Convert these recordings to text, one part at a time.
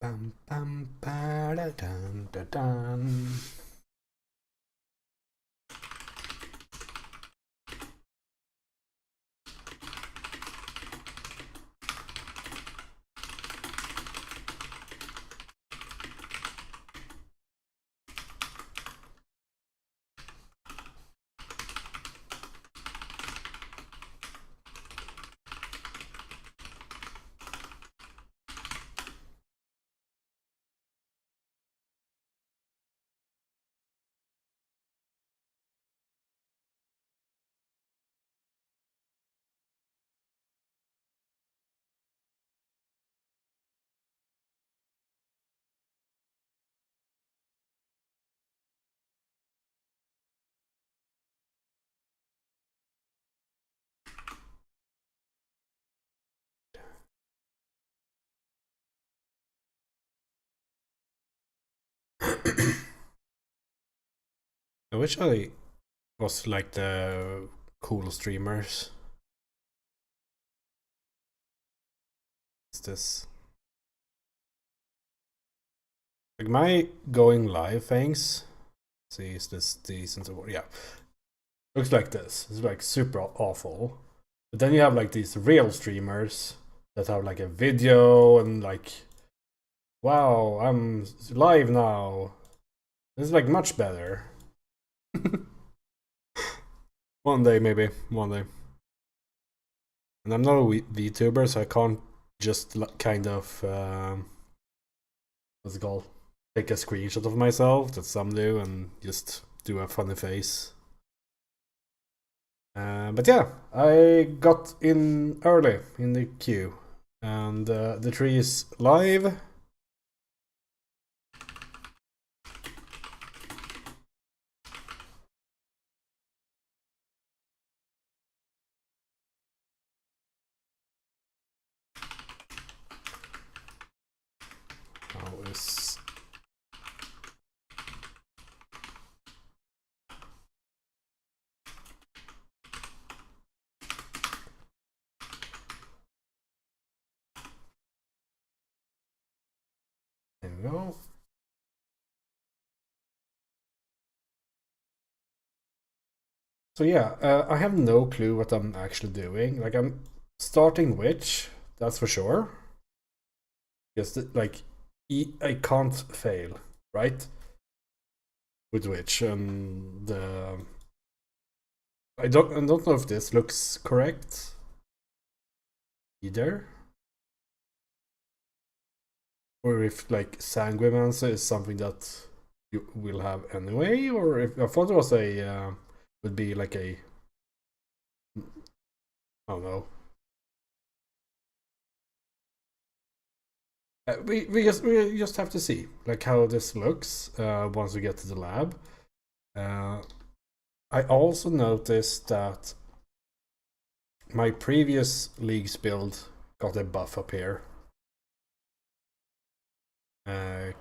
Bum, bum, ba, da, dun, da, dun. I wish I was like the cool streamers. Is this like my going live things? See, is this decent or yeah? Looks like this. It's like super awful. But then you have like these real streamers that have like a video and like, wow, I'm live now. This is like much better. One day, maybe. One day. And I'm not a VTuber, so I can't just kind of what's it called? Take a screenshot of myself that some do and just do a funny face. But yeah, I got in early in the queue, and the tree is live. How is there we go. So yeah, I have no clue what I'm actually doing. Like I'm starting Witch, that's for sure. Because like I can't fail, right? With Witch and I don't know if this looks correct either, or if like Sanguimancer is something that you will have anyway, or if I thought it was a would be like a I don't know. We just have to see like how this looks once we get to the lab. Uh, I also noticed that my previous league's build got a buff up here.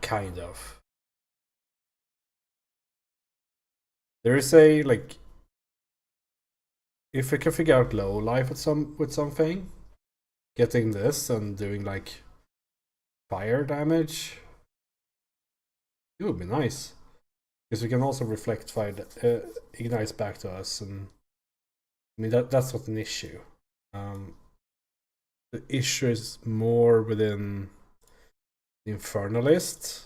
Kind of. There is a like if I can figure out low life with something, getting this and doing like fire damage, it would be nice. Because we can also reflect fire ignites back to us, and I mean that's not an issue. The issue is more within the Infernalist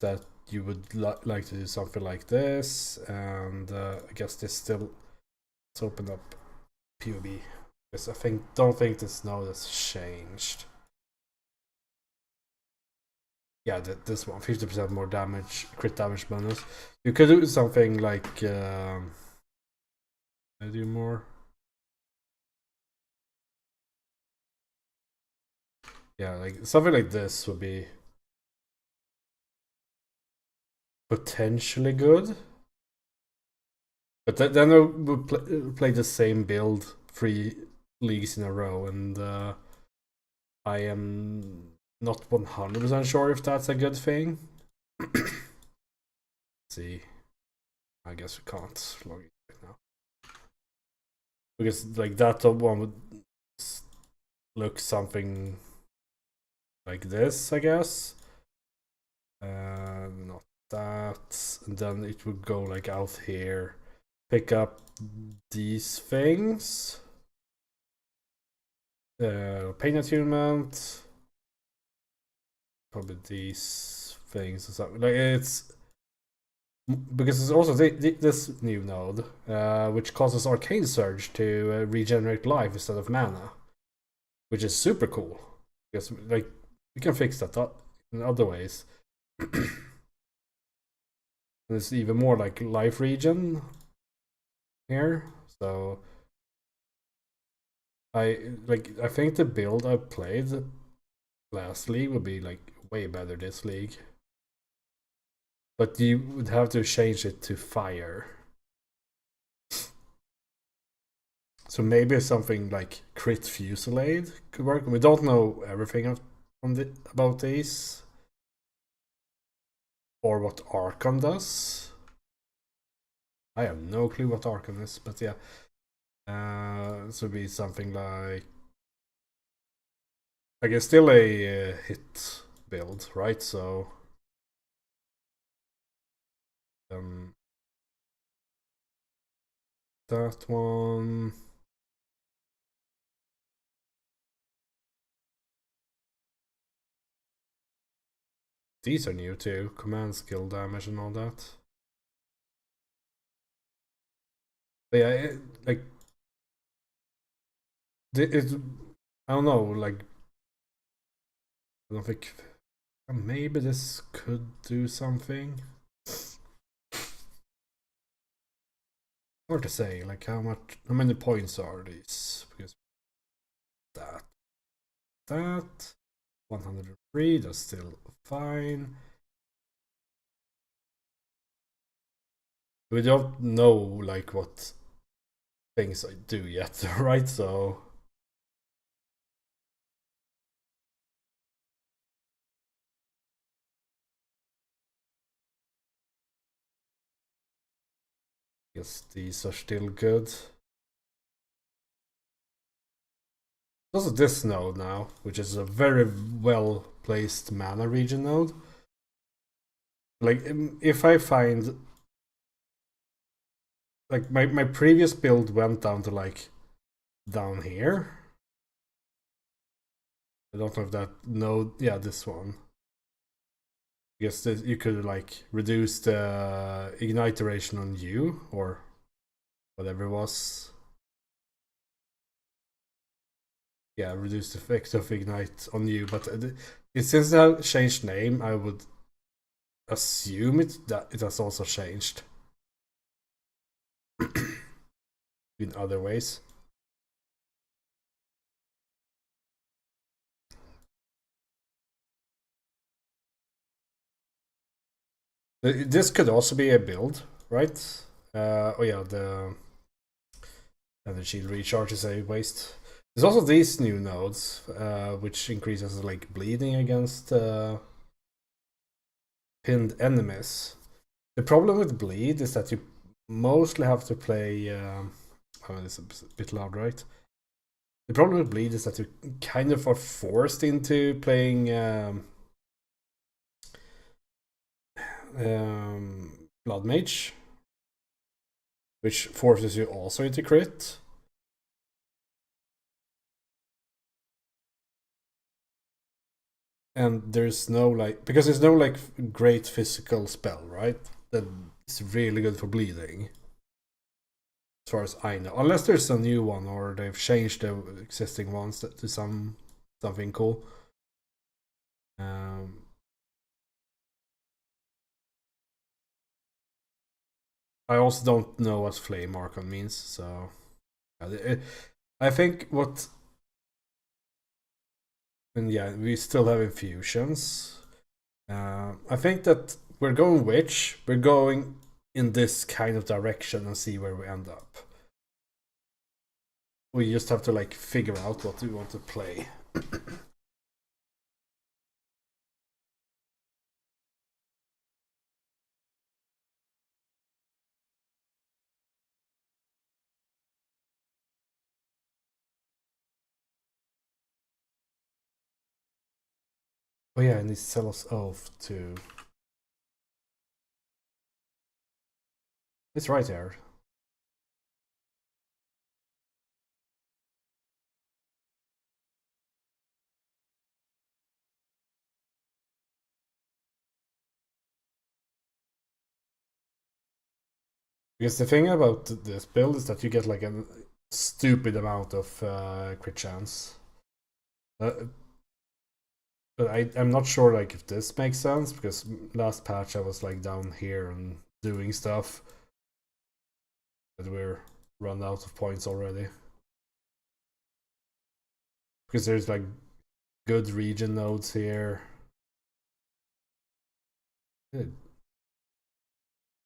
that you would like to do something like this, and I guess this still let's open up POB because don't think this node has changed. Yeah, this one 50% more damage, crit damage bonus. You could do something like I do more. Yeah, like something like this would be potentially good. But then I would play the same build 3 leagues in a row, and I am not 100% sure if that's a good thing. See, I guess we can't log in right now because like that one would look something like this, I guess. Not that. And then it would go like out here. Pick up these things. Pain attunement. Probably these things or something. Like it's because it's also this new node, which causes Arcane Surge to regenerate life instead of mana, which is super cool. Because like you can fix that in other ways. There's even more like life regen here, so I think the build I played last league would be like way better this league. But you would have to change it to fire. So maybe something like Crit Fusillade could work. We don't know everything about these. Or what Archon does. I have no clue what Archon is, but yeah. This would be something like... I guess still a hit build, right? So... that one... These are new too. Command skill damage and all that. But yeah, like... I don't know, like... I don't think... Maybe this could do something. Hard to say, like how many points are these? Because that 103, that's still fine. We don't know like what things I do yet, right? So I guess these are still good. Also this node now, which is a very well placed mana regen node. Like if I find like my previous build went down to like down here. I don't know if that node, yeah, this one. I guess that you could like reduce the ignite duration on you or whatever it was. Yeah, reduce the effect of ignite on you. But since they changed name, I would assume that it has also changed in other ways. This could also be a build, right? Oh yeah, the energy recharge is a waste. There's also these new nodes, which increases like bleeding against pinned enemies. The problem with bleed is that you mostly have to play. Oh, it's a bit loud, right? The problem with bleed is that you kind of are forced into playing Blood Mage, which forces you also into crit. And there's no like, because there's no like great physical spell, right? That's really good for bleeding. As far as I know, unless there's a new one or they've changed the existing ones to something cool. I also don't know what Flame Archon means, so I think what. And yeah, we still have infusions. I think that we're going witch. We're going in this kind of direction and see where we end up. We just have to like figure out what we want to play. Oh yeah, and it's Celos Oath too. It's right there. Because the thing about this build is that you get like a stupid amount of crit chance. But I'm not sure like if this makes sense, because last patch I was like down here and doing stuff, but we're run out of points already. Because there's like good region nodes here. I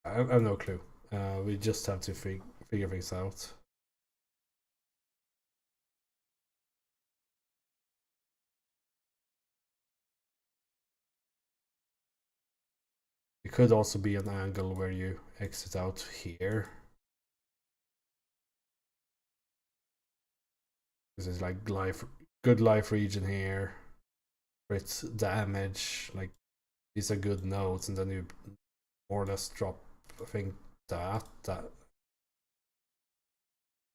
have no clue. We just have to figure things out. It could also be an angle where you exit out here. This is like good life region here. Crit damage, like these are good nodes, and then you more or less drop, I think, that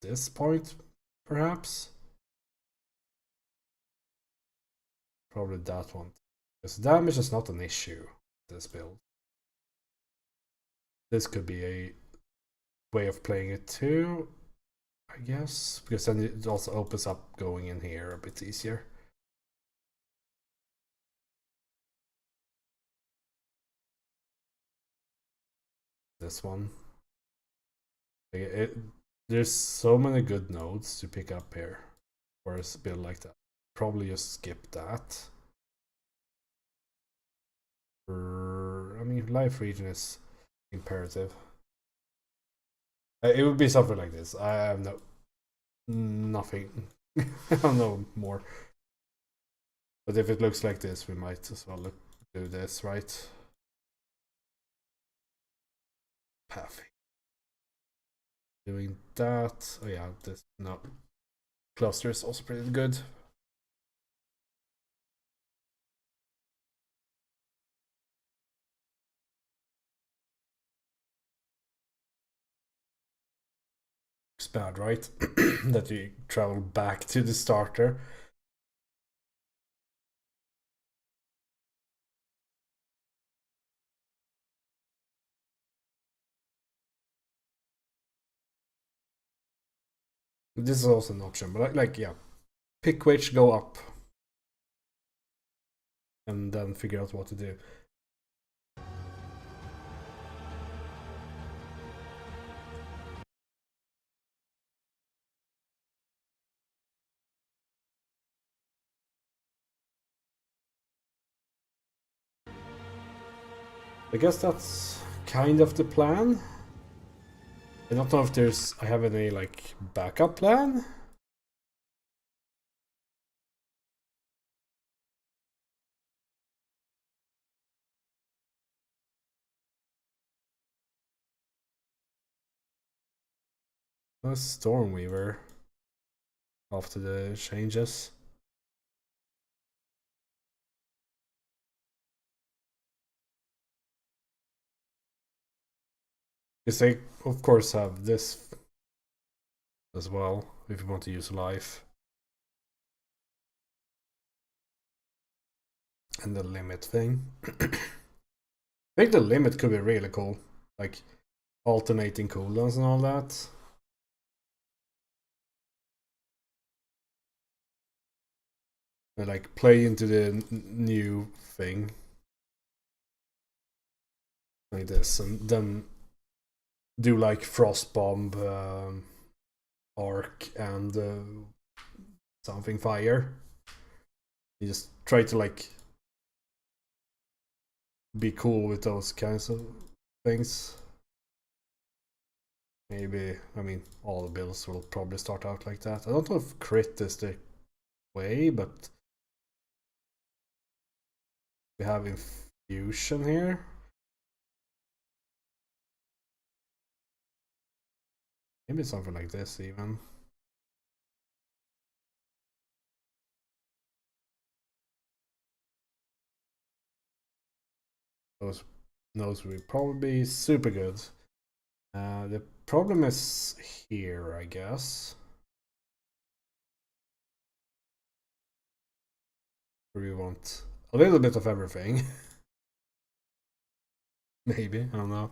this point, perhaps. Probably that one. Because damage is not an issue, this build. This could be a way of playing it too, I guess. Because then it also opens up going in here a bit easier. This one. There's so many good nodes to pick up here for a build like that. Probably just skip that. I mean, life region is imperative. It would be something like this. I have nothing. I don't know more. But if it looks like this, we might as well do this, right? Pathing. Doing that. Oh yeah, this no. Cluster is also pretty good. It's bad, right? That you travel back to the starter. This is also an option, but like yeah, pick which, go up, and then figure out what to do. I guess that's kind of the plan. I don't know if I have any like backup plan. A Stormweaver after the changes. Because they of course have this as well if you want to use life. And the limit thing. I think the limit could be really cool. Like alternating cooldowns and all that. And like play into the new thing. Like this. And then do like Frostbomb, Arc, and something Fire. You just try to like be cool with those kinds of things. Maybe, I mean, all the builds will probably start out like that. I don't know if crit is the way, but we have infusion here. Maybe something like this even. Those would probably be super good. The problem is here, I guess. Where we want a little bit of everything. Maybe, I don't know.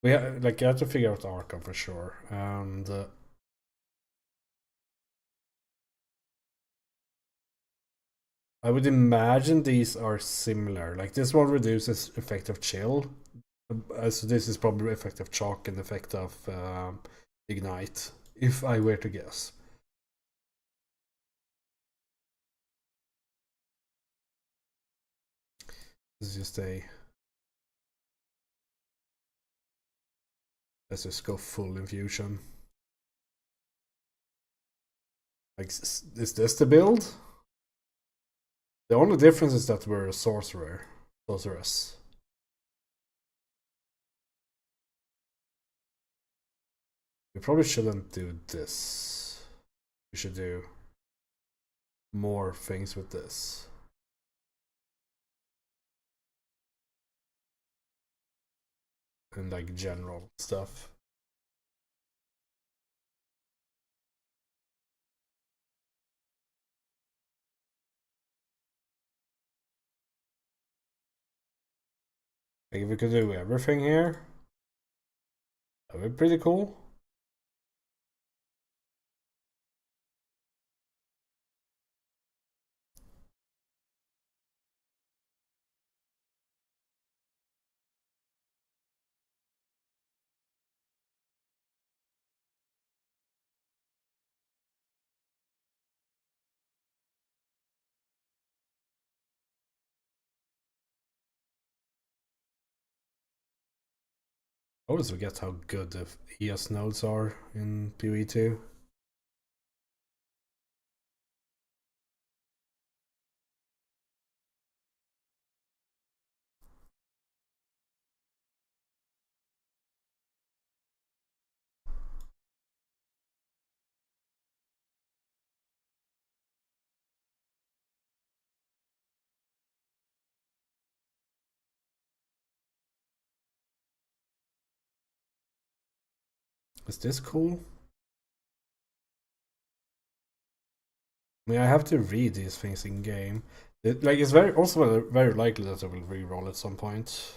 We like, you have to figure out Arkham for sure, and I would imagine these are similar. Like this one reduces effect of chill, so this is probably effect of shock and effect of ignite, if I were to guess. This is just a. Let's just go full infusion. Like, is this the build? The only difference is that we're a sorceress. We probably shouldn't do this. We should do more things with this. And like general stuff. Like if we could do everything here, that would be pretty cool. I always forget how good the ES nodes are in PoE2. Is this cool? I mean, I have to read these things in game. It's very likely that I will re-roll at some point.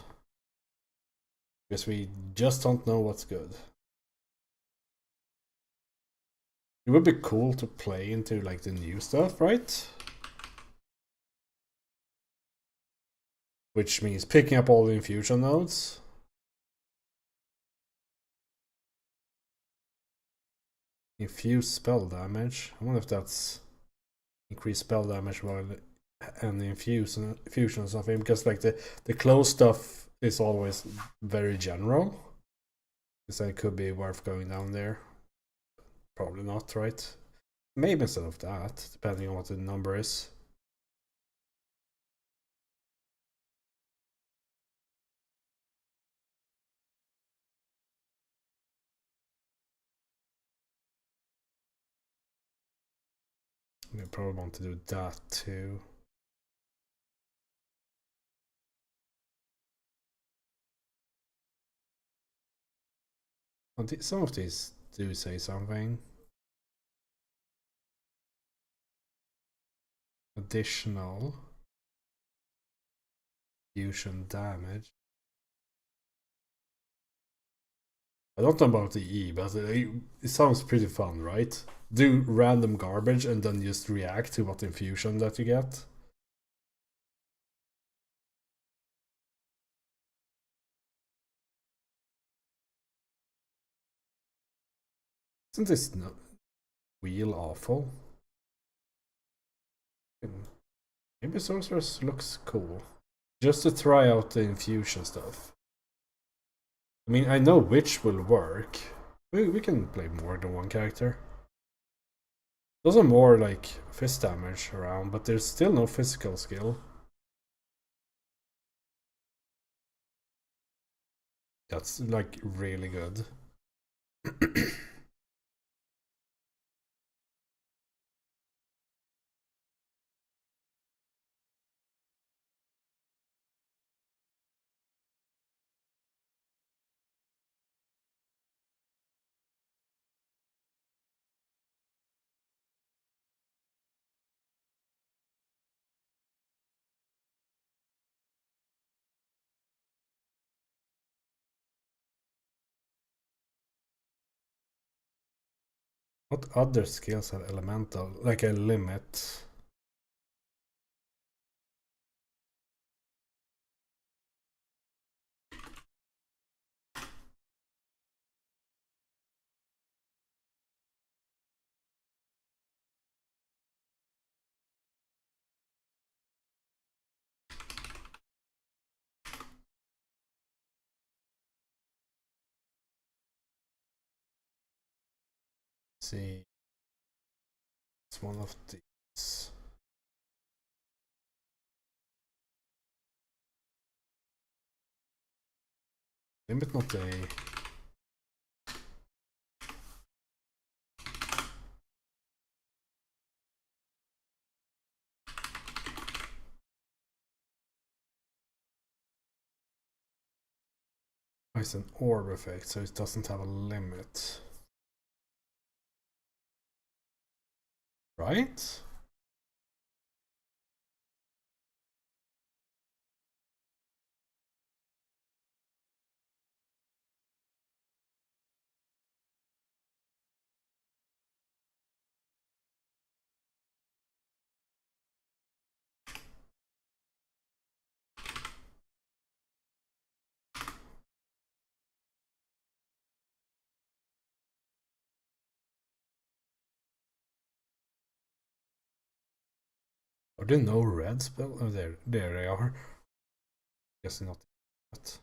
Because we just don't know what's good. It would be cool to play into like the new stuff, right? Which means picking up all the infusion nodes. Infuse spell damage. I wonder if that's increased spell damage while and the infusion or something, because like the close stuff is always very general. So it could be worth going down there. Probably not, right? Maybe instead of that, depending on what the number is. We probably want to do that too. Some of these do say something. Additional fusion damage. I don't know about the E, but it sounds pretty fun, right? Do random garbage and then just react to what infusion that you get. Isn't this wheel awful? Maybe Sorceress looks cool. Just to try out the infusion stuff. I mean, I know which will work. We can play more than one character. Those are more like fist damage around, but there's still no physical skill. That's like really good. What other skills have elemental, like a limit? Let's see, it's one of these. Limit not a. It's an orb effect, so it doesn't have a limit. Right? Are there no red spell? Oh, there they are. Guess not. That.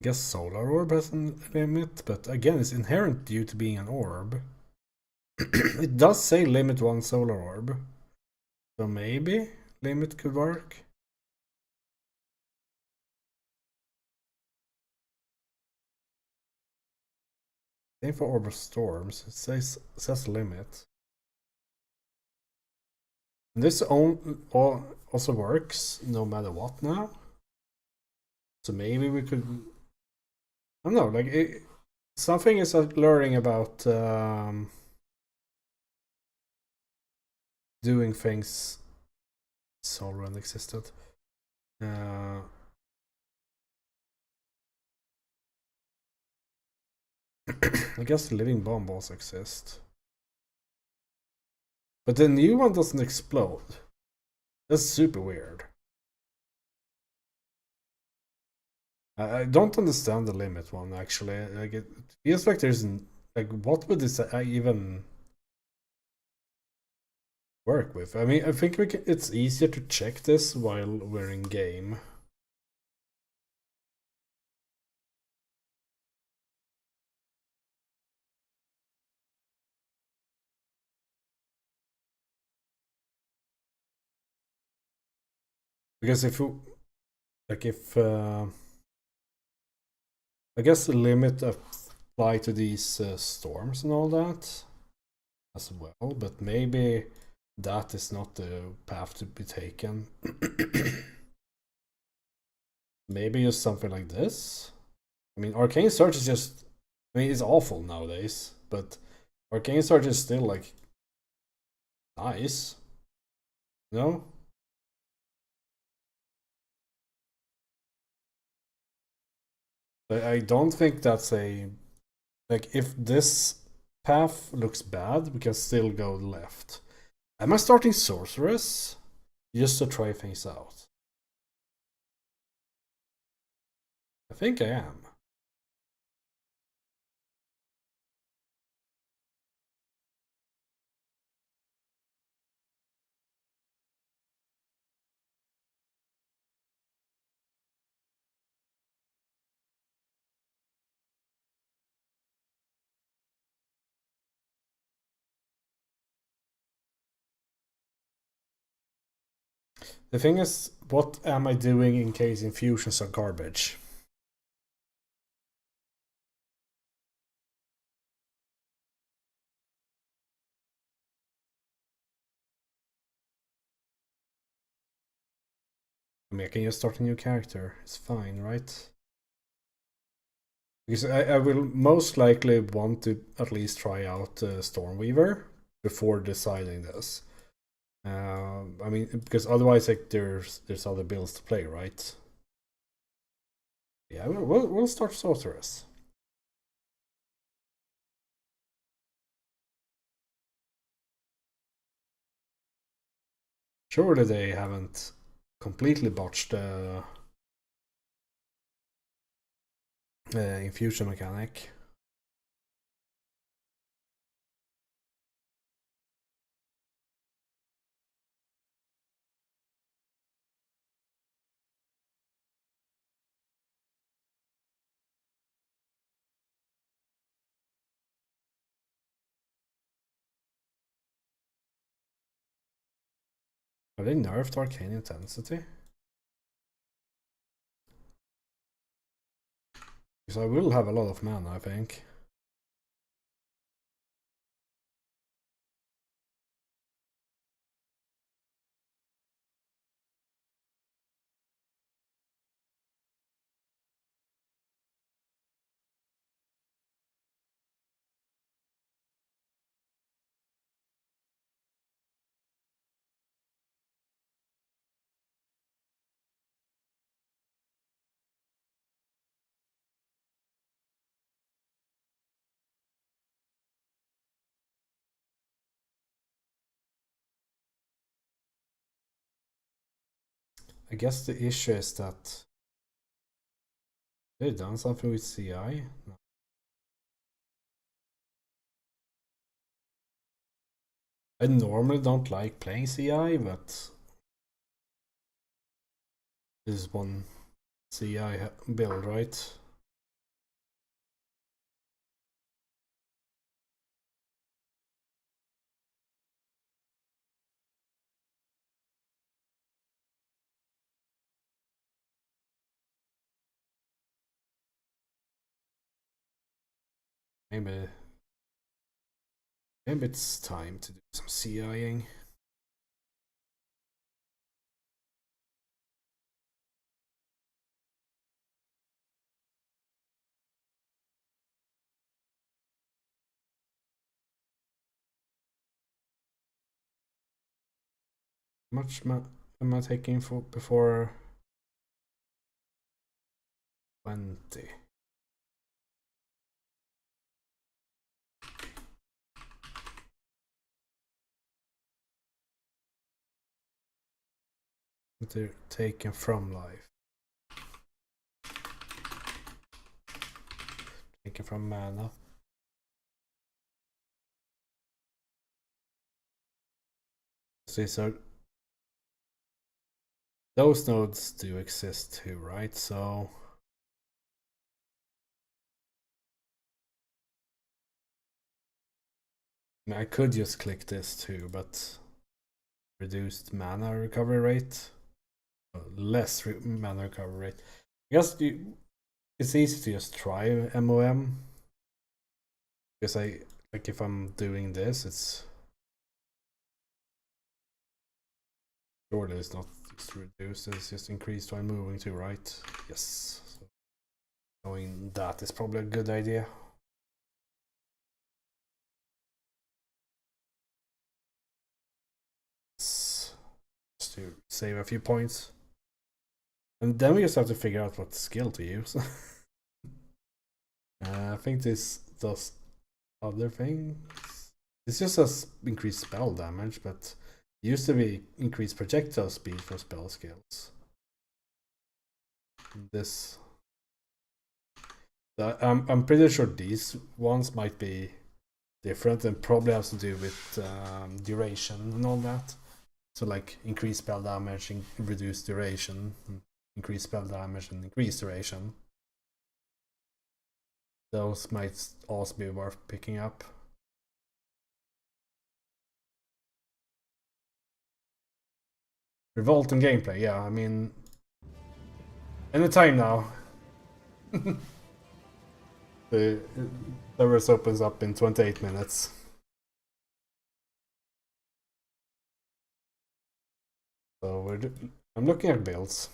I guess Solar Orb has a limit, but again, it's inherent due to being an orb. It does say limit one Solar Orb, so maybe limit could work. Same for Orb of Storms. It says limit. And this also works no matter what now. So maybe we could. I don't know. Like something is alluring about doing things Solrun existed. I guess living bomb also exists. But the new one doesn't explode. That's super weird. I don't understand the limit one actually. Like it feels like there's like what would this even work with? I mean, I think it's easier to check this while we're in game. Because if I guess the limit apply to these storms and all that as well, but maybe that is not the path to be taken. Maybe just something like this. I mean, Arcane Search is just. I mean, it's awful nowadays, but Arcane Search is still like nice. No? I don't think that's a. Like, if this path looks bad, we can still go left. Am I starting Sorceress? Just to try things out. I think I am. The thing is, what am I doing in case infusions are garbage? I mean, I can just start a new character. It's fine, right? Because I will most likely want to at least try out Stormweaver before deciding this. I mean, because otherwise, like, there's other builds to play, right? Yeah, we'll start Sorceress. Surely they haven't completely botched the infusion mechanic. Have they nerfed Arcane Intensity? Because I will have a lot of mana, I think. I guess the issue is that they've done something with CI. No. I normally don't like playing CI, but this is one CI build, right? Maybe it's time to do some CIing. How much am I taking for before 20? They're taken from life. Taken from mana. See, so those nodes do exist too, right? So I mean, I could just click this too, but reduced mana recovery rate, less mana recovery rate. I guess it's easy to just try MOM because I like if I'm doing this, it's surely it's not just reduced, it's just increased while moving too, right? Yes. So knowing that is probably a good idea. Just to save a few points. And then we just have to figure out what skill to use. I think this does other things. This just has increased spell damage, but it used to be increased projectile speed for spell skills. This, I'm pretty sure these ones might be different and probably has to do with duration and all that. So like increased spell damage, reduced duration, increased spell damage, and increased duration. Those might also be worth picking up. Revolt and gameplay, yeah, I mean, anytime now. The servers opens up in 28 minutes. So I'm looking at builds.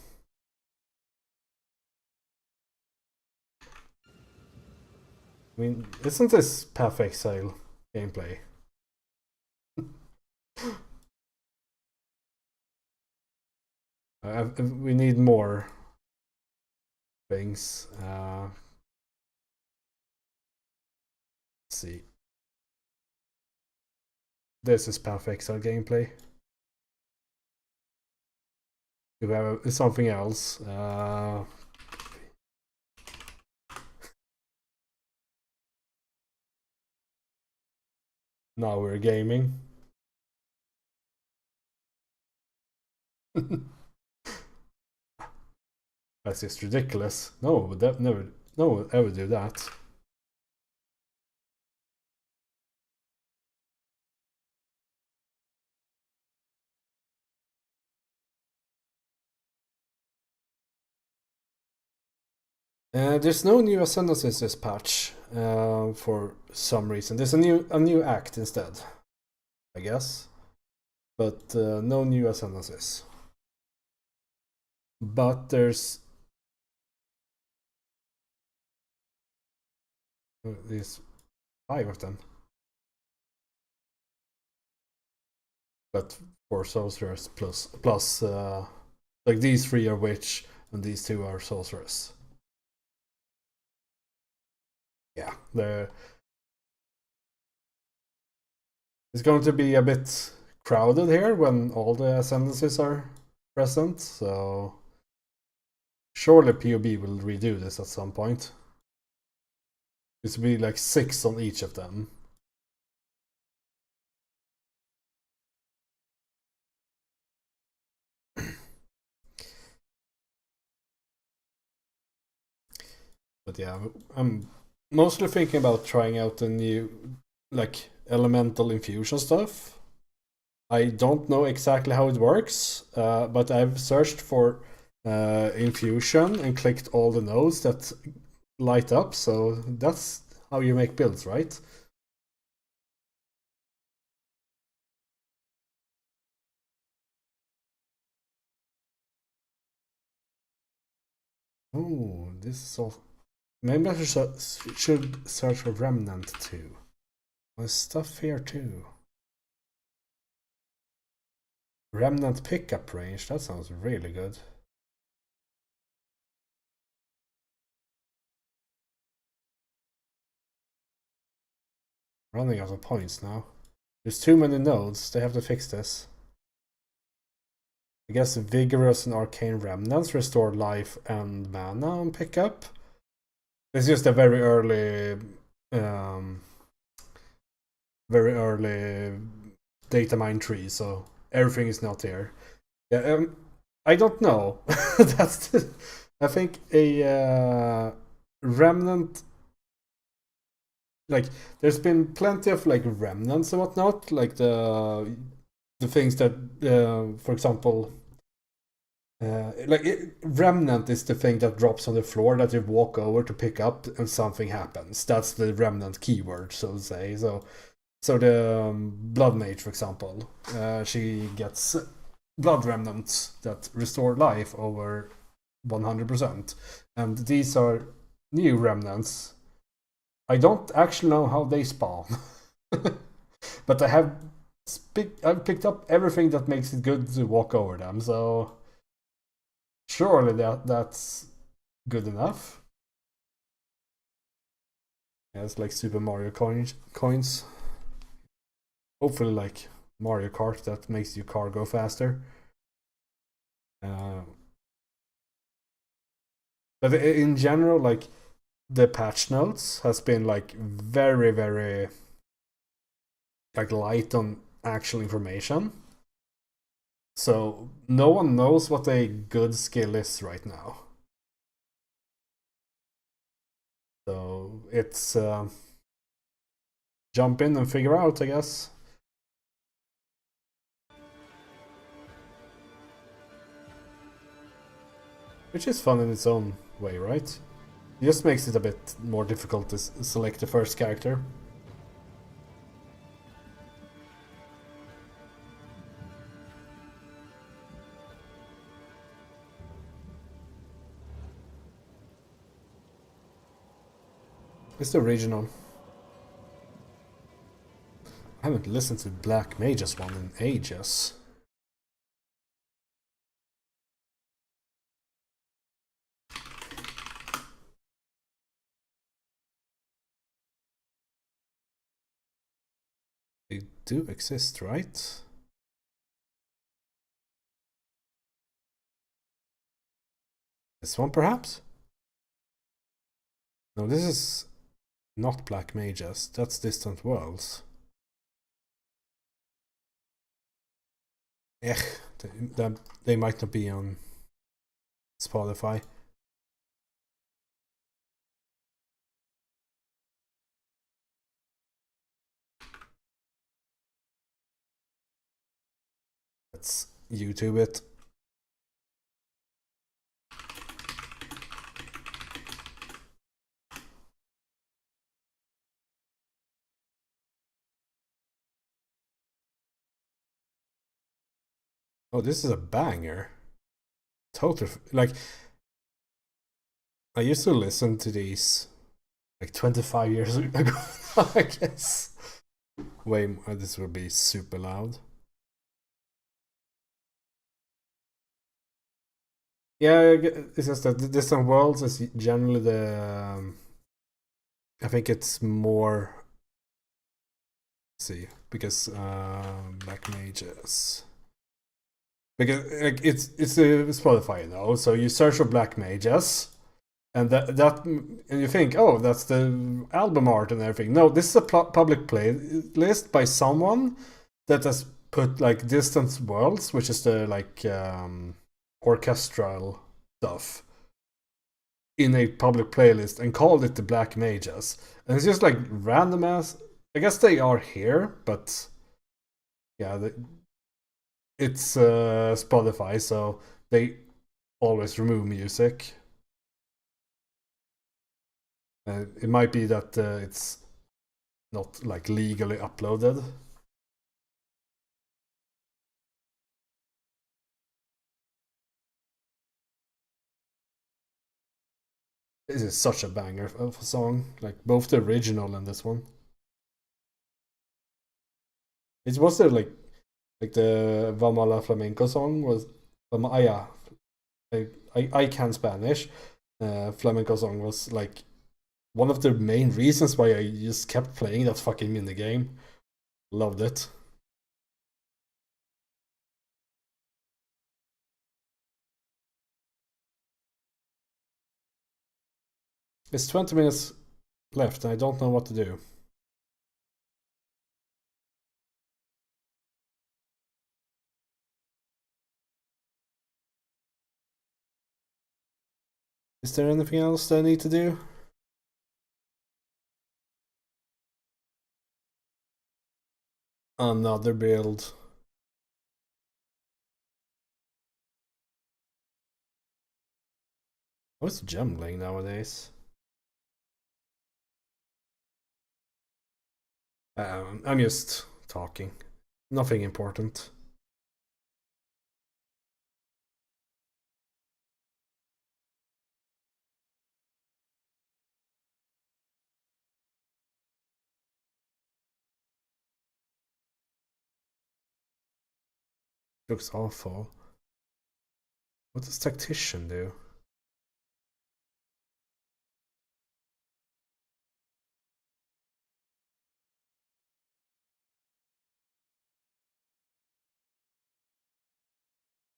I mean, isn't this Path of Exile gameplay? We need more things. Let's see. This is Path of Exile gameplay. Do we have something else? Now we're gaming. That's just ridiculous. No, that never. No one would ever do that. There's no new Ascendances this patch for some reason. There's a new act instead, I guess, but no new Ascendances. But there's these 5 of them, but 4 sorcerers plus like these 3 are witch and these 2 are sorceress. Yeah, it's going to be a bit crowded here when all the ascendances are present, so surely POB will redo this at some point. This will be like 6 on each of them. But yeah, I'm mostly thinking about trying out the new like elemental infusion stuff. I don't know exactly how it works, but I've searched for infusion and clicked all the nodes that light up, so that's how you make builds, right? Oh, this is all. Maybe I should search for Remnant too. There's stuff here too. Remnant pickup range, that sounds really good. Running out of points now. There's too many nodes, they have to fix this. I guess Vigorous and Arcane Remnants restore life and mana on pickup. It's just a very early data mine tree, so everything is not there. Yeah, I don't know. I think a remnant, like there's been plenty of like remnants and whatnot, like the things that, for example, remnant is the thing that drops on the floor that you walk over to pick up and something happens. That's the remnant keyword, so to say. So the blood mage, for example, she gets blood remnants that restore life over 100%, and these are new remnants. I don't actually know how they spawn, but I've picked up everything that makes it good to walk over them. So surely that's good enough. Yeah, it's like Super Mario coins. Hopefully, like Mario Kart, that makes your car go faster. But in general, like the patch notes has been like very like light on actual information. So no one knows what a good skill is right now. So it's jump in and figure out, I guess. Which is fun in its own way, right? It just makes it a bit more difficult to select the first character. It's the original. I haven't listened to Black Mages one in ages. They do exist, right? This one, perhaps? No, this is not Black Mages. That's Distant Worlds. They might not be on Spotify. Let's YouTube it. Oh, this is a banger. Totally. Like, I used to listen to these like 25 years ago, I guess. Way, this will be super loud. Yeah, it's just that Distant Worlds is generally the. I think it's more. Let's see, because Black Mages. Because like, it's a Spotify, you know. So you search for Black Mages, and and you think, oh, that's the album art and everything. No, this is a public playlist by someone that has put like Distant Worlds, which is the like orchestral stuff, in a public playlist and called it the Black Mages. And it's just like random ass. I guess they are here, but yeah, it's Spotify, so they always remove music. It might be that it's not like legally uploaded. This is such a banger of a song, like both the original and this one. It was the like the Vamala flamenco song was yeah. I can Spanish. Flamenco song was like one of the main reasons why I just kept playing that fucking mini game. Loved it. It's 20 minutes left and I don't know what to do. Is there anything else that I need to do? Another build. What's gambling nowadays? I'm just talking. Nothing important. Looks awful. What does Tactician do?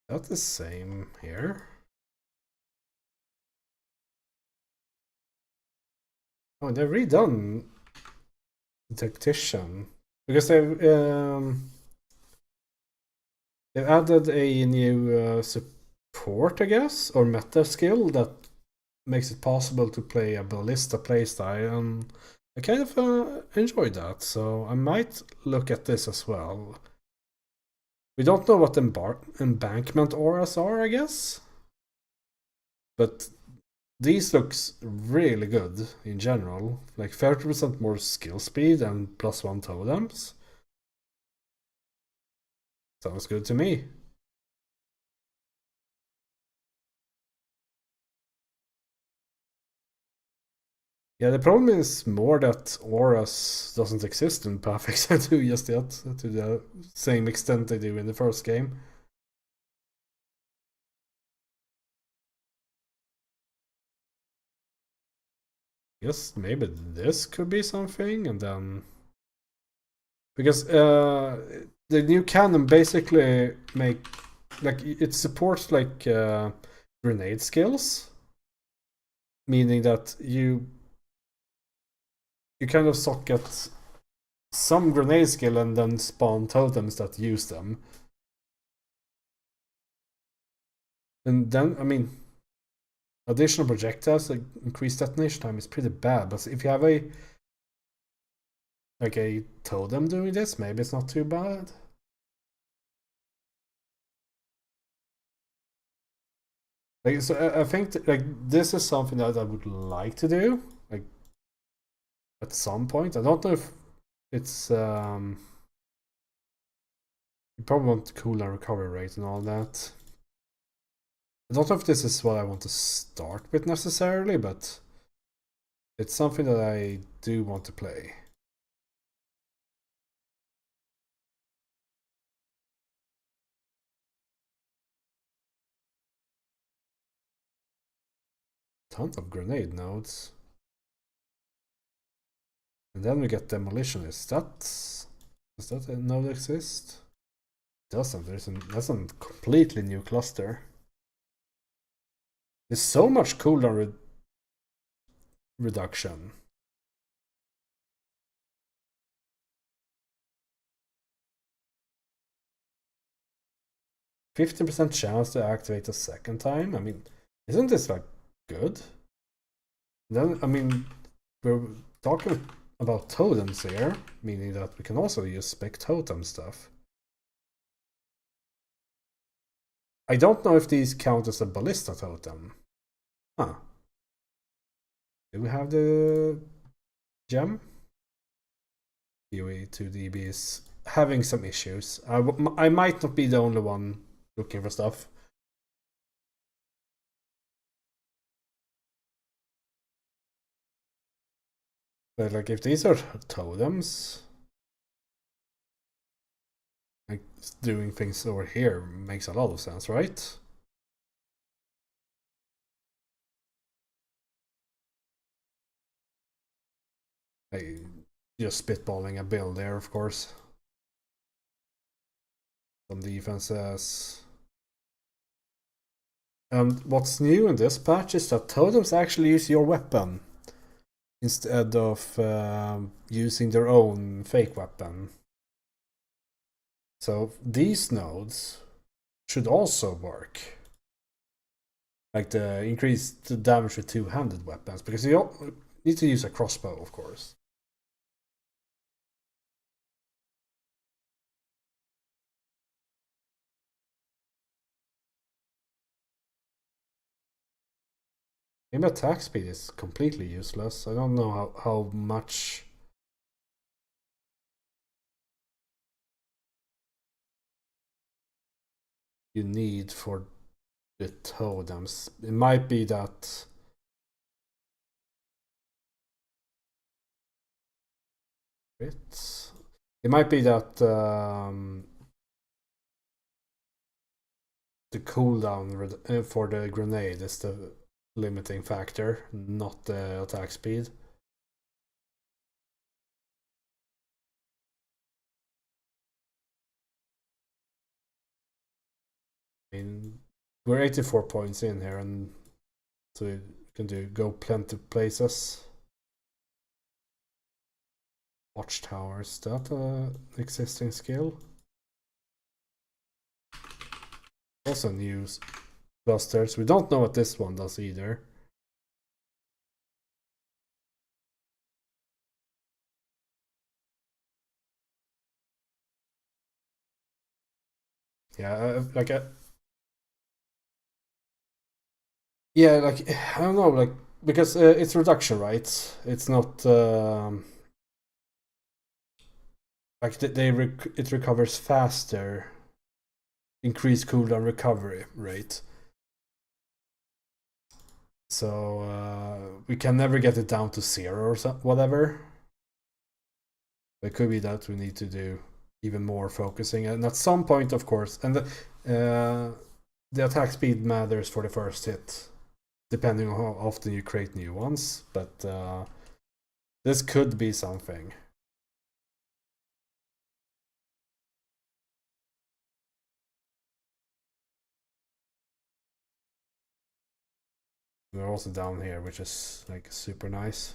Not the same here. Oh, they've redone the Tactician because they've added a new support, I guess, or meta skill that makes it possible to play a ballista playstyle, and I kind of enjoyed that. So I might look at this as well. We don't know what embankment auras are, I guess, but these looks really good in general. Like 30% more skill speed and +1 totems. Sounds good to me. Yeah, the problem is more that auras doesn't exist in Path Exile 2 just yet, to the same extent they do in the first game. Yes, maybe this could be something, and then because the new canon basically it supports grenade skills, meaning that you kind of socket some grenade skill and then spawn totems that use them. And then, I mean, additional projectiles, like increased detonation time is pretty bad. But if you have a totem doing this, maybe it's not too bad. So I think this is something that I would like to do, like at some point. I don't know if it's you probably want cooldown recovery rate and all that. I don't know if this is what I want to start with necessarily, but it's something that I do want to play. Tons of grenade nodes. And then we get demolitionist. Does that node exist? It doesn't. That's a completely new cluster. There's so much cooldown reduction. %50 chance to activate a second time. I mean, isn't this like good? Then I mean, we're talking about totems here, meaning that we can also use spec totem stuff. I don't know if these count as a ballista totem. Huh. Do we have the gem? UE2DB is having some issues. I might not be the only one looking for stuff. But like if these are totems, like doing things over here makes a lot of sense, right? Just spitballing a build there, of course. Some defenses. And what's new in this patch is that totems actually use your weapon instead of using their own fake weapon. So these nodes should also work. Like the increased damage with two-handed weapons, because you need to use a crossbow, of course. Maybe attack speed is completely useless. I don't know how much you need for the totems. It might be that it might be that the cooldown for the grenade is the limiting factor, not the attack speed. I mean, we're 84 points in here, and so we can go plenty of places. Watchtower, is that an existing skill? Also news clusters. We don't know what this one does either. Yeah, yeah, like I don't know, like because it's reduction, right? It's not like it recovers faster. Increased cooldown recovery rate. So we can never get it down to 0 or whatever. It could be that we need to do even more focusing, and at some point, of course, and the attack speed matters for the first hit, depending on how often you create new ones. But this could be something. We're also down here, which is like super nice.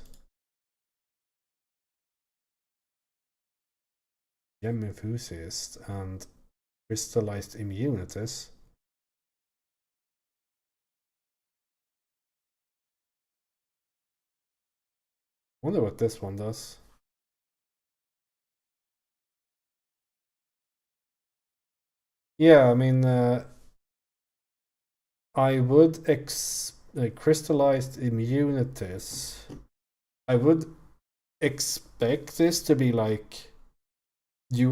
Gem Enthusiast and Crystallized Immunities. Wonder what this one does. Yeah, I mean, I would crystallized immunities. I would expect this to be like you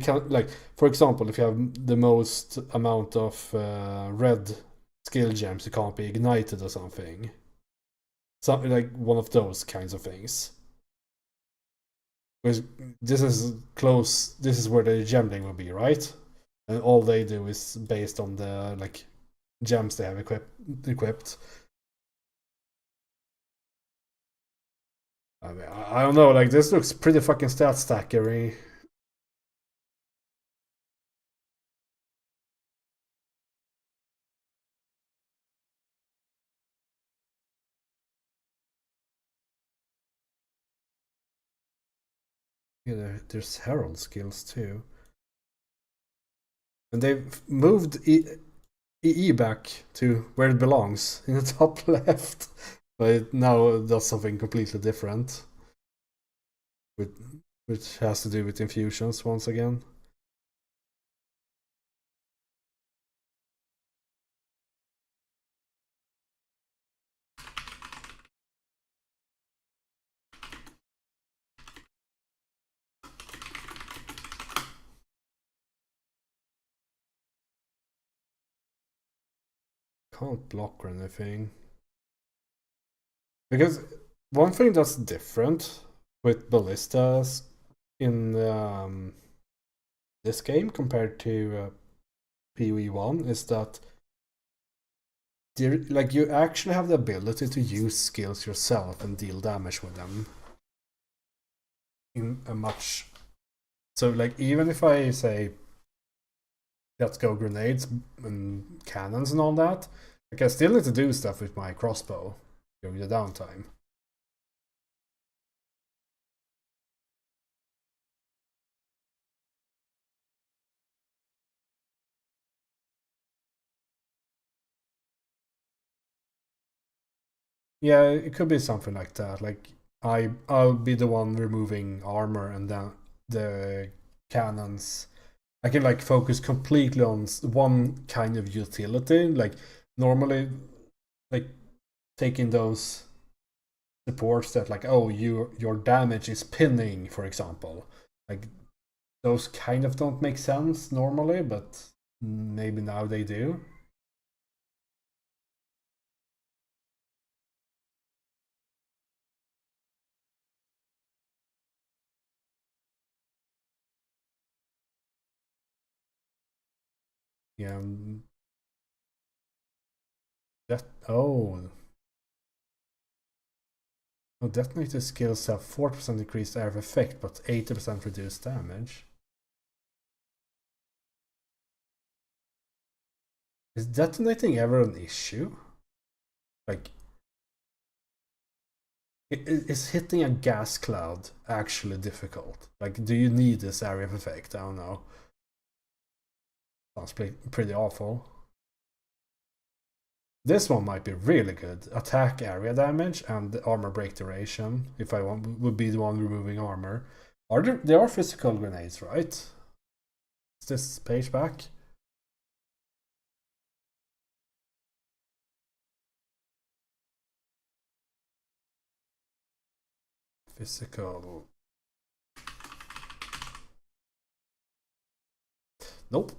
can, like, for example, if you have the most amount of red skill gems, you can't be ignited or something. Something like one of those kinds of things. Because this is close. This is where the gemling will be, right? And all they do is based on the like gems they have equipped. I mean, I don't know. Like, this looks pretty fucking stat stackery. Yeah, there's herald skills too, and they've moved EE back to where it belongs in the top left, but it now does something completely different, with which has to do with infusions once again. Can't block or anything. Because one thing that's different with ballistas in this game compared to PoE1 is that like, you actually have the ability to use skills yourself and deal damage with them in a much. So, like, even if I say let's go grenades and cannons and all that, like, I still need to do stuff with my crossbow during the downtime. Yeah, it could be something like that. Like, I'll be the one removing armor, and then the cannons, I can like focus completely on one kind of utility. Like, normally, like, taking those supports that, like, oh, your damage is pinning, for example. Like, those kind of don't make sense normally, but maybe now they do. Yeah. That oh. Oh, detonator skills have 40% increased area of effect, but 80% reduced damage. Is detonating ever an issue? Like, is hitting a gas cloud actually difficult? Like, do you need this area of effect? I don't know. Sounds pretty awful. This one might be really good. Attack area damage and armor break duration. If I would be the one removing armor. There are physical grenades, right? Is this page back? Physical. Nope.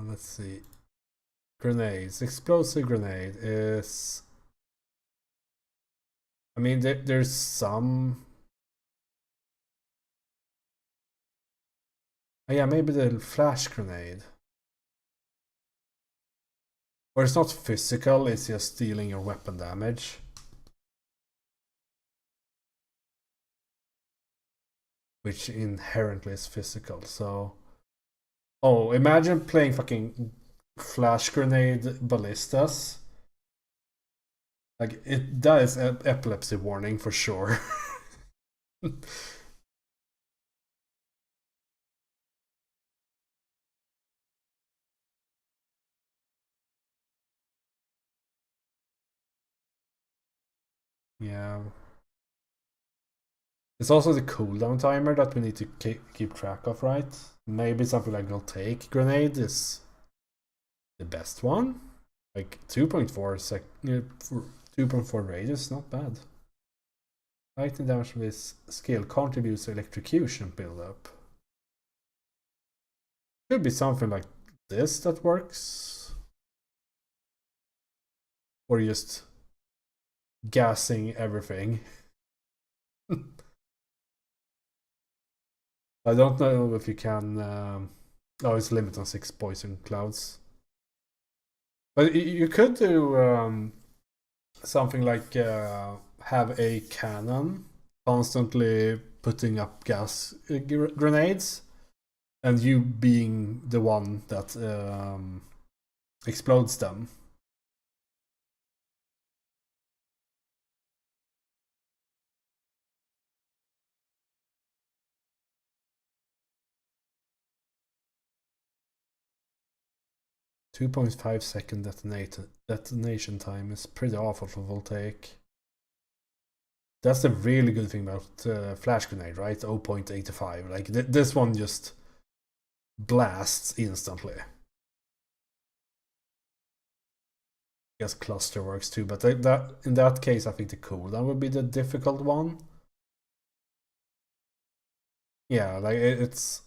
Let's see. Grenades. Explosive grenade is... I mean, there's some... Oh, yeah, maybe the flash grenade. Or it's not physical, it's just stealing your weapon damage. Which inherently is physical, so... Oh, imagine playing fucking flash grenade ballistas. Like, that is an epilepsy warning for sure. Yeah. It's also the cooldown timer that we need to keep track of, right? Maybe something like Voltaic Grenade is the best one. Like 2.4 radius, not bad. Lightning damage from this skill contributes to electrocution buildup. Could be something like this that works. Or just gassing everything. I don't know if you can... oh, it's limit on 6 poison clouds. But you could do something like have a cannon constantly putting up gas grenades, and you being the one that explodes them. 2.5-second detonation time is pretty awful for Voltaic. That's the really good thing about Flash Grenade, right? 0.85. Like this one just blasts instantly. I guess cluster works too, but that in that case, I think the cooldown would be the difficult one. Yeah, like it's...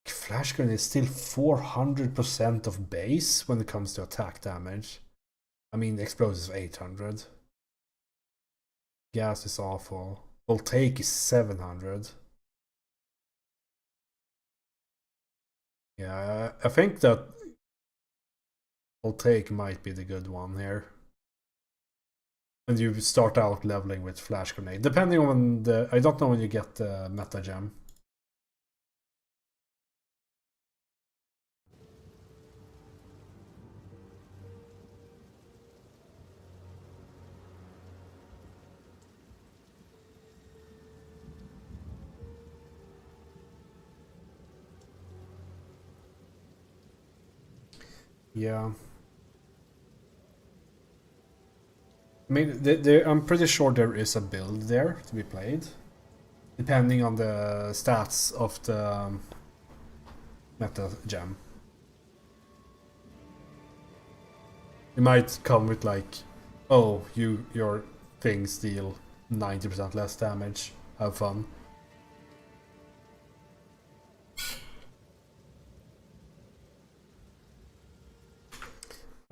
Flash Grenade is still 400% of base when it comes to attack damage. I mean, the explosive is 800. Gas is awful. Voltaic is 700. Yeah, I think that Voltaic might be the good one here. And you start out leveling with Flash Grenade, depending on the... I don't know when you get the meta gem. Yeah. I mean, I'm pretty sure there is a build there to be played, depending on the stats of the meta gem. It might come with like, oh, your things deal 90% less damage. Have fun.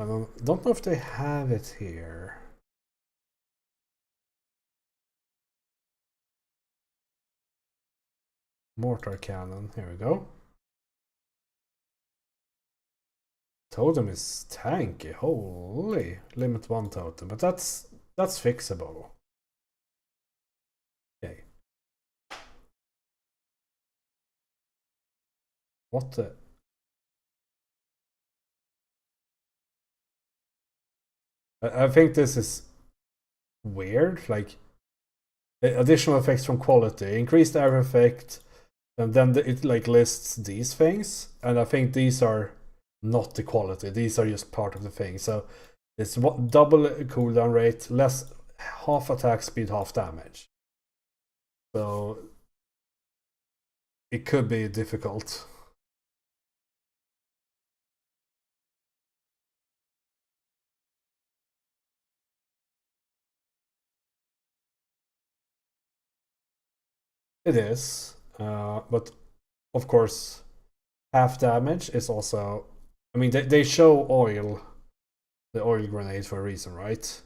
I don't know if they have it here. Mortar cannon. Here we go. Totem is tanky. Holy, limit 1 totem, but that's fixable. Okay. What the? I think this is weird. Like additional effects from quality, increased air effect, and then it like lists these things, and I think these are not the quality. These are just part of the thing. So it's double cooldown rate, less half attack speed, half damage. So it could be difficult. It is, but of course, half damage is also. I mean, they show oil, the oil grenade for a reason, right?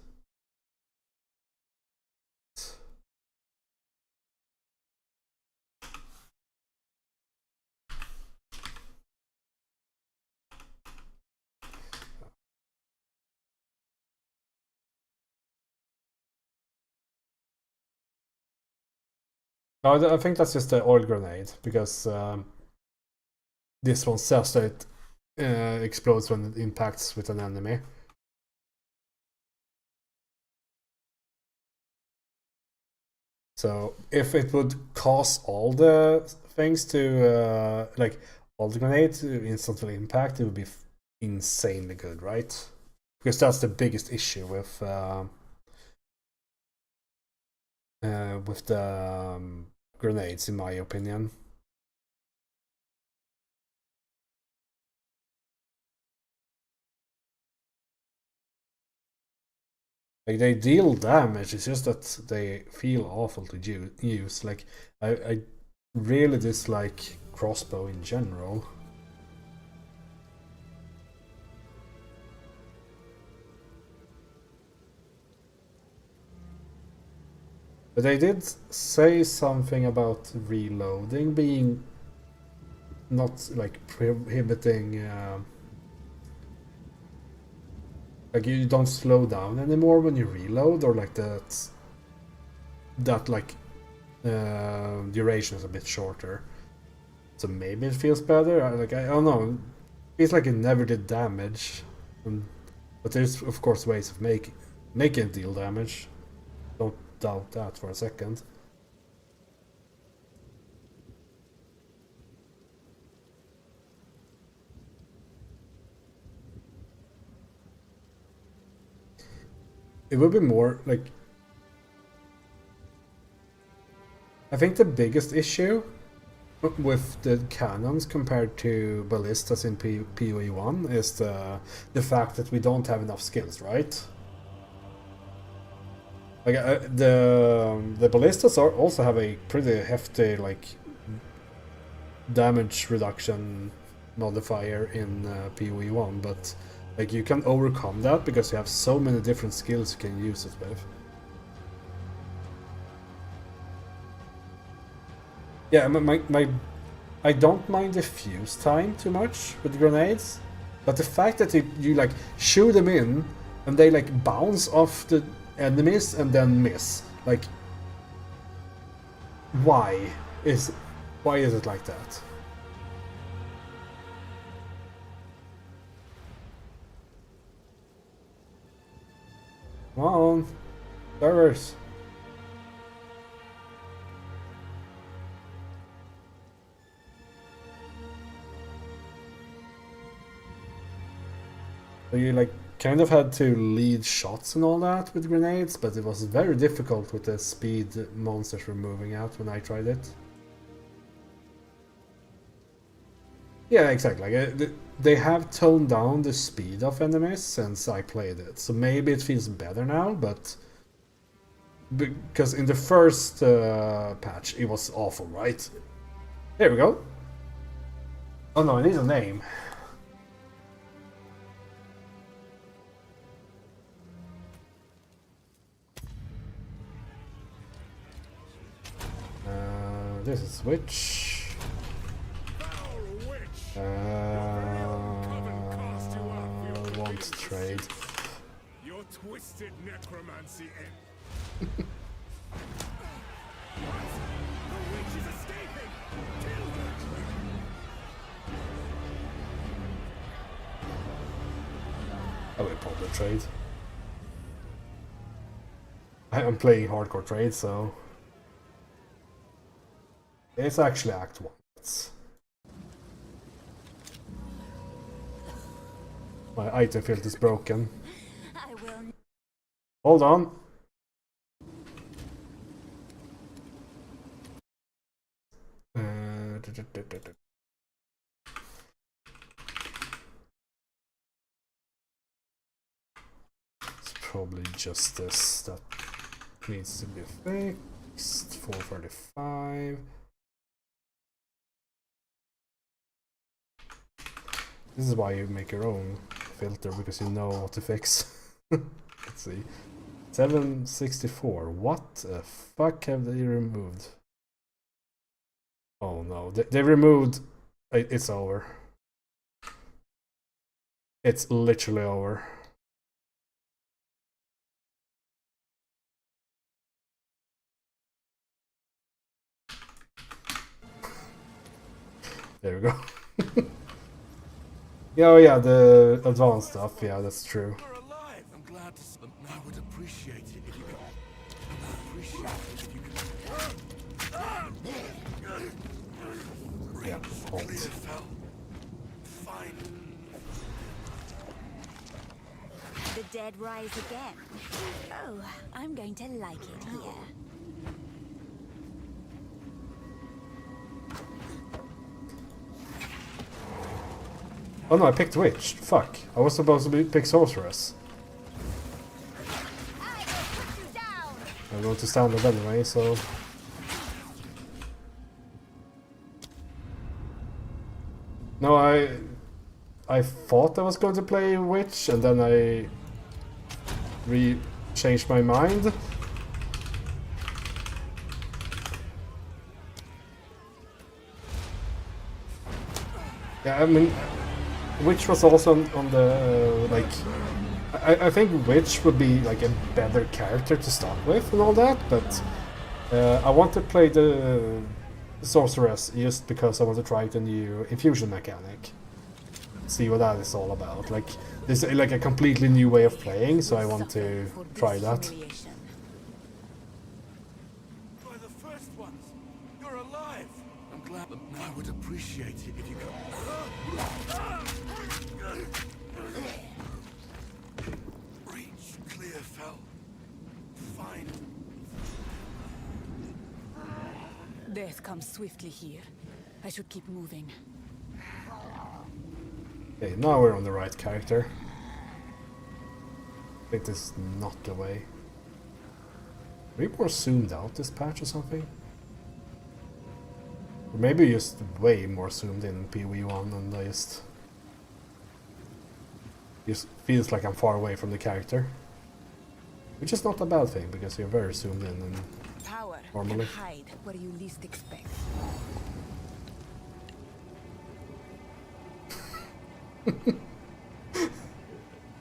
No, I think that's just the oil grenade because this one says that it explodes when it impacts with an enemy. So if it would cause all the things to like all the grenades to instantly impact, it would be insanely good, right? Because that's the biggest issue with the grenades, in my opinion. Like they deal damage, it's just that they feel awful to use. Like I really dislike crossbow in general. But they did say something about reloading being not like prohibiting. Like you don't slow down anymore when you reload, or like that like duration is a bit shorter. So maybe it feels better. I don't know. It feels like it never did damage, but there's of course ways of making it deal damage. Don't doubt that for a second. It would be more like. I think the biggest issue with the cannons compared to ballistas in PoE 1 is the fact that we don't have enough skills, right? Like the ballistas also have a pretty hefty like damage reduction modifier in PoE 1, but like you can overcome that because you have so many different skills you can use it with. Yeah, I don't mind the fuse time too much with grenades, but the fact that you like shoot them in and they like bounce off the enemies and then miss, like why is it like that? Come on, servers. So you like kind of had to lead shots and all that with grenades, but it was very difficult with the speed monsters were moving out when I tried it. Yeah, exactly. Like, they have toned down the speed of enemies since I played it, so maybe it feels better now, but because in the first patch it was awful, right? There we go. Oh no, I need a name. This is Switch. Want trade. Your twisted necromancy end. The witch is escaping. Kill her. I will probably trade. I'm playing hardcore trade, so it's actually Act 1. My item field is broken. Hold on. It's probably just this that needs to be fixed. 435. This is why you make your own filter, because you know what to fix. Let's see. 764. What the fuck have they removed? Oh no, they removed... It's over. It's literally over. There we go. Yeah, oh yeah, the advanced stuff, yeah, that's true. You're alive. I'm glad to see them. I would appreciate it if you could. Appreciate it if you could. Yeah, halt. Fell. Fine. The dead rise again. Oh, I'm going to like it here. Oh no, I picked Witch. Fuck. I was supposed to pick Sorceress. I'm going to Standard anyway, so... No, I thought I was going to play Witch, and then I changed my mind. Yeah, I mean, Witch was also on the, like... I think Witch would be like a better character to start with and all that, but I want to play the Sorceress just because I want to try the new infusion mechanic. See what that is all about. Like, this is like a completely new way of playing, so I want to try that. By the first ones. You're alive. I'm glad. I would appreciate it if you could. Reach clear fell. Fine. Death comes swiftly here. I should keep moving. Okay, now we're on the right character. I think this is not the way. Are we more zoomed out this patch or something? Or maybe just way more zoomed in PoE1 and I just feels like I'm far away from the character. Which is not a bad thing, because you're very zoomed in and Power normally. can hide where you least expect.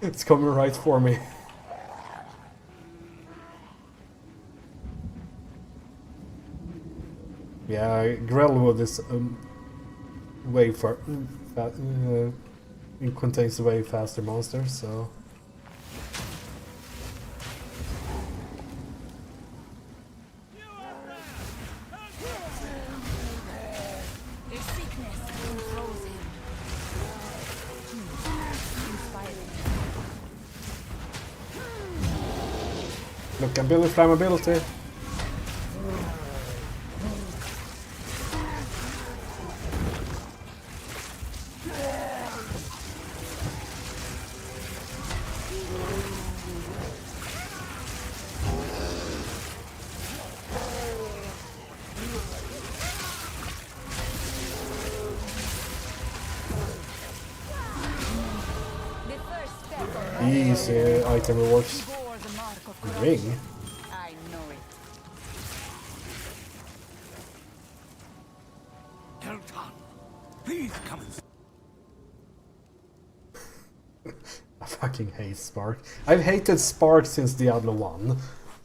It's coming right for me. Yeah, Grellwood is way far. It contains way faster monsters, so. His sickness controls him. Inspiring. Look, ability, flammability. The first step of Easy item rewards. bore the mark of corruption. Ring. I know it. Keltan, please come and. I fucking hate Spark. I've hated Spark since Diablo 1.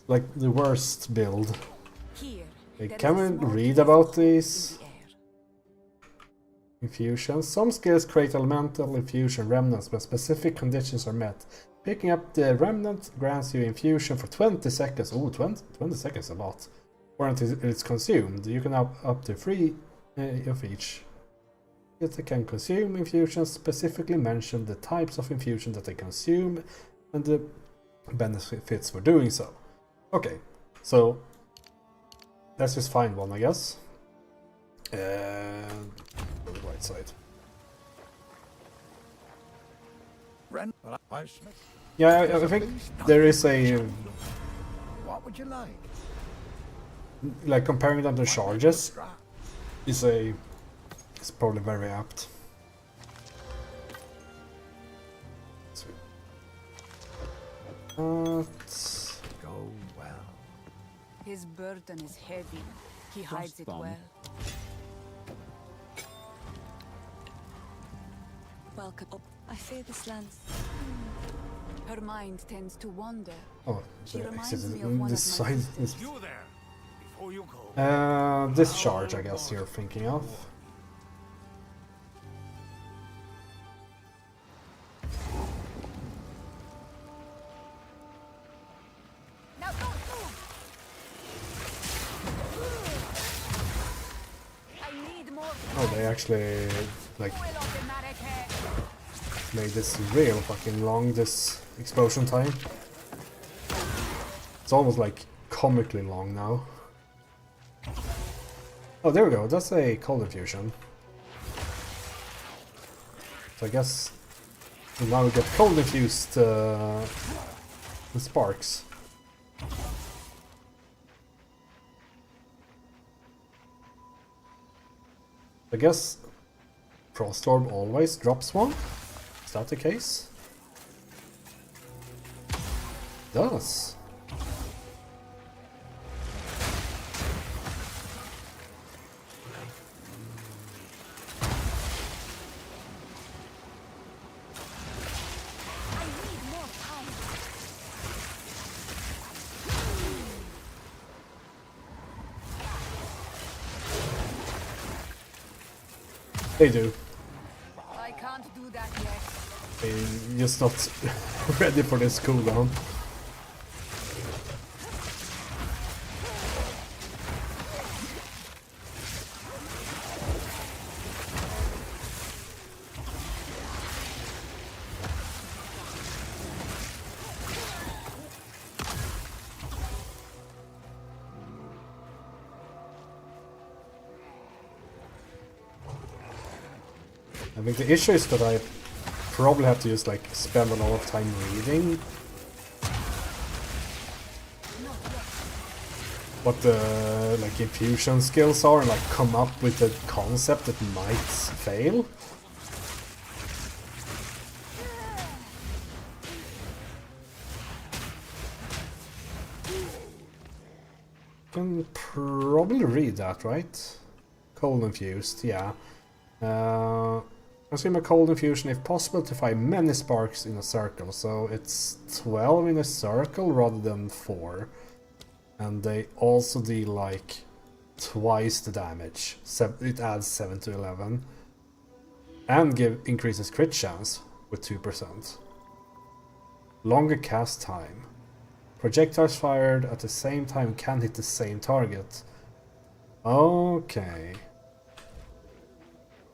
Like, the worst build. Here. Hey, there can is a we small read telescope about in these? the air. Infusions. Some skills create elemental infusion remnants when specific conditions are met. Picking up the remnant grants you infusion for 20 seconds. Oh, 20 seconds a lot. Or until it's consumed. You can have up to 3 of each. It can consume infusions, specifically mention the types of infusion that they consume and the benefits for doing so. Okay, so let's just find one, I guess. And on the right side. Yeah, I think there is a What would you like? like comparing them to charges is probably very apt. Go well. His burden is heavy. He hides it Frostbomb. well. Welcome. Oh, I fear this land. Her mind tends to wander. Oh, She the reminds exit me is of one this of my side. sisters. You there. Before you go. Discharge, I guess you're thinking of. Now don't move! I need more Oh, they actually like fuel automatic head. made this real fucking long, this explosion time. It's almost like comically long now. Oh, there we go, that's a cold infusion. So I guess now we get cold infused sparks. I guess Frostorb always drops one? Is that the case? Does. I need more time. They do. I can't do that yet. They're just not ready for this cooldown. I think the issue is that I probably have to just like spend a lot of time reading what the like infusion skills are and like come up with a concept that might fail. Can probably read that, right? Cold infused, yeah. Consume a cold infusion if possible to fire many sparks in a circle. So it's 12 in a circle rather than 4. And they also deal like twice the damage. It adds 7 to 11. And increases crit chance with 2%. Longer cast time. Projectiles fired at the same time can hit the same target. Okay.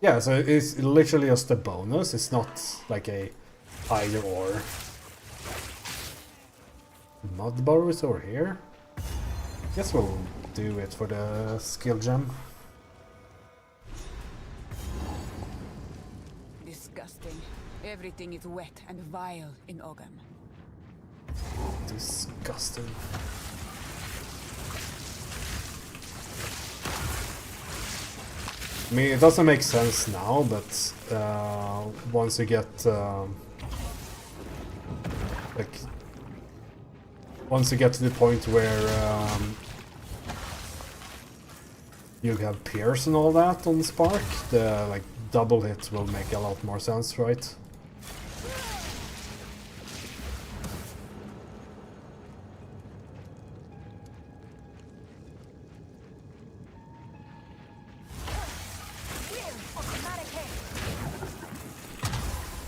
Yeah, so it's literally just a bonus, it's not like a either or. Mud burrows over here? Guess we'll do it for the skill gem. Disgusting. Everything is wet and vile in Ogam. Disgusting. I mean, it doesn't make sense now, but once you get like once you get to the point where you have Pierce and all that on Spark, the like double hit will make a lot more sense, right?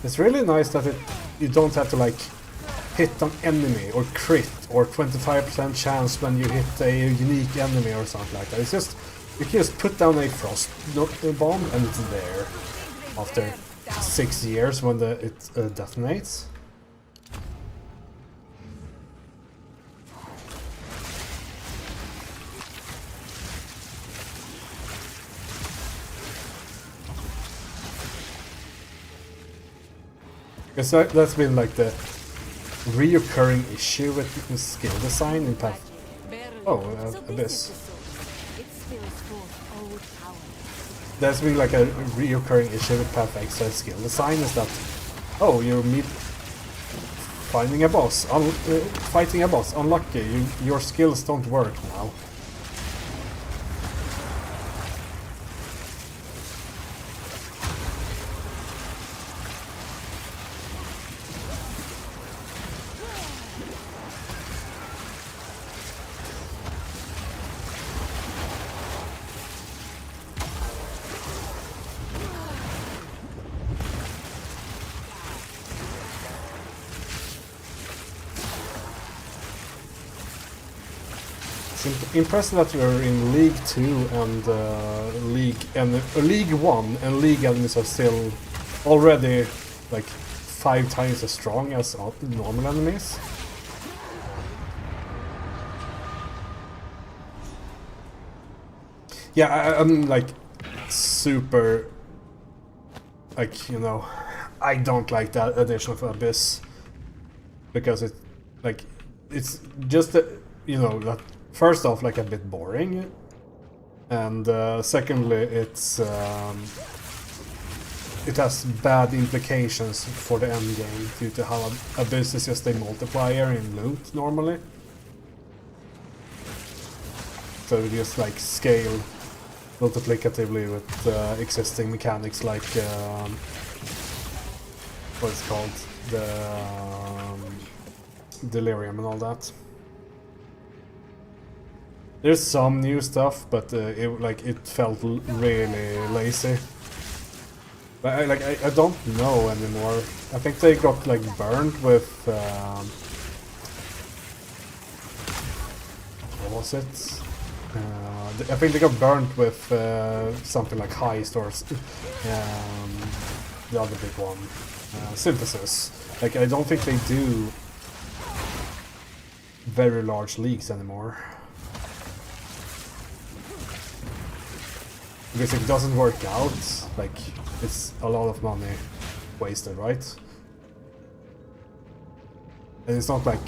It's really nice that you don't have to like hit an enemy or crit or 25% chance when you hit a unique enemy or something like that. It's just, you can just put down a frost bomb and it's there after 6 years when it detonates. Because that's been like the reoccurring issue with skill design in Path. Oh, Abyss. It spills forth old power. That's been like a reoccurring issue with Path Exile skill design is that, oh, you meet Finding a boss. Fighting a boss. Unlucky. Your skills don't work now. It's impressive that we're in League 2 and League 1 and League enemies are still already like 5 times as strong as normal enemies. Yeah, I'm like super, like, you know, I don't like that addition of Abyss because it's just you know, that first off, like, a bit boring, and secondly, it has bad implications for the end game due to how Abyss is just a multiplier in loot normally. So you just like scale multiplicatively with existing mechanics like what it's called, the Delirium and all that. There's some new stuff, but it felt really lazy. But I don't know anymore. I think they got like burned with what was it? I think they got burnt with something like Heist or the other big one, Synthesis. Like, I don't think they do very large leagues anymore. Because if it doesn't work out, like, it's a lot of money wasted, right? And it's not like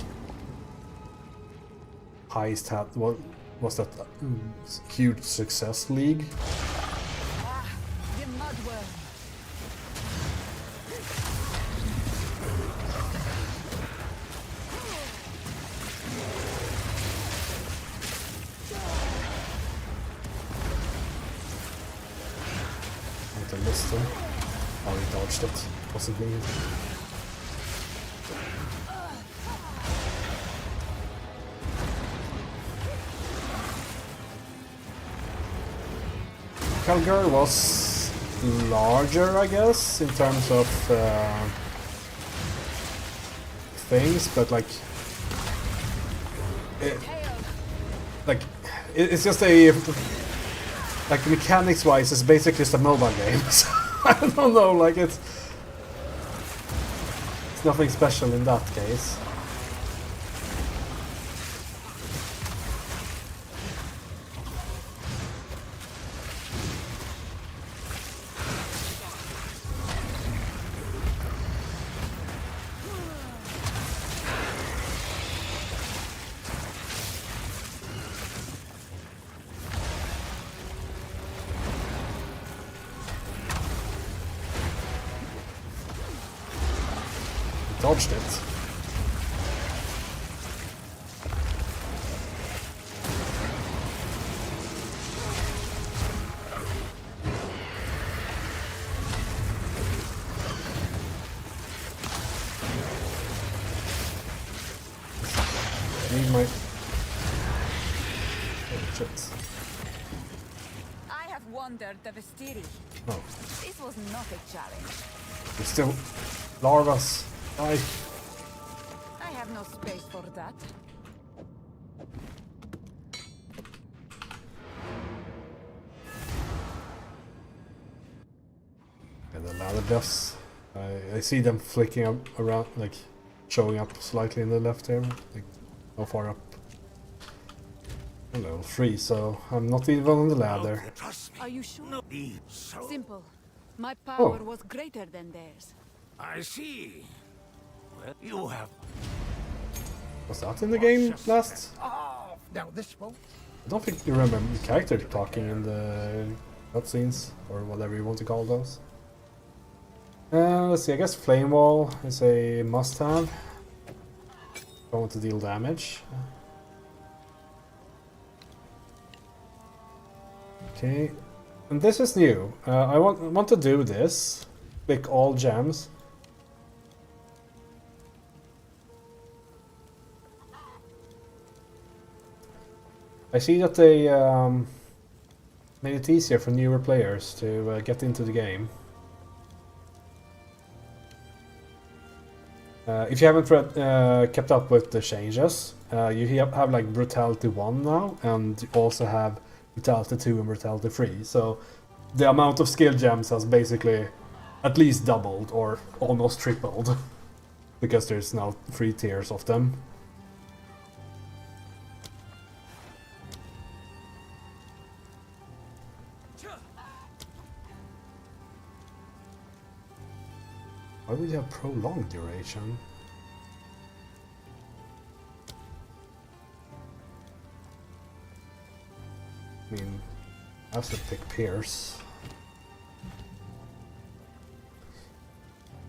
Heist had, what was that huge success league? The mudworm. I missed him. Oh, he dodged it. Wasn't me. Calgary was larger, I guess, in terms of things, but it's just a, like, mechanics-wise, it's basically just a mobile game. So I don't know, like, it's nothing special in that case. Dodged it. Need my... Oh, shit. I have wandered the Vestiri. Oh, This was not a challenge. there's still larvas. Bye. I have no space for that. And the ladder deaths. I see them flicking up around, like showing up slightly in the left here. Like, how far up? I'm level 3, so I'm not even on the ladder. Trust me. Are you sure? No need. So Simple. My power Oh. was greater than theirs. I see. Well, you have. Was that in the game last? Oh, now this won't. I don't think you remember the character talking in the cutscenes, or whatever you want to call those. Let's see, I guess Flame Wall is a must-have. going to deal damage. Okay, and this is new. I want to do this. Click all gems. I see that they made it easier for newer players to get into the game. If you haven't kept up with the changes, you have like Brutality 1 now, and you also have Brutality 2 and Brutality 3. So the amount of skill gems has basically at least doubled or almost tripled. Because there's now 3 tiers of them. Why would you have prolonged duration? I mean, I have to pick Pierce.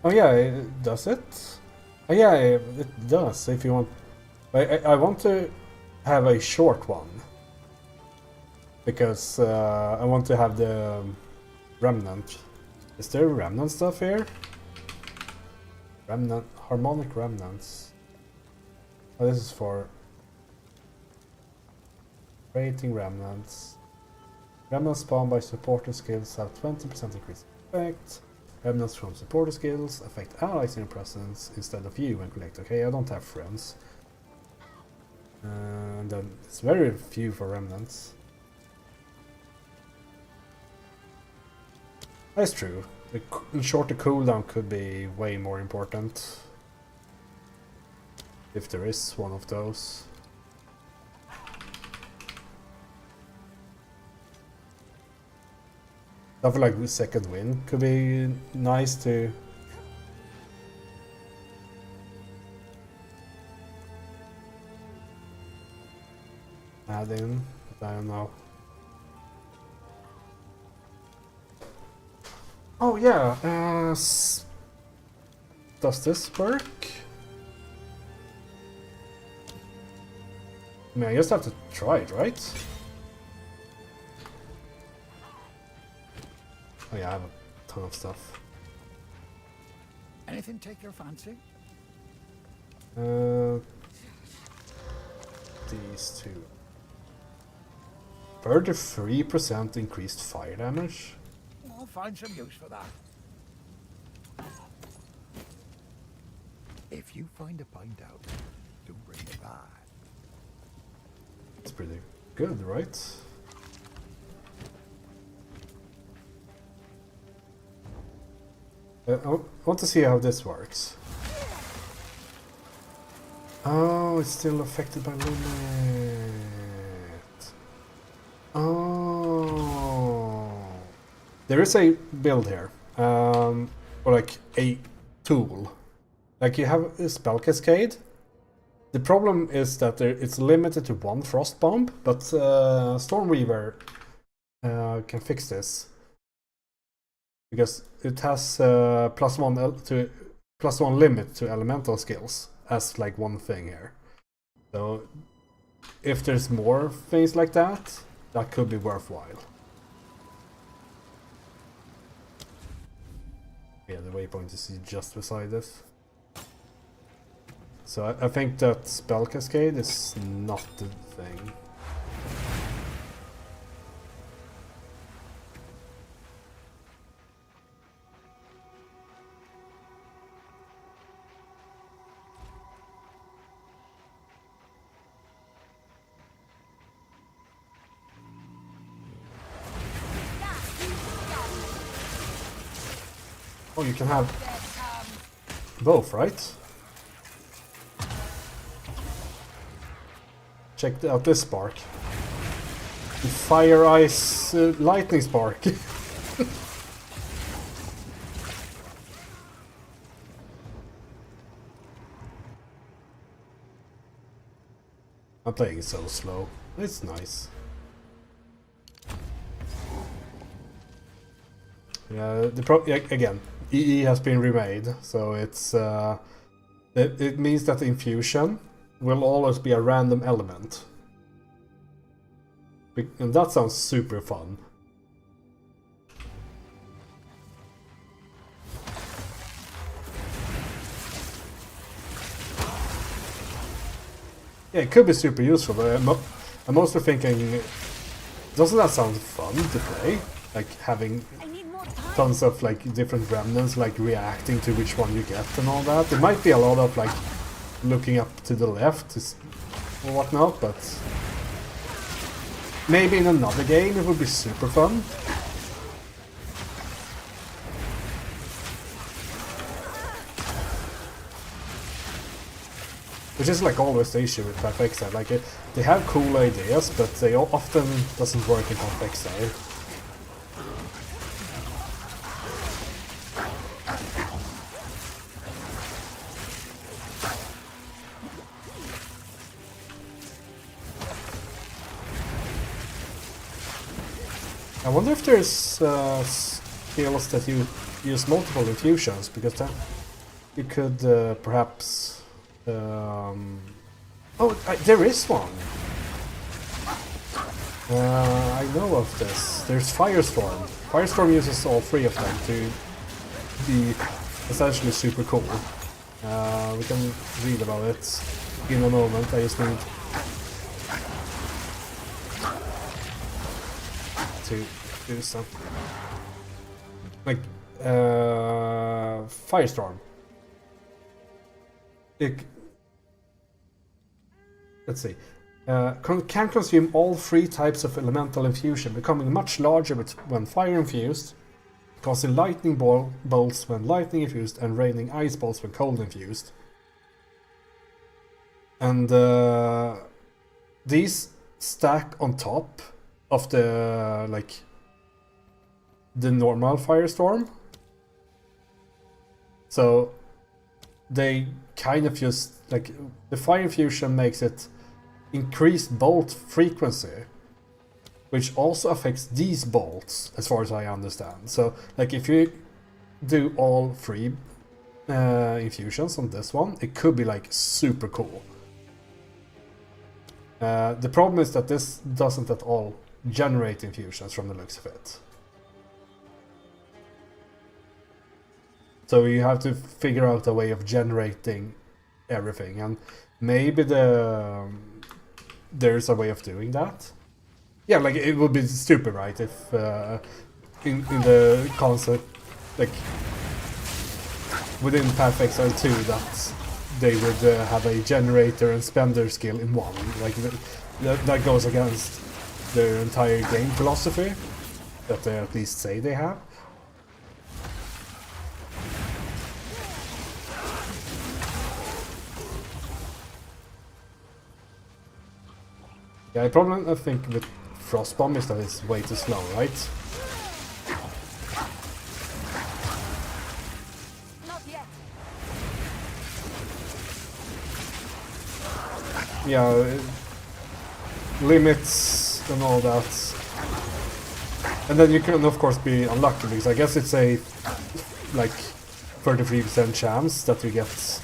Oh yeah, does it? Oh yeah, it does. If you want, I want to have a short one because I want to have the remnant. Is there remnant stuff here? Remnant, harmonic remnants. Oh, this is for creating remnants. Remnants spawned by supporter skills have 20% increased effect. Remnants from supporter skills affect allies in your presence instead of you when collect. Okay, I don't have friends. And then it's very few for remnants. That's true. The shorter cooldown could be way more important. If there is one of those. I feel like the second wind could be nice to add in, but I don't know. Oh yeah, does this work? I mean, I just have to try it, right? Oh yeah, I have a ton of stuff. Anything take your fancy? These two. 33% increased fire damage. I'll find some use for that. If you find a pint out, don't bring it back. It's pretty good, right? I want to see how this works. Oh, it's still affected by limit. Oh. There is a build here, or like a tool. Like you have a spell cascade. The problem is that it's limited to 1 frost bomb, but Stormweaver can fix this. Because it has +1 limit to elemental skills as like one thing here. So if there's more things like that, that could be worthwhile. Yeah, the waypoint is just beside this. So I think that spell cascade is not the thing. Oh, you can have both, right? Check out this spark. The fire ice lightning spark. I'm playing it so slow. It's nice. Yeah, again, EE has been remade, so it's it means that the infusion will always be a random element. And that sounds super fun. Yeah, it could be super useful, but I'm also thinking, doesn't that sound fun to play? Like having I need more time. tons of like different remnants, like reacting to which one you get and all that. There might be a lot of like looking up to the left or whatnot, but maybe in another game it would be super fun. Which is like always the issue with Path Exile. Like they have cool ideas, but they often doesn't work in Path Exile. I wonder if there's skills that you use multiple infusions, because then you could perhaps... there is one! I know of this. There's Firestorm. Firestorm uses all three of them to be essentially super cool. We can read about it in a moment. I just need to do some like Firestorm. Let's see. Can consume all three types of elemental infusion, becoming much larger when fire infused, causing lightning bolts when lightning infused, and raining ice bolts when cold infused. And these stack on top of the normal Firestorm. So they kind of just like the fire infusion makes it increased bolt frequency, which also affects these bolts as far as I understand. So like if you do all three infusions on this one, it could be like super cool. The problem is that this doesn't at all generate infusions from the looks of it. So you have to figure out a way of generating everything, and maybe there's a way of doing that. Yeah, like it would be stupid, right, if in the concept, like within Path Exile 2, that they would have a generator and spender skill in one. Like that goes against their entire game philosophy that they at least say they have. Yeah, the problem I think with Frostbomb is that it's way too slow, right? Not yet. Yeah, limits and all that. And then you can of course be unlucky, because I guess it's a like 33% chance that you get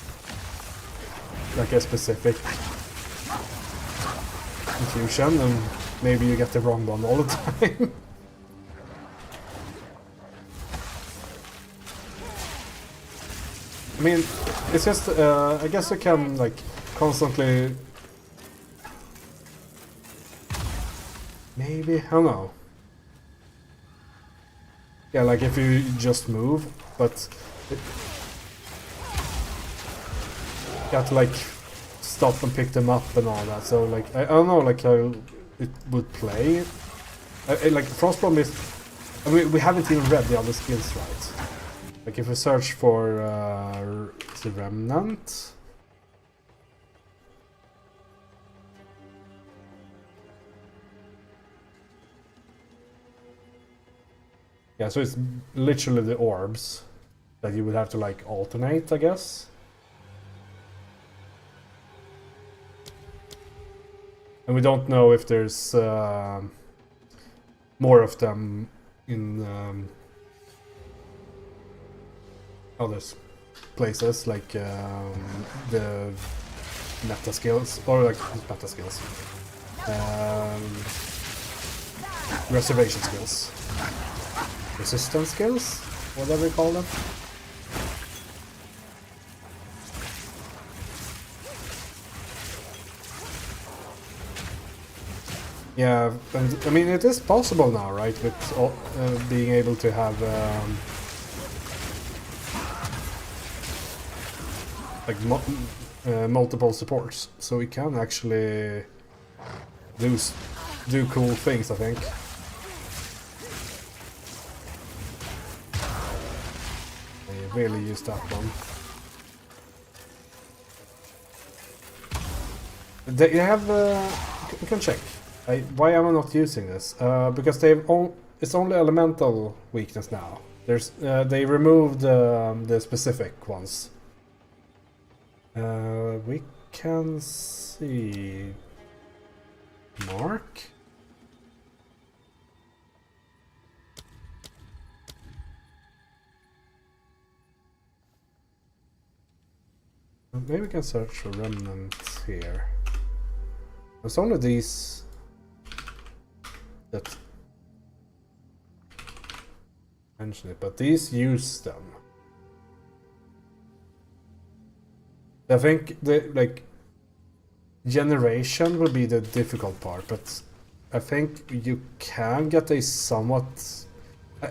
like a specific infusion, and maybe you get the wrong one all the time. I mean, it's just, I guess you can like constantly... Maybe, I don't know. Yeah, like if you just move, but... you have to like stop and pick them up and all that, so like I don't know like how it would play. Like Frostbomb is, I mean, we haven't even read the other skills, right? Like if we search for the Remnant, yeah, so it's literally the orbs that you would have to like alternate, I guess. And we don't know if there's more of them in other places, like the meta skills, or like meta skills, reservation skills, resistance skills, whatever you call them. Yeah, and I mean it is possible now, right? With all, being able to have like multiple supports, so we can actually do cool things, I think. I really use that one. They have you can check. Why am I not using this? Because it's only elemental weakness now. There's they removed the specific ones. We can see Mark. Maybe we can search for remnants here. It's only these that mention it, but these use them. I think the generation will be the difficult part, but I think you can get a somewhat.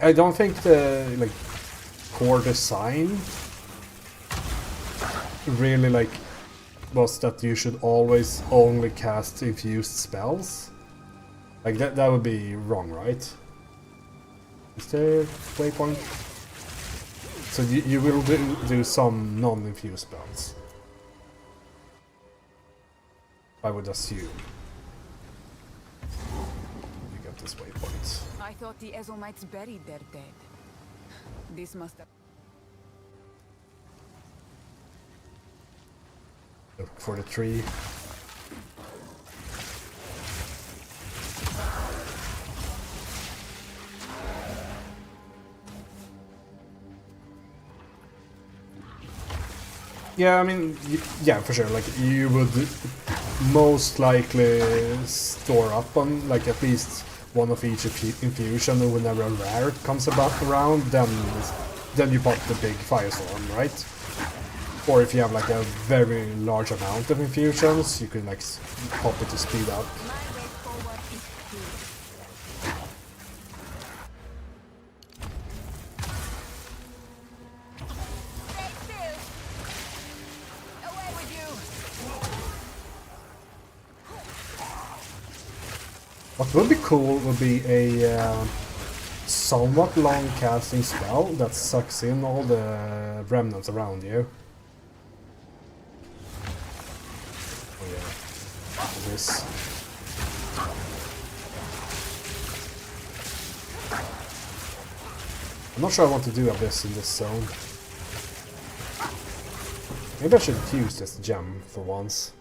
I don't think the core design really was that you should always only cast infused spells. Like that would be wrong, right? Is there waypoint? So you will do some non-infused spells, I would assume. You get this waypoint. I thought the Ezomites buried their dead. This must have... Look for the tree. Yeah, I mean, yeah, for sure. Like, you would most likely store up on at least one of each infusion, and whenever a rare comes around, then you pop the big firestorm, right? Or if you have a very large amount of infusions, you can pop it to speed up. My way forward is clear. Stay still. Away with you. What would be cool would be a somewhat long casting spell that sucks in all the remnants around you. Oh yeah, this. I'm not sure I want to do Abyss in this zone. Maybe I should use this gem for once.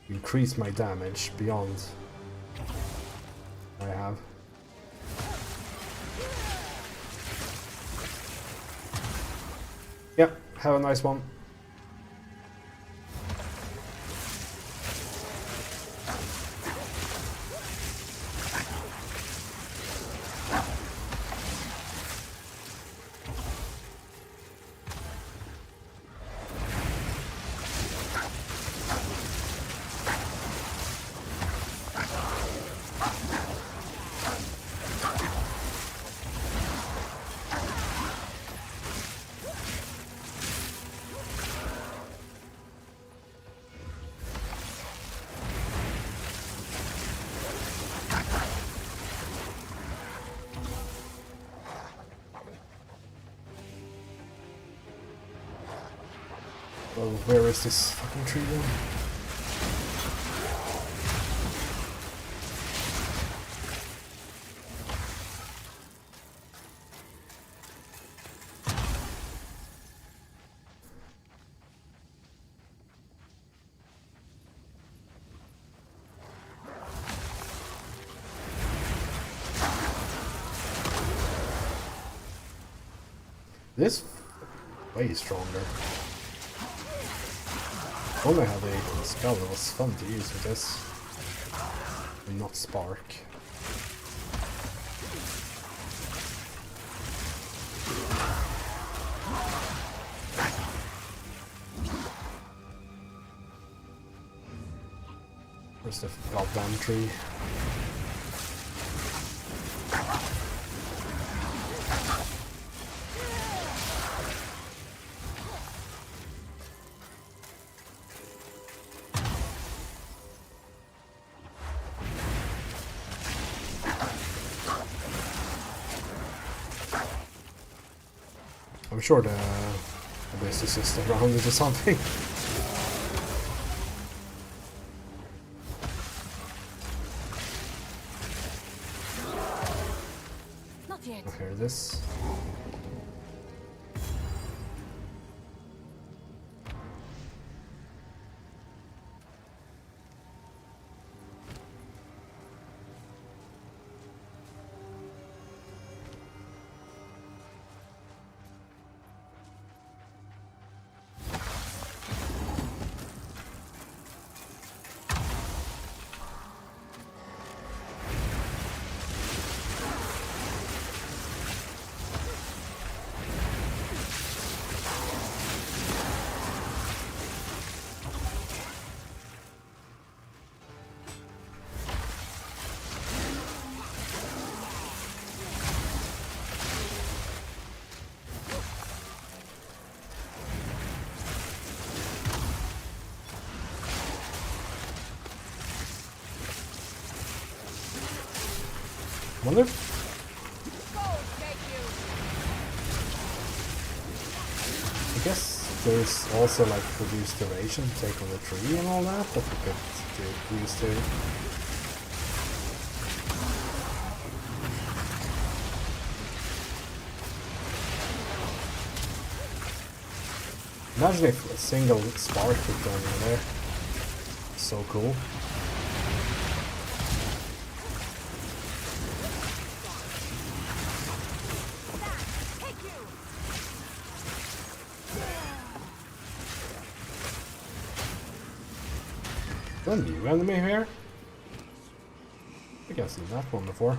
Increase my damage beyond what I have. Yeah, have a nice one. Oh, where is this fucking tree then? This way stronger. Only had a spell that was fun to use with this. And not spark. Where's the goddamn tree? I'm sure the abyss is just around it or something. Not yet. I hear this. Wonder if I guess there's also like reduced duration, take on the tree and all that we could use to. Imagine if a single spark could go in there. So cool. A new enemy here? I think I've seen that one before.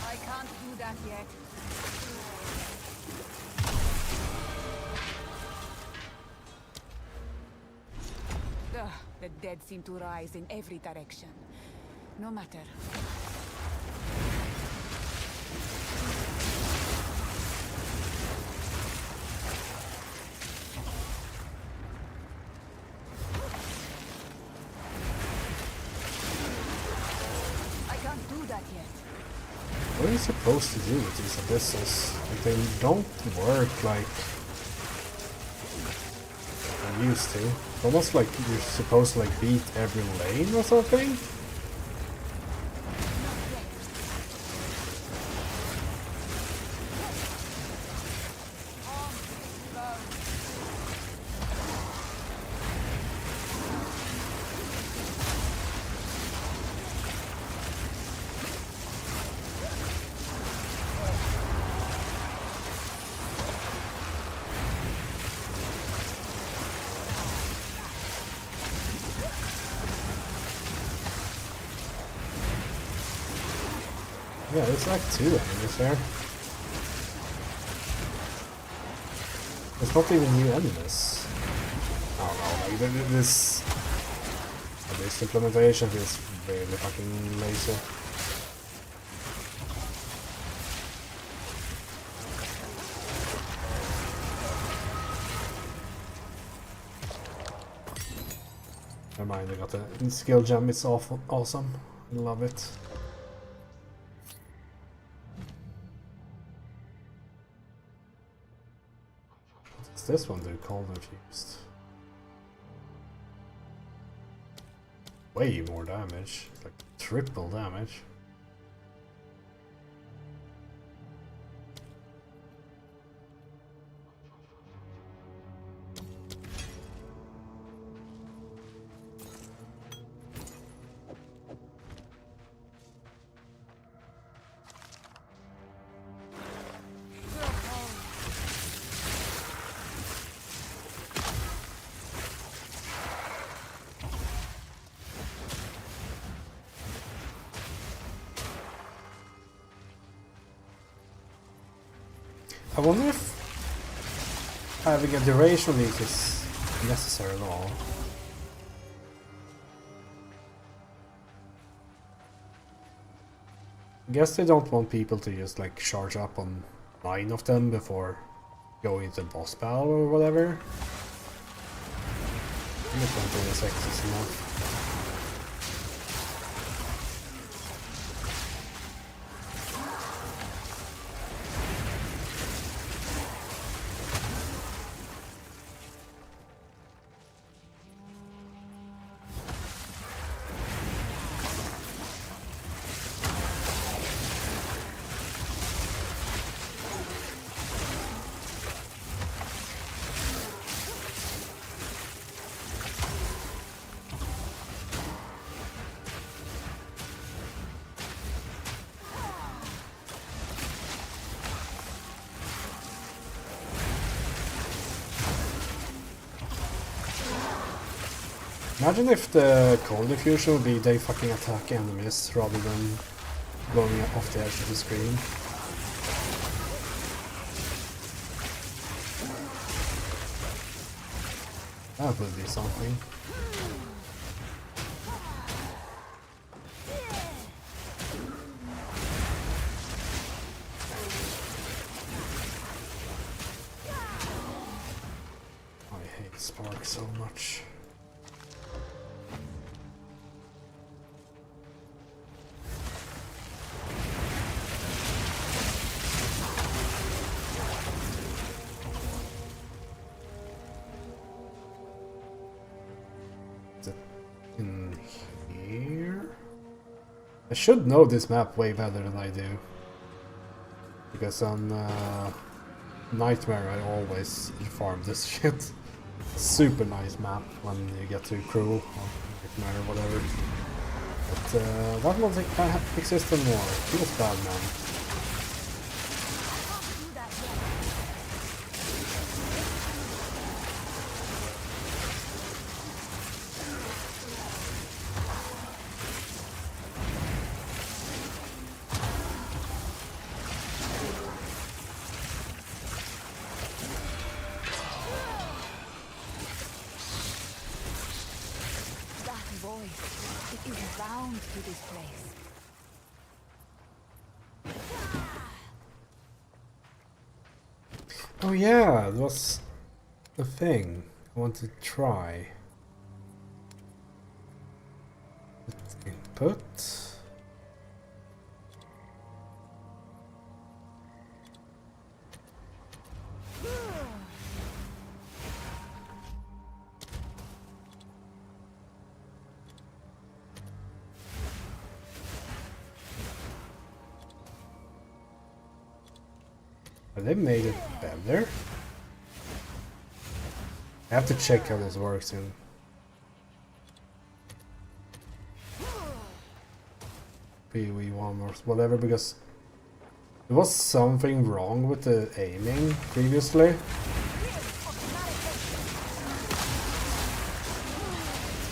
I can't do that yet. Ugh, the dead seem to rise in every direction. No matter. I can't do that yet. What are you supposed to do with these abysses? Like, they don't work like I used to. It's almost like you're supposed to like beat every lane or something. Yeah, there's like two enemies there. There's not even new enemies. I don't know, like this implementation feels really fucking lazy. Never mind, I got the skill gem, it's awesome. I love it. This one do cold infused. Way more damage, like triple damage. I wonder if having a duration leak is necessary at all. I guess they don't want people to just like charge up on 9 of them before going into boss battle or whatever. I think 20 seconds is enough. Imagine if the cold diffusion would be they fucking attack enemies rather than going off the edge of the screen. That would be something. I hate Spark so much. In here? I should know this map way better than I do. Because on Nightmare I always farm this shit. Super nice map when you get to Cruel or Nightmare or whatever. But that doesn't exist anymore. It feels bad, man. It is bound to this place. Oh yeah, it was a thing I want to try. Input. Have they made it better? I have to check how this works in PoE1 or whatever, because there was something wrong with the aiming previously.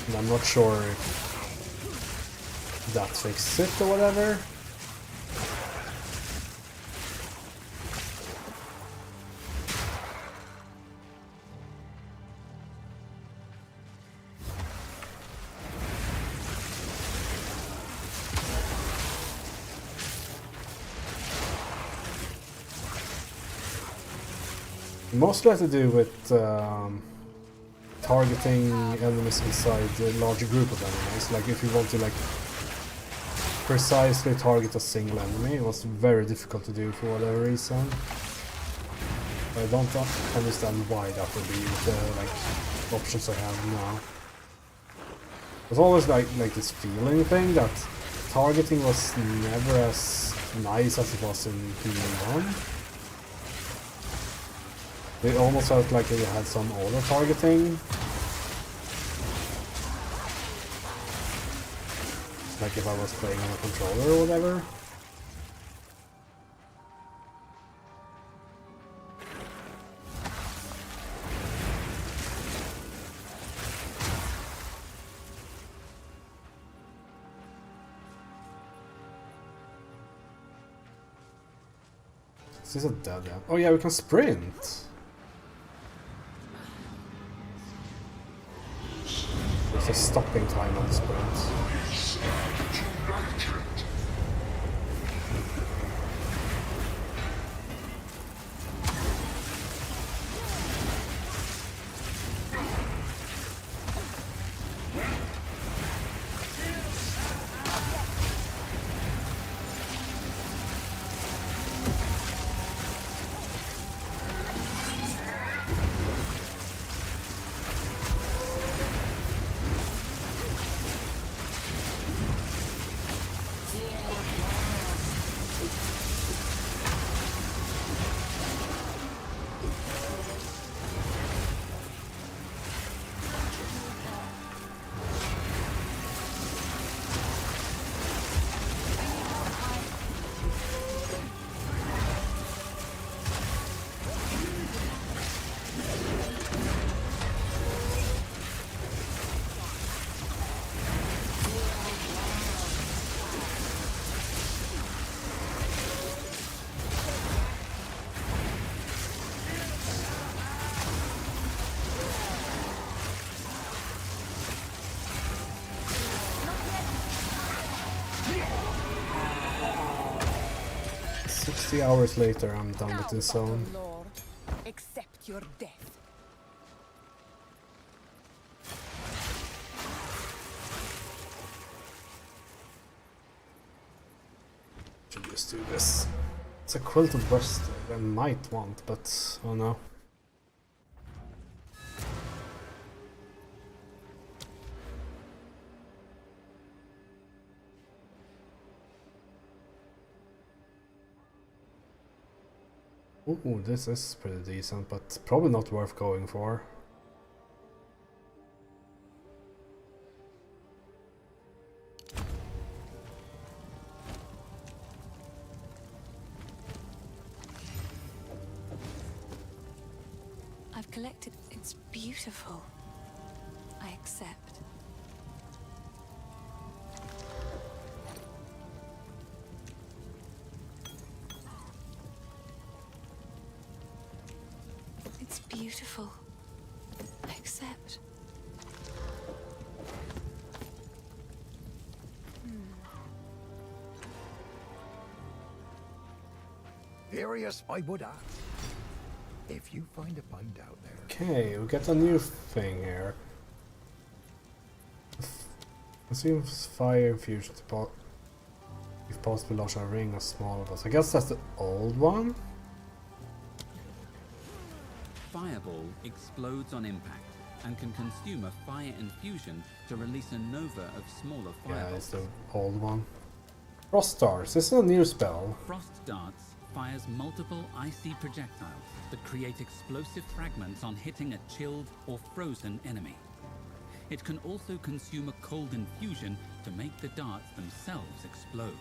And I'm not sure if that fixed it or whatever. Mostly has to do with targeting enemies inside a larger group of enemies. Like if you want to like precisely target a single enemy, it was very difficult to do for whatever reason. But I don't understand why that would be with the like options I have now. There's always like this feeling thing that targeting was never as nice as it was in PoE1. It almost felt like it had some auto-targeting. Like if I was playing on a controller or whatever. this a dead end? Oh yeah, we can sprint! There's a stopping time on the sprint. Hours later, I'm done with this zone. Lord, accept your death. Should just do this. It's a quilted burst I might want, but oh no. Ooh, this is pretty decent, but probably not worth going for. I've collected. It's beautiful. I accept. It's beautiful. I accept. Furious, I would ask. If you find a find out there. Okay, we get a new thing here. Assumes fire infusion to if possible launch a ring or small of us. I guess that's the old one? Fireball explodes on impact and can consume a fire infusion to release a nova of smaller Yeah, fireballs. it's the old one. Frost Stars, this is a new spell. Frost Darts fires multiple icy projectiles that create explosive fragments on hitting a chilled or frozen enemy. It can also consume a cold infusion to make the darts themselves explode.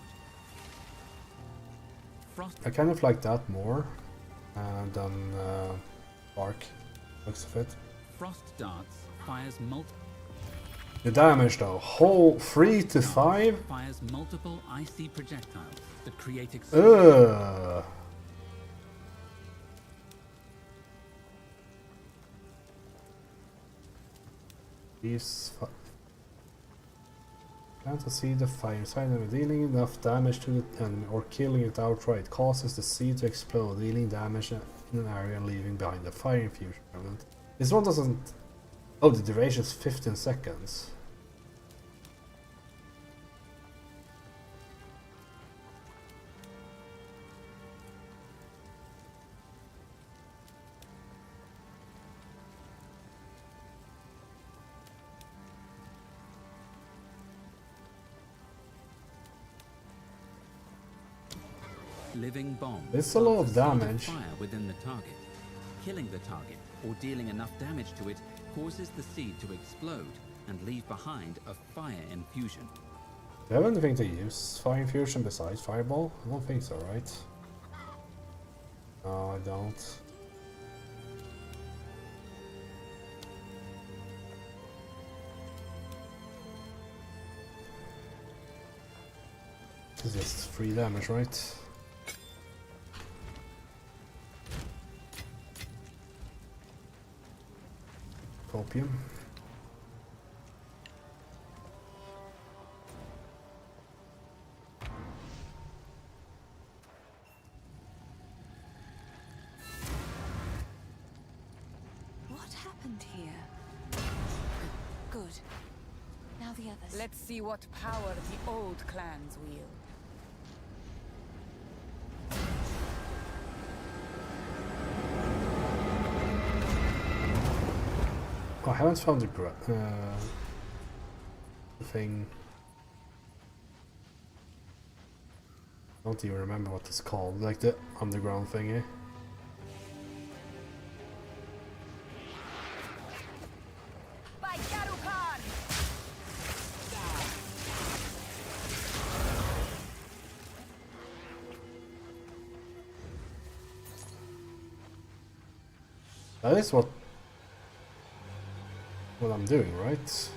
Frost I kind of like that more than Bark, looks of it. Frost Darts fires The damage though, whole 3 to 5? fires multiple icy projectiles that create Ugh. These plan to see the fire inside enemy, dealing enough damage to the enemy or killing it outright causes the seed to explode, dealing damage in an area and leaving behind the fire infusion remnant. This one doesn't. Oh, the duration is 15 seconds. living bomb. It's a lot of plants a seed damage. fire within the target. Killing the target or dealing enough damage to it causes the seed to explode and leave behind a fire infusion. Do you have anything to use fire infusion besides fireball? I don't think so, right? No, I don't. It's just 3 damage, right? Copium. What happened here? Good. Now the others. Let's see what power the old clans wield. Oh, I haven't found the thing. I don't even remember what it's called, like the underground thingy. By Karukan! That is what I'm doing, right?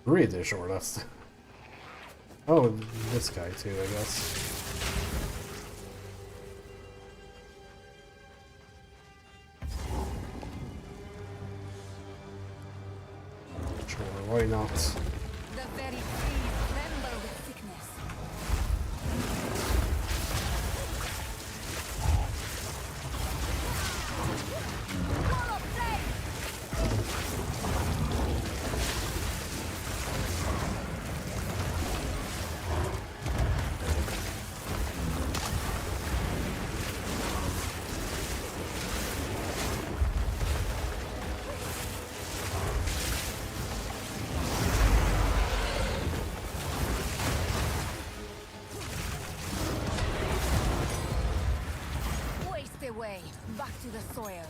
Really sure that's the... Oh, this guy too, I guess. Sure, why not? The very trees tremble with sickness. Wall of flame! Waste away, back to the soil.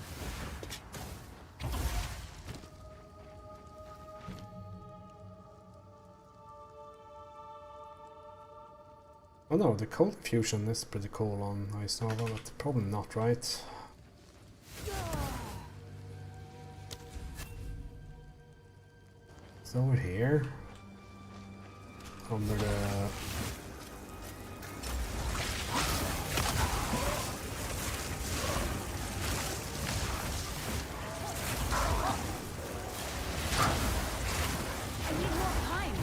Oh no, the cold fusion is pretty cool on Ice Nova, but probably not, right? It's over here. Under the... I need more time.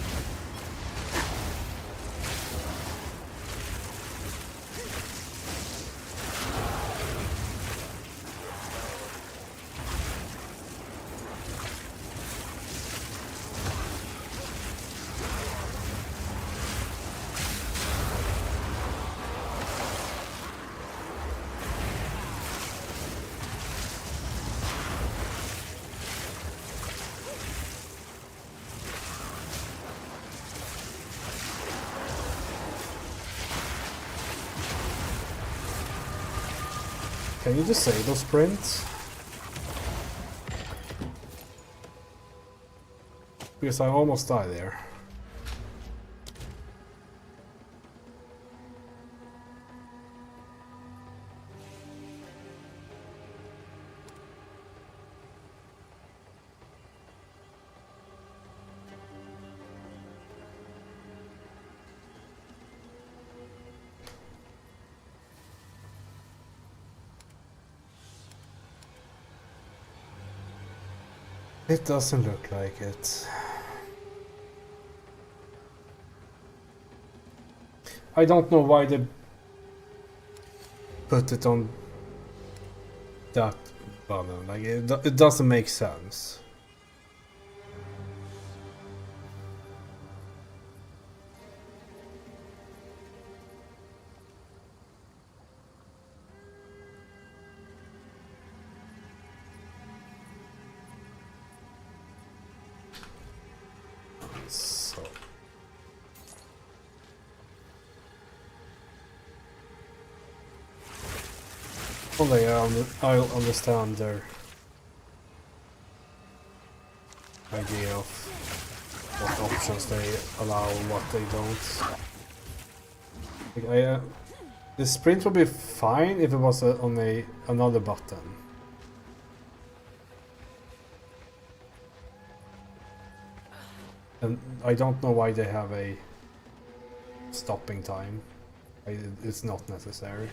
Can you disable sprint? Because I almost died there. It doesn't look like it. I don't know why they put it on that button. Like it doesn't make sense. So. Only I'll understand their idea of what options they allow and what they don't. Like the sprint would be fine if it was on another button. And I don't know why they have a stopping time. It's not necessary.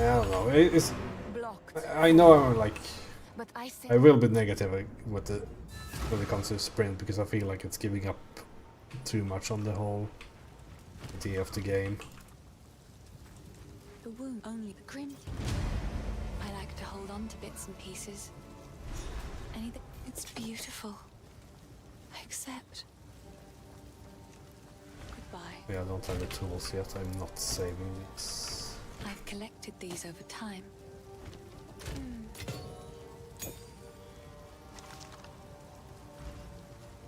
I don't know. It's. Blocked. I know I'm like. But I said I will be negative with the when it comes to sprint because I feel like it's giving up too much on the whole idea of the game. The wound only the grim. I like to hold on to bits and pieces. Anything. It's beautiful. I accept. Goodbye. Yeah, I don't have the tools yet. I'm not saving these. I've collected these over time.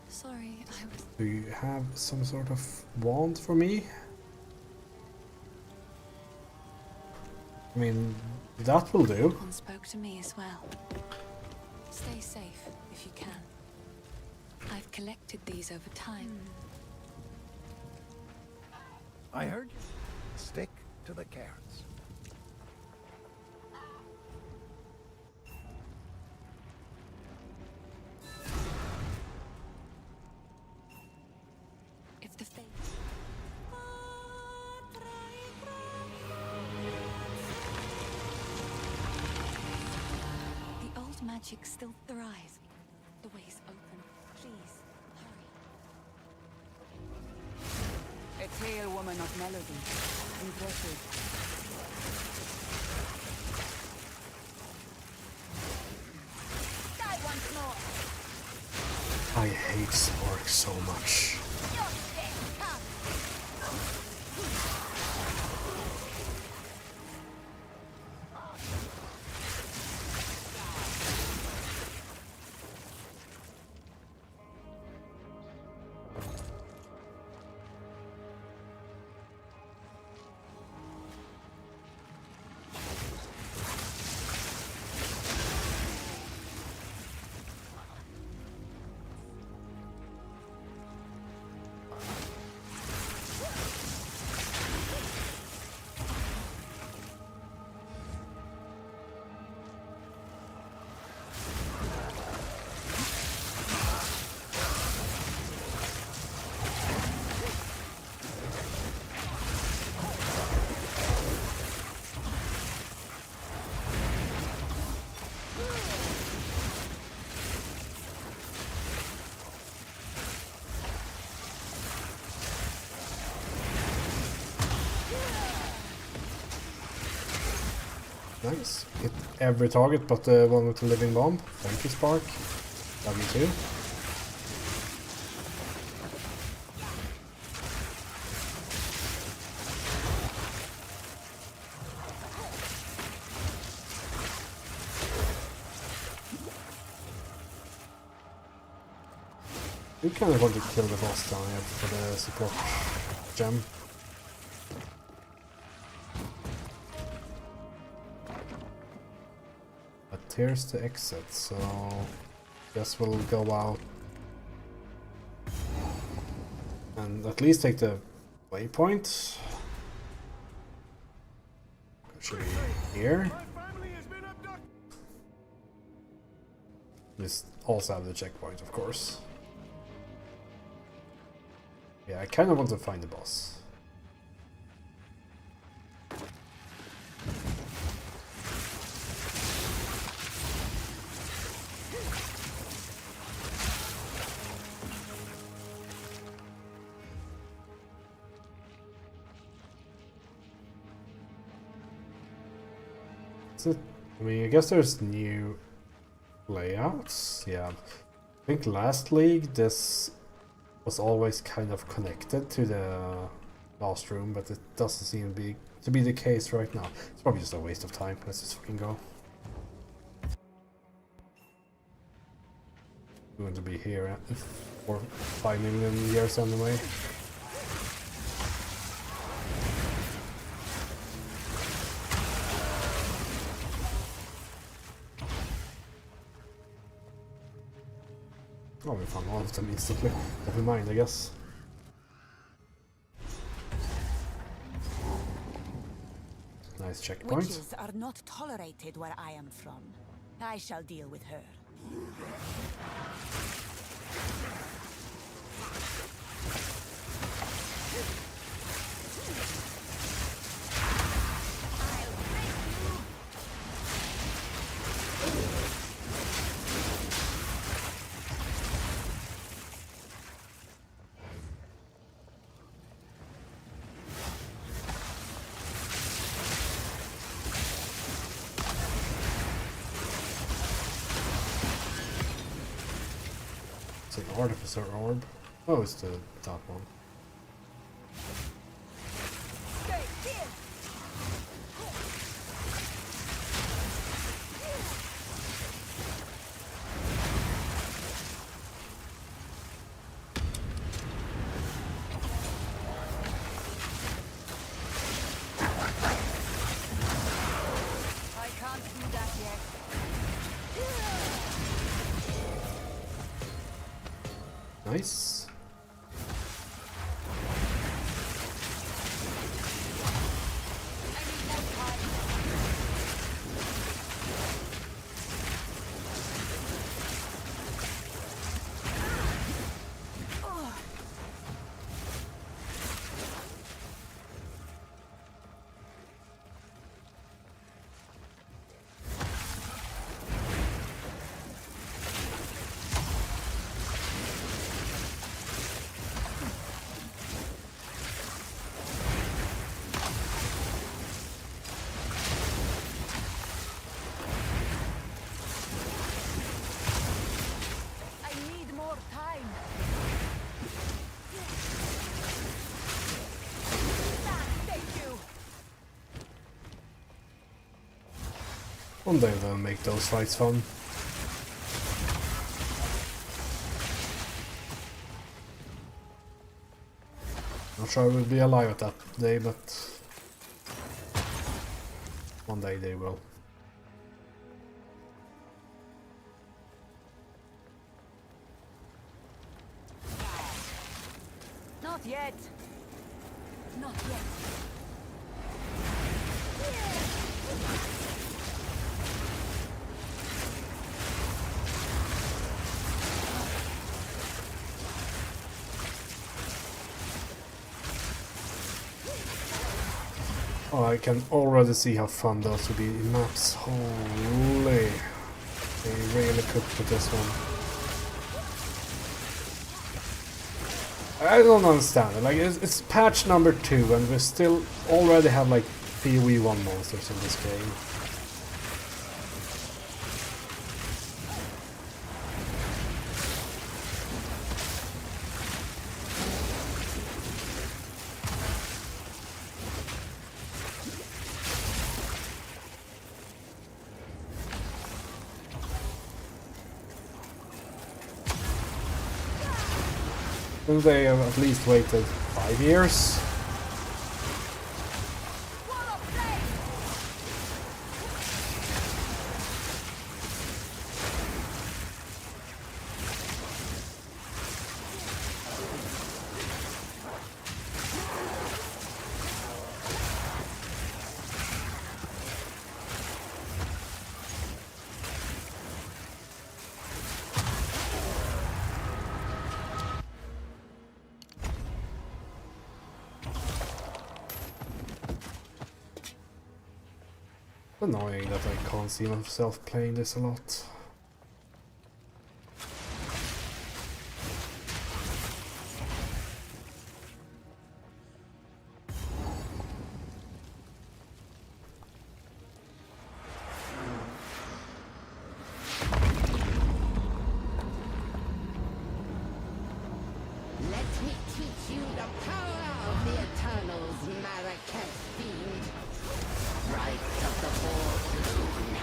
Sorry, I was. Do you have some sort of wand for me? I mean, that will do. One spoke to me as well. Stay safe if you can. I've collected these over time. I heard you. Stick to the carrots. If the fate. The old magic still thrives. The way's open. Please, hurry. a tale woman of melody. Impressive. Die once more. I hate Spark so much. Your death comes. Nice. Hit every target but the one with the living bomb. Thank you, Spark. Love you too. You kind of want to kill the boss down here for the support gem. But here's the exit, so guess we'll go out and at least take the waypoint. Should be here. This also have the checkpoint, of course. Yeah, I kind of want to find the boss. Is it? I mean, I guess there's new layouts. Yeah, I think last league this was always kind of connected to the last room, but it doesn't seem to be the case right now. It's probably just a waste of time. Let's just fucking go. We're going to be here for 5 million years anyway. Oh, we found all of them instantly. Never mind, I guess. Nice checkpoint. Witches are not tolerated where I am from. I shall deal with her. I'll break you an artificer orb. Oh, it's the top one. I can't do that yet. Nice. I need more time. Thank you. One day they'll make those fights fun. Not sure I will be alive at that day, but one day they will. Not yet. Not yet. Oh, I can already see how fun those will be in maps. Holy. They really cooked with this one. I don't understand it. Like, it's patch number 2 and we still already have like PoE1 monsters in this game. Think they have at least waited 5 years? Annoying that I can't see myself playing this a lot. Let me teach you the power of the Eternals, Marrakech fiend. Right of the Forge Moon.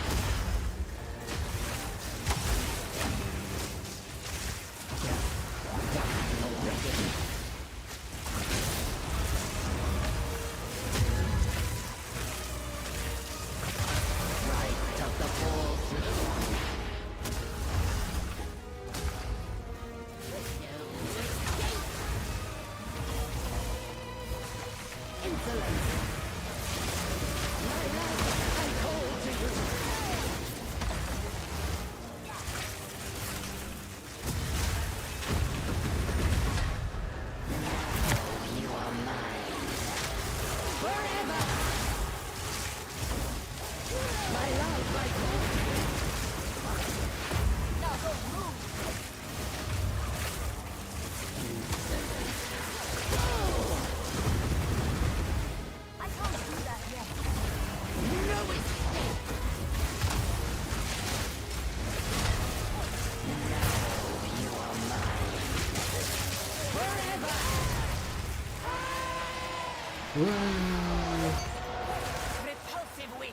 Repulsive witch!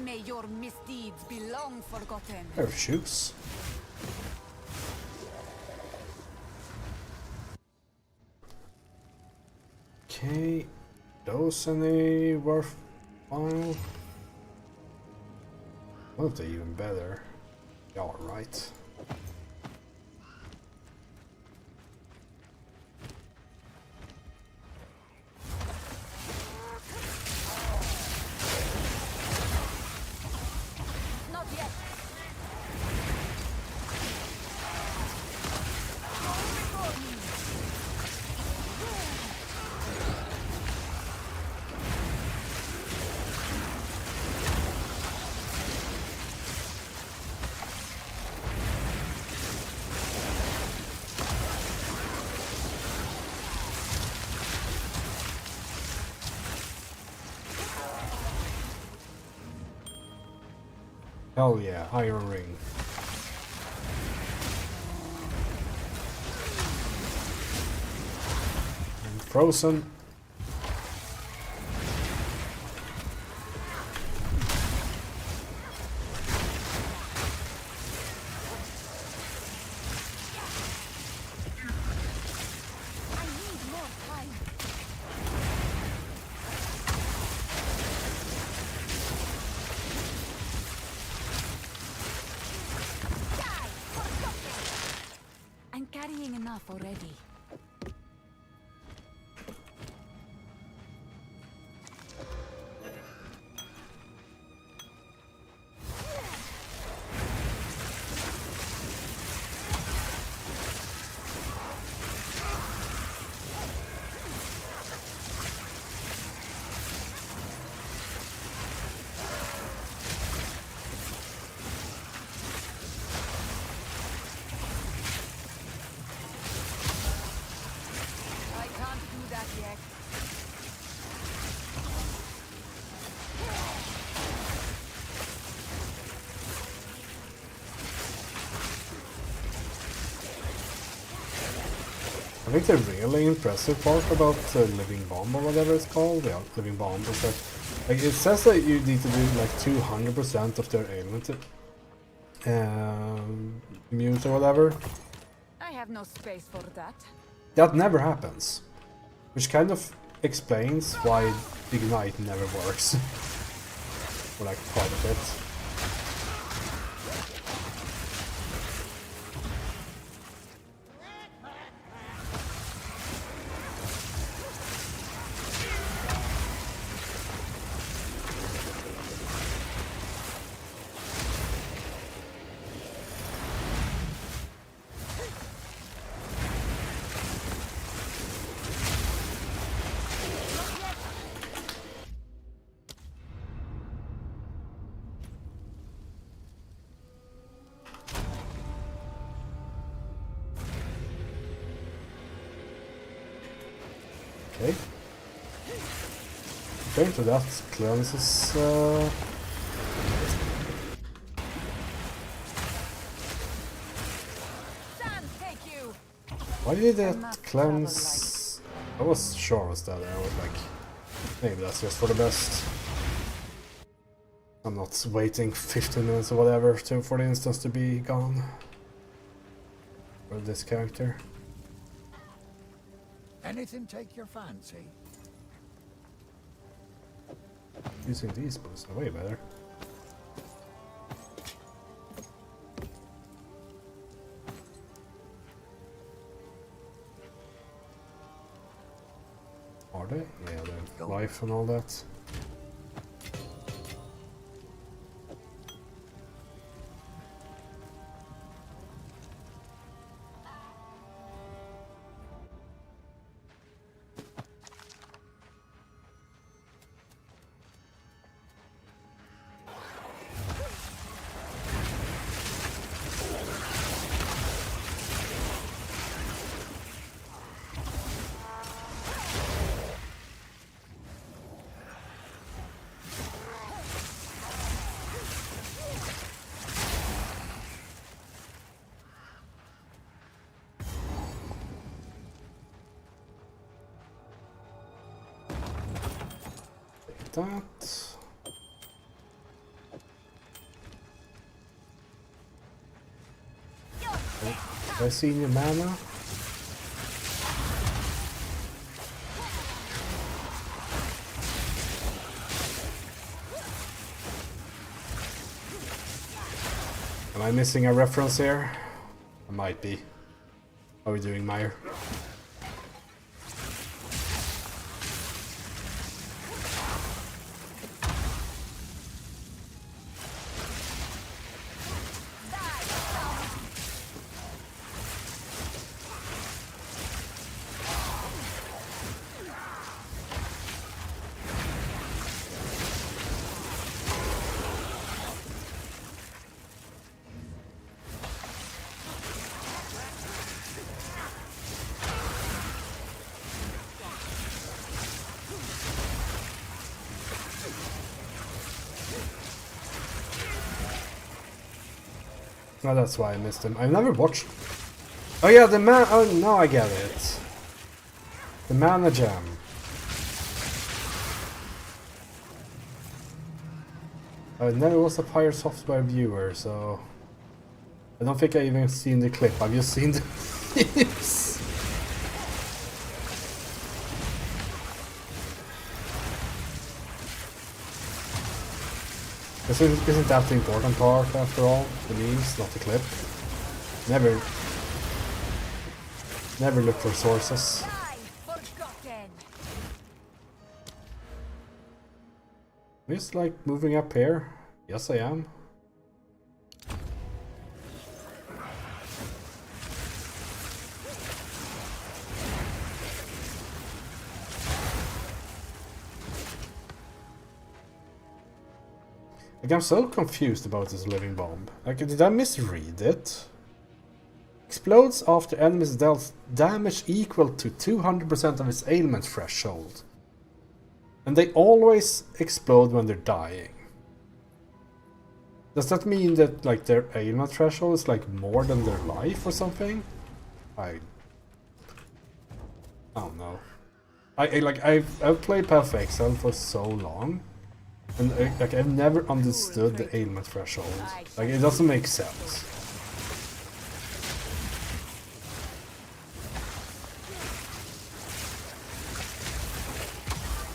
May your misdeeds be long forgotten. Pair of shoes. Okay, those any worthwhile? What if they even better? Yeah, right. Not yet. Hell yeah, Iron Ring. And Frozen. I need more time. I'm carrying enough already. I can't do that yet. I think the really impressive part about Living Bomb or whatever it's called, yeah, Living Bomb, is that like it says that you need to do like 200% of their ailment mute or whatever. I have no space for that. That never happens, which kind of explains why Ignite never works for like quite a bit. Okay. Going to that cleanses. Sand, take you! Why did I'm that not cleanse? I was sure it was that. I was like, maybe that's just for the best. I'm not waiting 15 minutes or whatever for the instance to be gone. For this character. Anything take your fancy? Using these boosts are way better. Are they? Yeah, they're life and all that. like that. Have I seen your mana? Am I missing a reference here? I might be. How are we doing, Meyer? Oh, that's why I missed him. I've never watched... Oh yeah, the man... Oh, now I get it. The mana gem. I never was a Pirate Software viewer, so... I don't think I even seen the clip. I've just seen the clips. Isn't that the important part after all? The memes, not the clip. Never look for sources. Just like moving up here. Yes, I am. Like, I'm so confused about this living bomb. Like, did I misread it? Explodes after enemies dealt damage equal to 200% of its ailment threshold. And they always explode when they're dying. Does that mean that, like, their ailment threshold is, like, more than their life or something? I don't know. I've played Path of Exile for so long. And like I've never understood the ailment threshold. Like it doesn't make sense.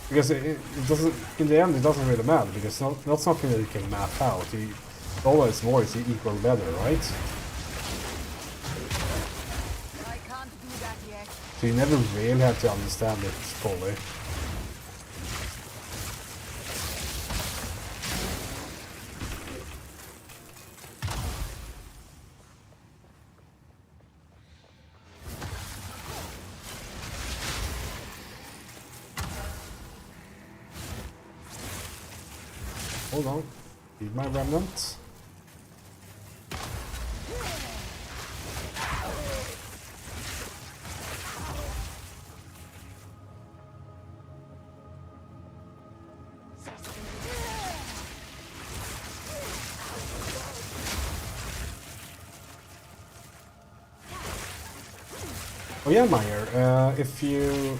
Because it doesn't, in the end it doesn't really matter, because it's not something that you can map out. Always more is equal better, right? I can't do that yet. So you never really have to understand it fully. Hold on, need my remnant. Oh yeah, Meyer, if you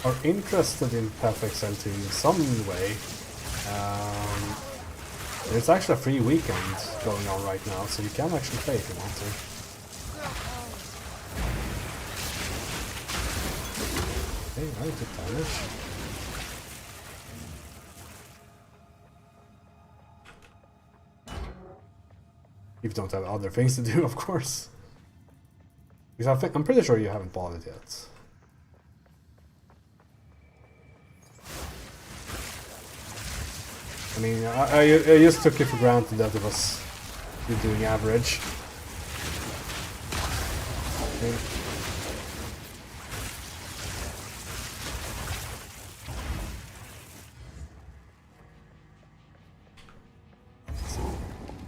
are interested in Path of Exile 2 in some way, there's actually a free weekend going on right now, so you can actually play if you want to. Okay, I took damage. If you don't have other things to do, of course. Because I'm pretty sure you haven't bought it yet. I mean, I just took it for granted that it was you doing average. Okay.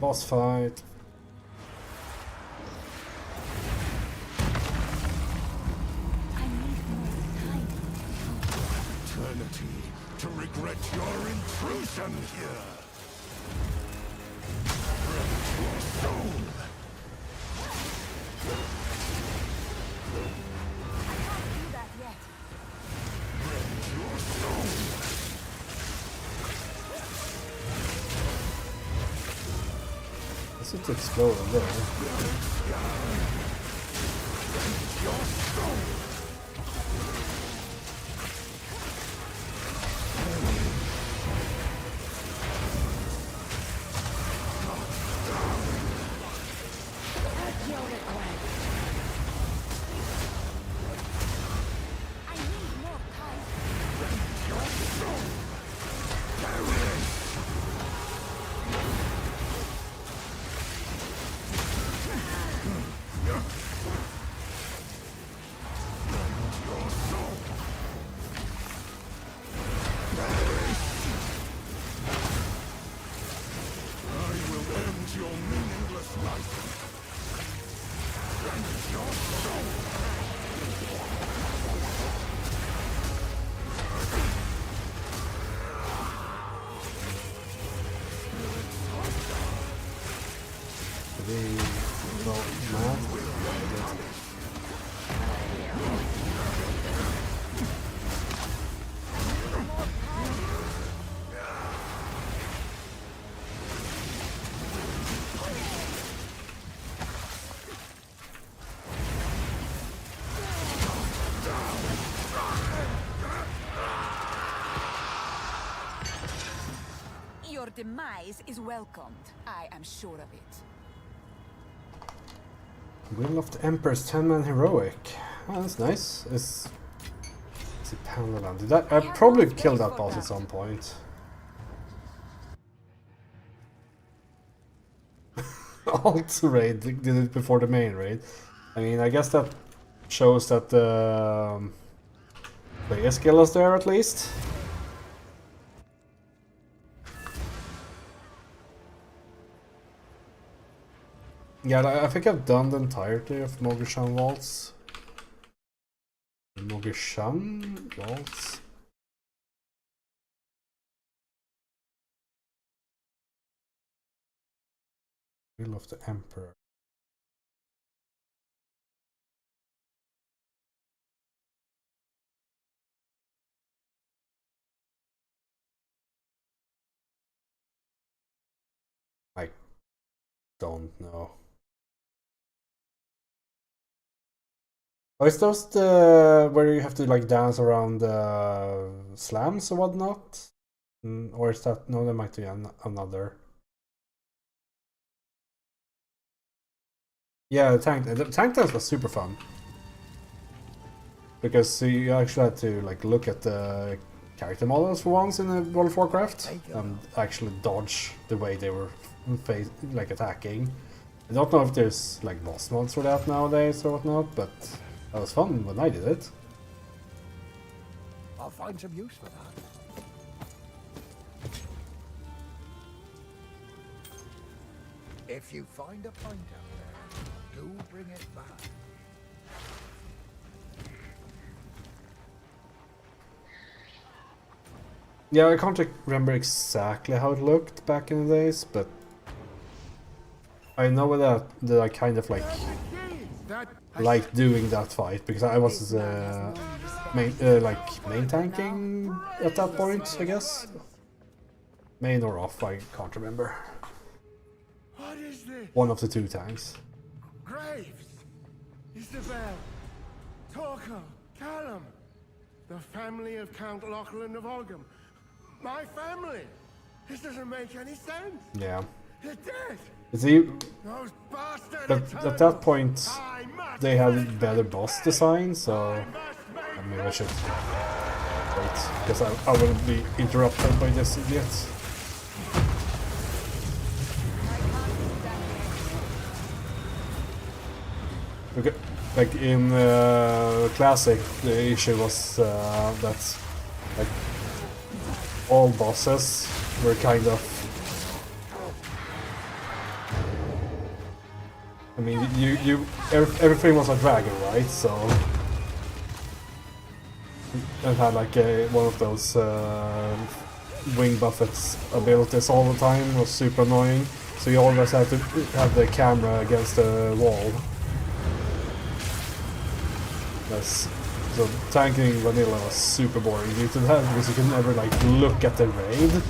Boss fight. To regret your intrusion here. Rend your soul. I can't do that yet. Rend your soul. does it explode there? I need more time. I will end your meaningless life. Did he go mad? Your demise is welcomed. I am sure of it. Will of the Emperor's 10-man heroic. Oh, that's nice. Is it Pandaland? Did that? I probably killed that boss at some point. Alt raid did it before the main raid. I mean, I guess that shows that the player skill is there at least. Yeah, I think I've done the entirety of Mogishan Waltz. Mogishan Waltz? Will of the Emperor. I don't know. Oh, is those the where you have to like dance around the slams or whatnot? Or is that no? That might be another. Yeah, the tank dance was super fun because you actually had to like look at the character models for once in World of Warcraft and actually dodge the way they were attacking. I don't know if there's like boss mods for that nowadays or whatnot, but that was fun when I did it. I'll find some use for that. If you find a pint out there, do bring it back. Yeah, I can't remember exactly how it looked back in the days, but I know that I kind of like liked doing that fight because I was main tanking at that point, I guess. Main or off, I can't remember. What is this? One of the two tanks. Graves! Isabel! Torquil! Callum! The family of Count Lachlan of Ogham. My family! This doesn't make any sense! Yeah. They're dead! See, Those bastard but at that point I must they had make better boss design, so I must make maybe I should wait, because I will be interrupted by this idiot. Okay, like in Classic, the issue was that like all bosses were kind of. I mean, everything was a dragon, right? So and had like one of those wing buffets abilities all the time. It was super annoying. So you always had to have the camera against the wall. So tanking vanilla was super boring due to that because you could never like look at the raid.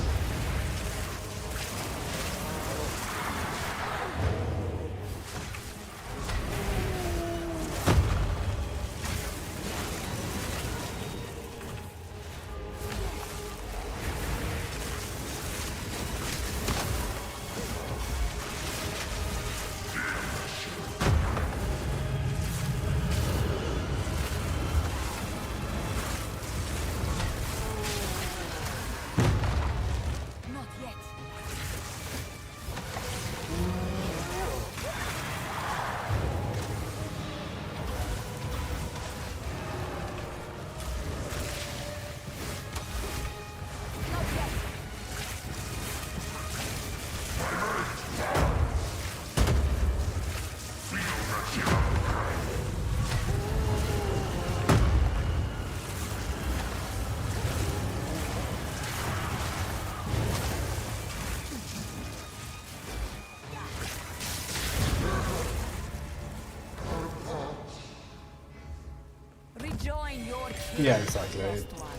Yeah, exactly.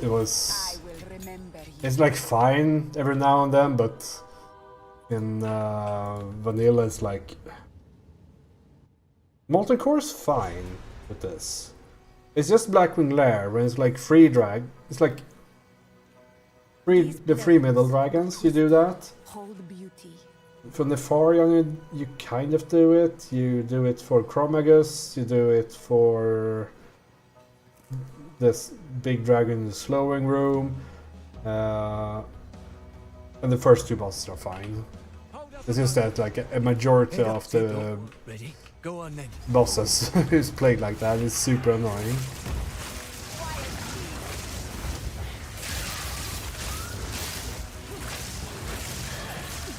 It was. I will remember you. It's like fine every now and then, but in vanilla it's like Molten Core is fine with this. It's just Blackwing Lair when it's like free drag. It's like the free middle dragons. You do that. Hold beauty. For Nefarian, you kind of do it. You do it for Chromagus. You do it for this big dragon in the slowing room. And the first two bosses are fine. It's just that like a majority of the Ready? Go on then. bosses who's played like that is super annoying.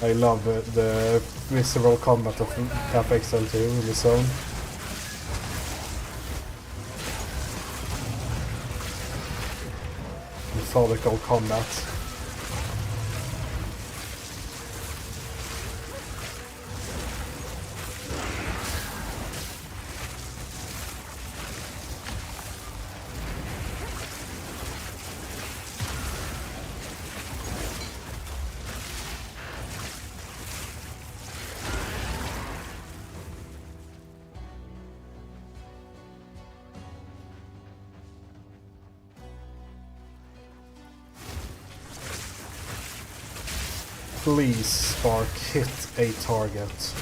I love the visceral combat of Apex L2 in the zone. Methodical combat. Please, Spark, hit a target.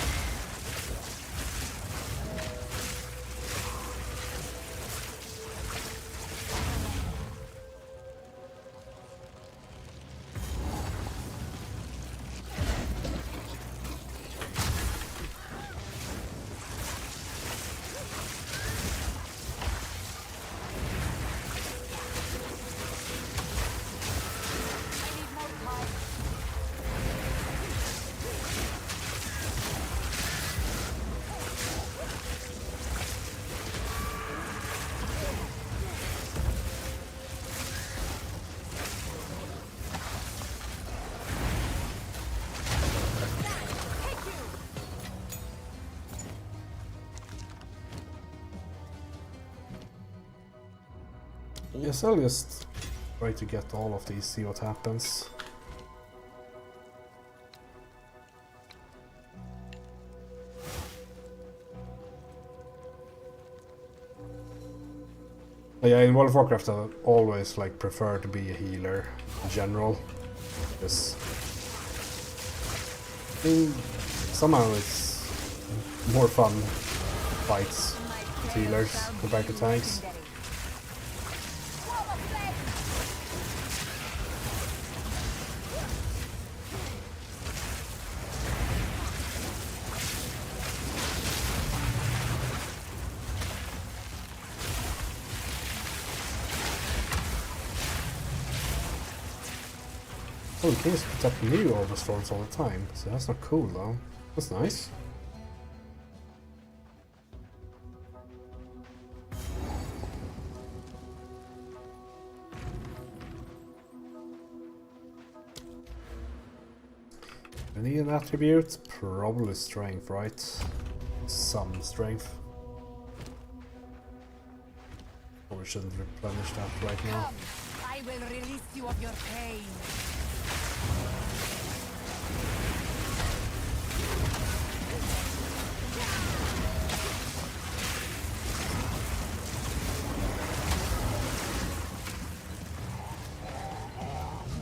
Yes, I'll just try to get all of these, see what happens. Yeah, in World of Warcraft I always like prefer to be a healer in general. Because I mean, somehow it's more fun fights with healers compared to tanks. Oh, you can just put up new Overstorms all the time, so that's not cool though. That's nice. I need an attribute? Probably strength, right? Some strength. Probably shouldn't replenish that right now. I will release you of your pain.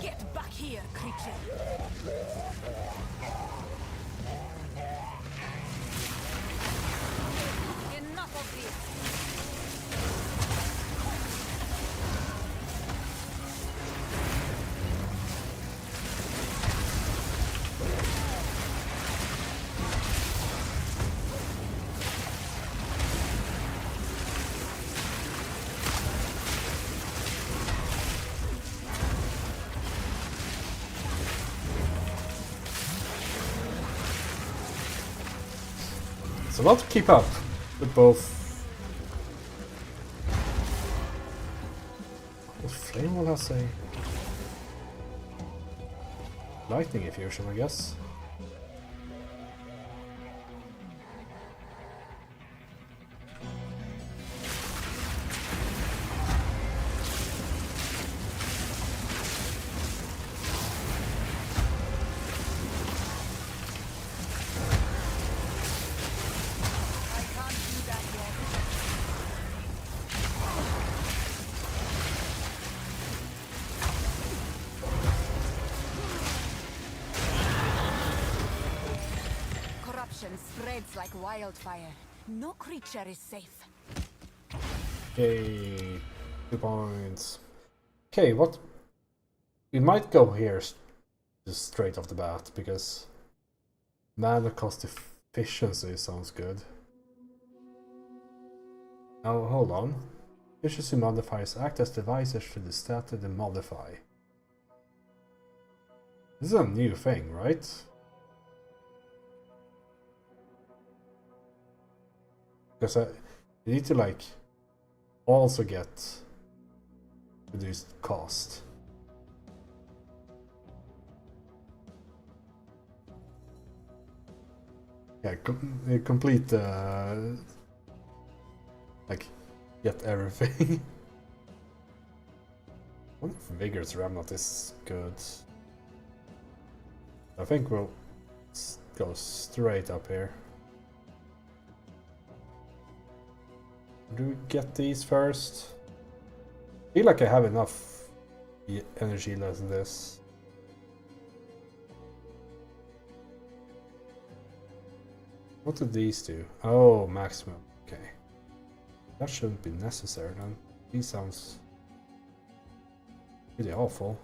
Get back here, creature. Enough of this. It's a lot to keep up with both. Flame Wall has a lightning infusion, I guess. corruption spreads like wildfire. No creature is safe. Okay, 2 points. Okay, what? We might go here just straight off the bat because mana cost efficiency sounds good. Oh, hold on. Efficiency modifiers act as devices to the stat they modify. This is a new thing, right? Because you need to like also get reduced cost. Yeah, complete like get everything. I wonder if Vigor's Remnant is good. I think we'll go straight up here. Do we get these first? I feel like I have enough energy less than this. What do these do? Oh, maximum. Okay. That shouldn't be necessary then. These sounds pretty awful.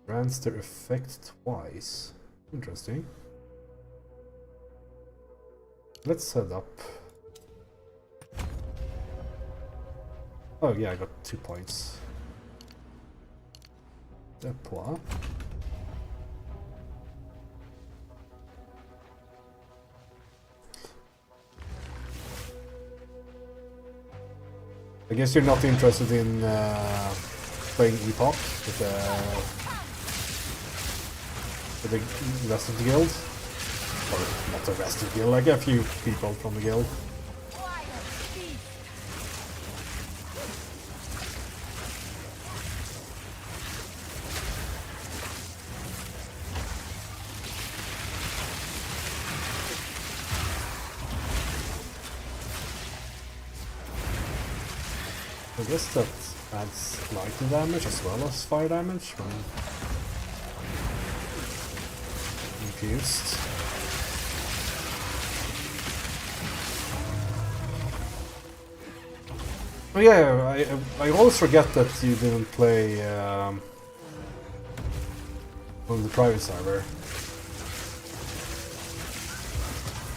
Grants their effect twice. Interesting. Let's set up. Oh yeah, I got 2 points. Deploy. I guess you're not interested in playing Epoch with the rest of the guild? Or not the rest of the guild, like a few people from the guild. I guess that adds lightning damage as well as fire damage when infused. Oh yeah, I always forget that you didn't play on the private server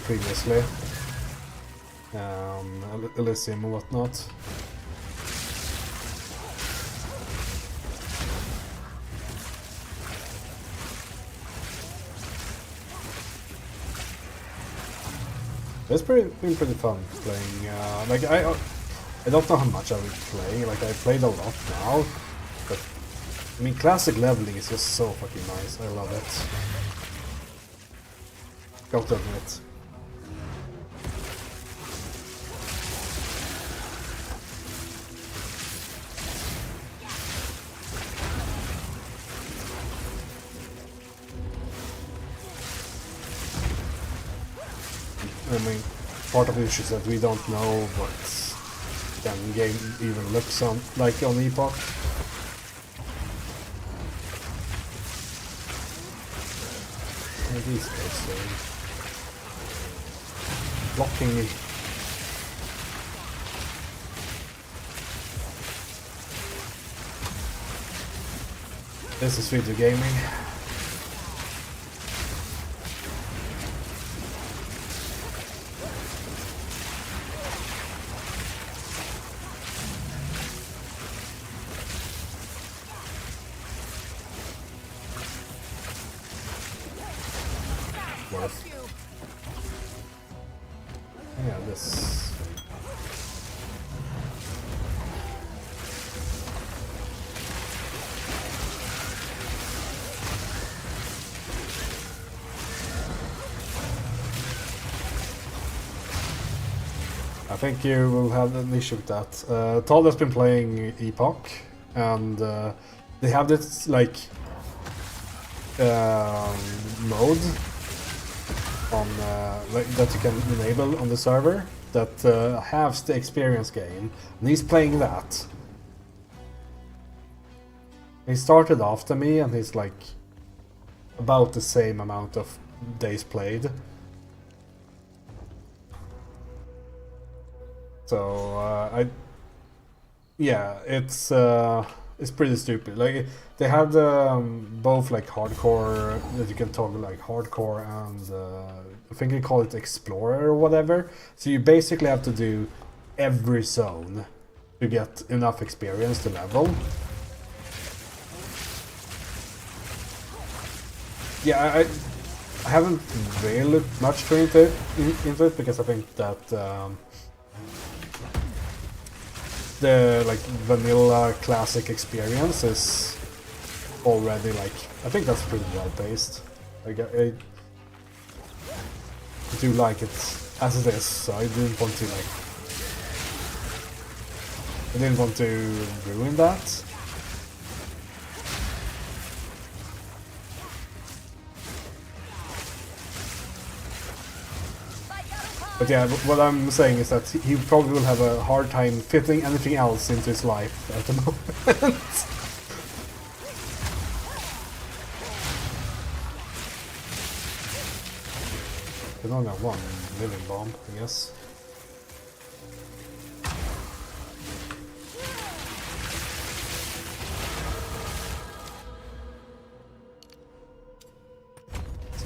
previously. Elysium and whatnot. It's been pretty fun playing. Like I don't know how much I will play. Like I played a lot now, but I mean classic leveling is just so fucking nice. I love it. Got to admit. I mean, part of the issue is that we don't know what the game even looks like on Epoch. What are these guys doing? Blocking me. This is video gaming. Yeah, this. I think you will have an issue with that. Todd has been playing Epoch, and they have this like mode on like, that you can enable on the server that halves the experience gain, and he's playing that. He started after me, and he's like about the same amount of days played. So yeah, it's pretty stupid. Like they have both like hardcore that you can toggle like hardcore and I think they call it explorer or whatever. So you basically have to do every zone to get enough experience to level. Yeah, I haven't really looked much into it because I think that the like vanilla classic experience is already like, I think that's pretty well paced. Like I do like it as it is, so I didn't want to ruin that. But yeah, what I'm saying is that he probably will have a hard time fitting anything else into his life at the moment. There's only one living bomb, I guess.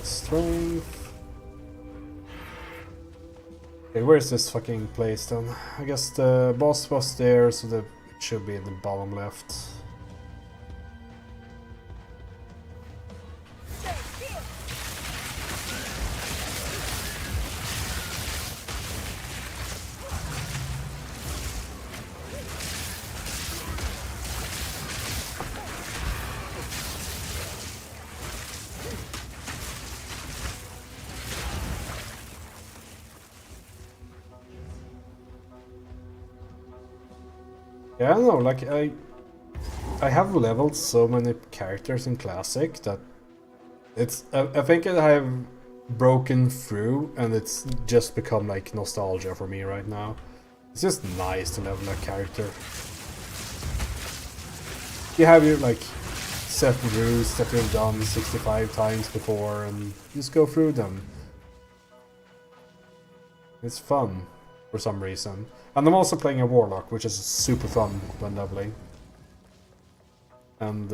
Strength. Okay, where is this fucking place then? I guess the boss was there, so it should be in the bottom left. Yeah, I don't know, like I have leveled so many characters in Classic that it's I think I have broken through and it's just become like nostalgia for me right now. It's just nice to level a character. You have your like set routes that you've done 65 times before and just go through them. It's fun for some reason. And I'm also playing a Warlock, which is super fun when leveling. And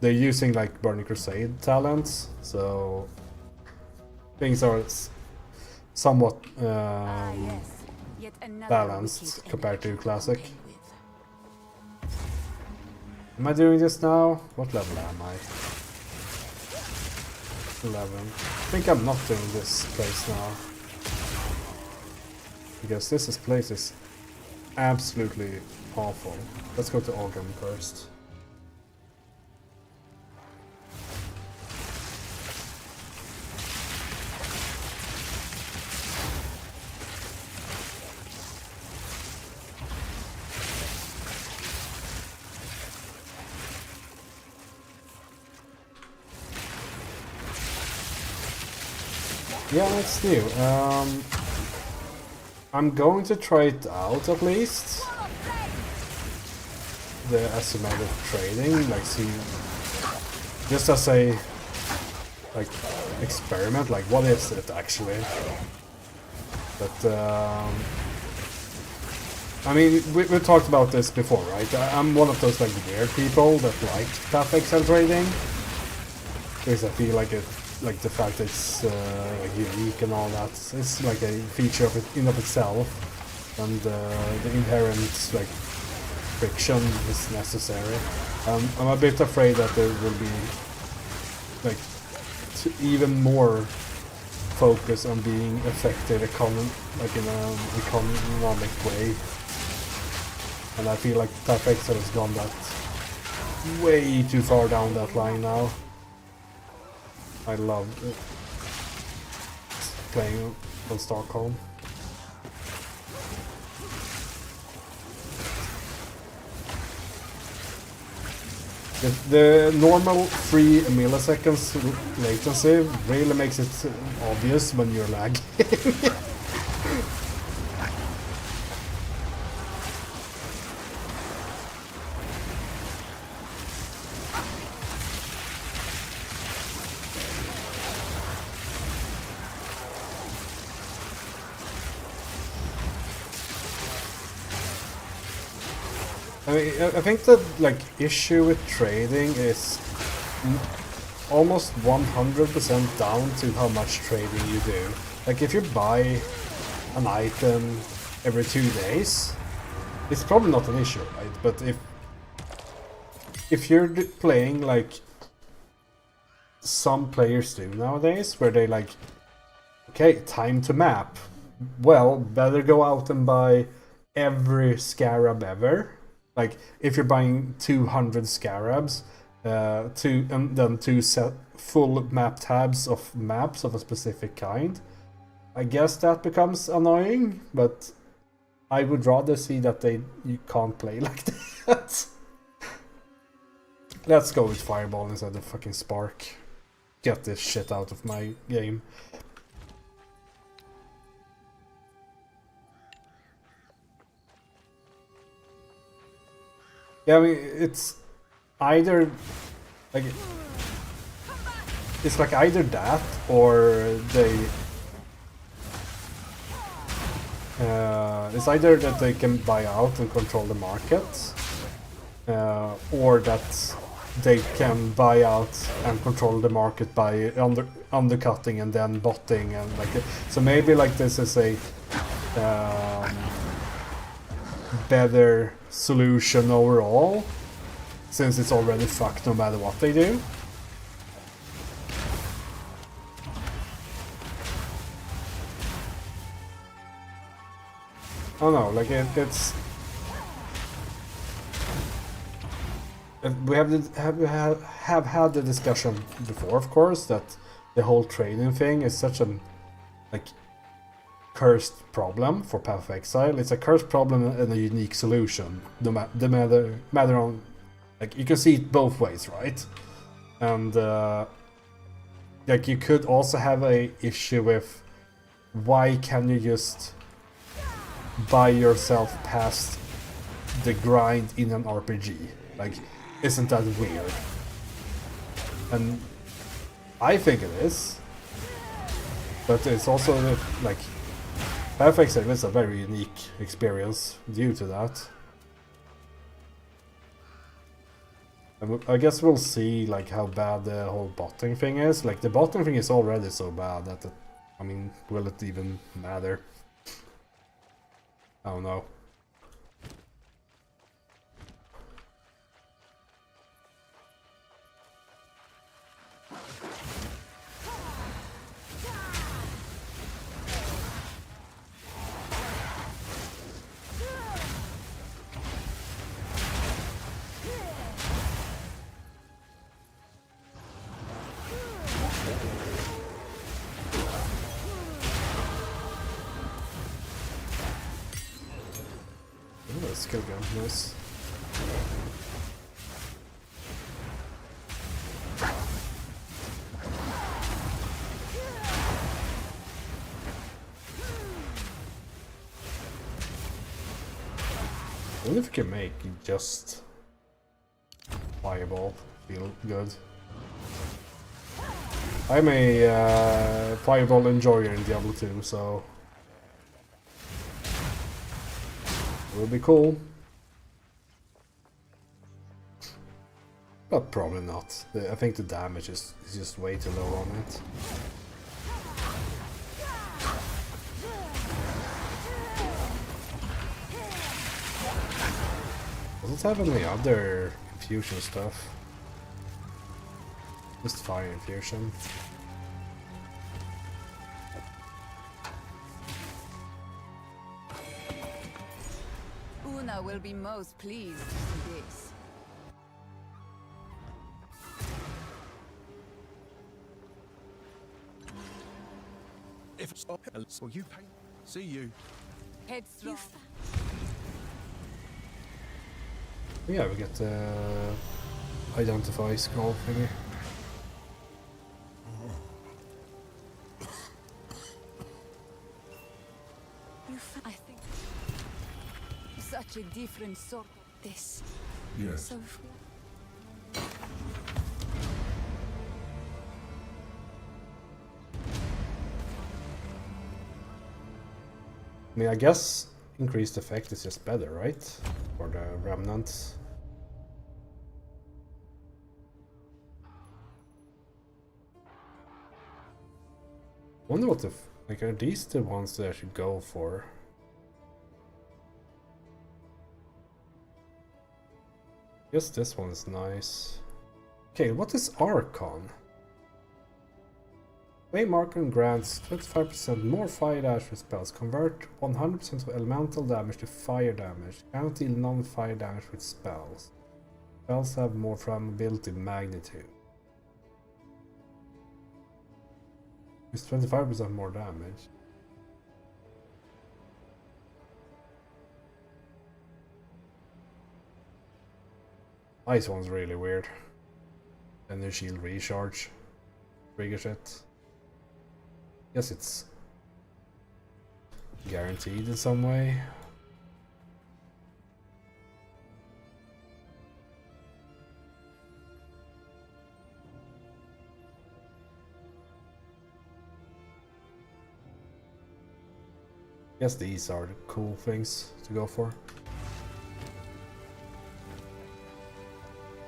they're using like Burning Crusade talents, so things are somewhat balanced compared to Classic. Am I doing this now? What level am I? 11. I think I'm not doing this place now. Because this place is absolutely awful. Let's go to Ogum first. Yeah, it's new. I'm going to try it out at least. The asymmetric trading, like see, just as a like experiment, like what is it actually? But I mean, we talked about this before, right? I'm one of those like weird people that like path excel trading because I feel like it. Like the fact that it's like unique and all that, it's like a feature of it in of itself, and the inherent like friction is necessary. I'm a bit afraid that there will be like even more focus on being effective like in an economic way, and I feel like Perfexer has gone that way too far down that line now. I love playing on Stockholm. The normal 3 milliseconds latency really makes it obvious when you're lagging. I think the issue with trading is almost 100% down to how much trading you do. Like if you buy an item every 2 days, it's probably not an issue, right? But if you're playing like some players do nowadays, where they like, okay, time to map. Well, better go out and buy every scarab ever. Like, if you're buying 200 scarabs, and then 2 full map tabs of maps of a specific kind, I guess that becomes annoying, but I would rather see that you can't play like that. Let's go with Fireball instead of fucking Spark. Get this shit out of my game. Yeah, I mean, it's either like it's like either that or it's either that they can buy out and control the market, or that they can buy out and control the market by undercutting and then botting and so maybe like this is a better solution overall, since it's already fucked no matter what they do. I don't know, like it's we have had the discussion before, of course, that the whole trading thing is such a cursed problem for Path of Exile. It's a cursed problem and a unique solution. The matter on, like, you can see it both ways, right? And like you could also have a issue with why can you just buy yourself past the grind in an RPG? Like, isn't that weird? And I think it is, but it's also like Path of Exile is a very unique experience due to that. I guess we'll see like how bad the whole botting thing is. Like the botting thing is already so bad that I mean, will it even matter? I don't know. Skill gun, nice. I wonder if we can make just Fireball feel good. I'm a Fireball enjoyer in Diablo 2, so it will be cool. But probably not. I think the damage is just way too low on it. Does it have any other infusion stuff? Just fire infusion. Una will be most pleased to see this. If it's up, so you pay. See you. Headstrong. Yeah, we get identify scroll thingy. I think Such a different sort of this. Yes. So I mean, I guess increased effect is just better, right? For the remnants. Wonder what the like, are these the ones that I should go for? Guess this one is nice. Okay, what is Archon? Flame Archon grants 25% more fire damage with spells. Convert 100% of elemental damage to fire damage. Cannot deal non-fire damage with spells. Spells have more flammability magnitude. It's 25% more damage. Ice one's really weird. And the shield recharge. Triggers it. Guess it's guaranteed in some way. Guess these are the cool things to go for.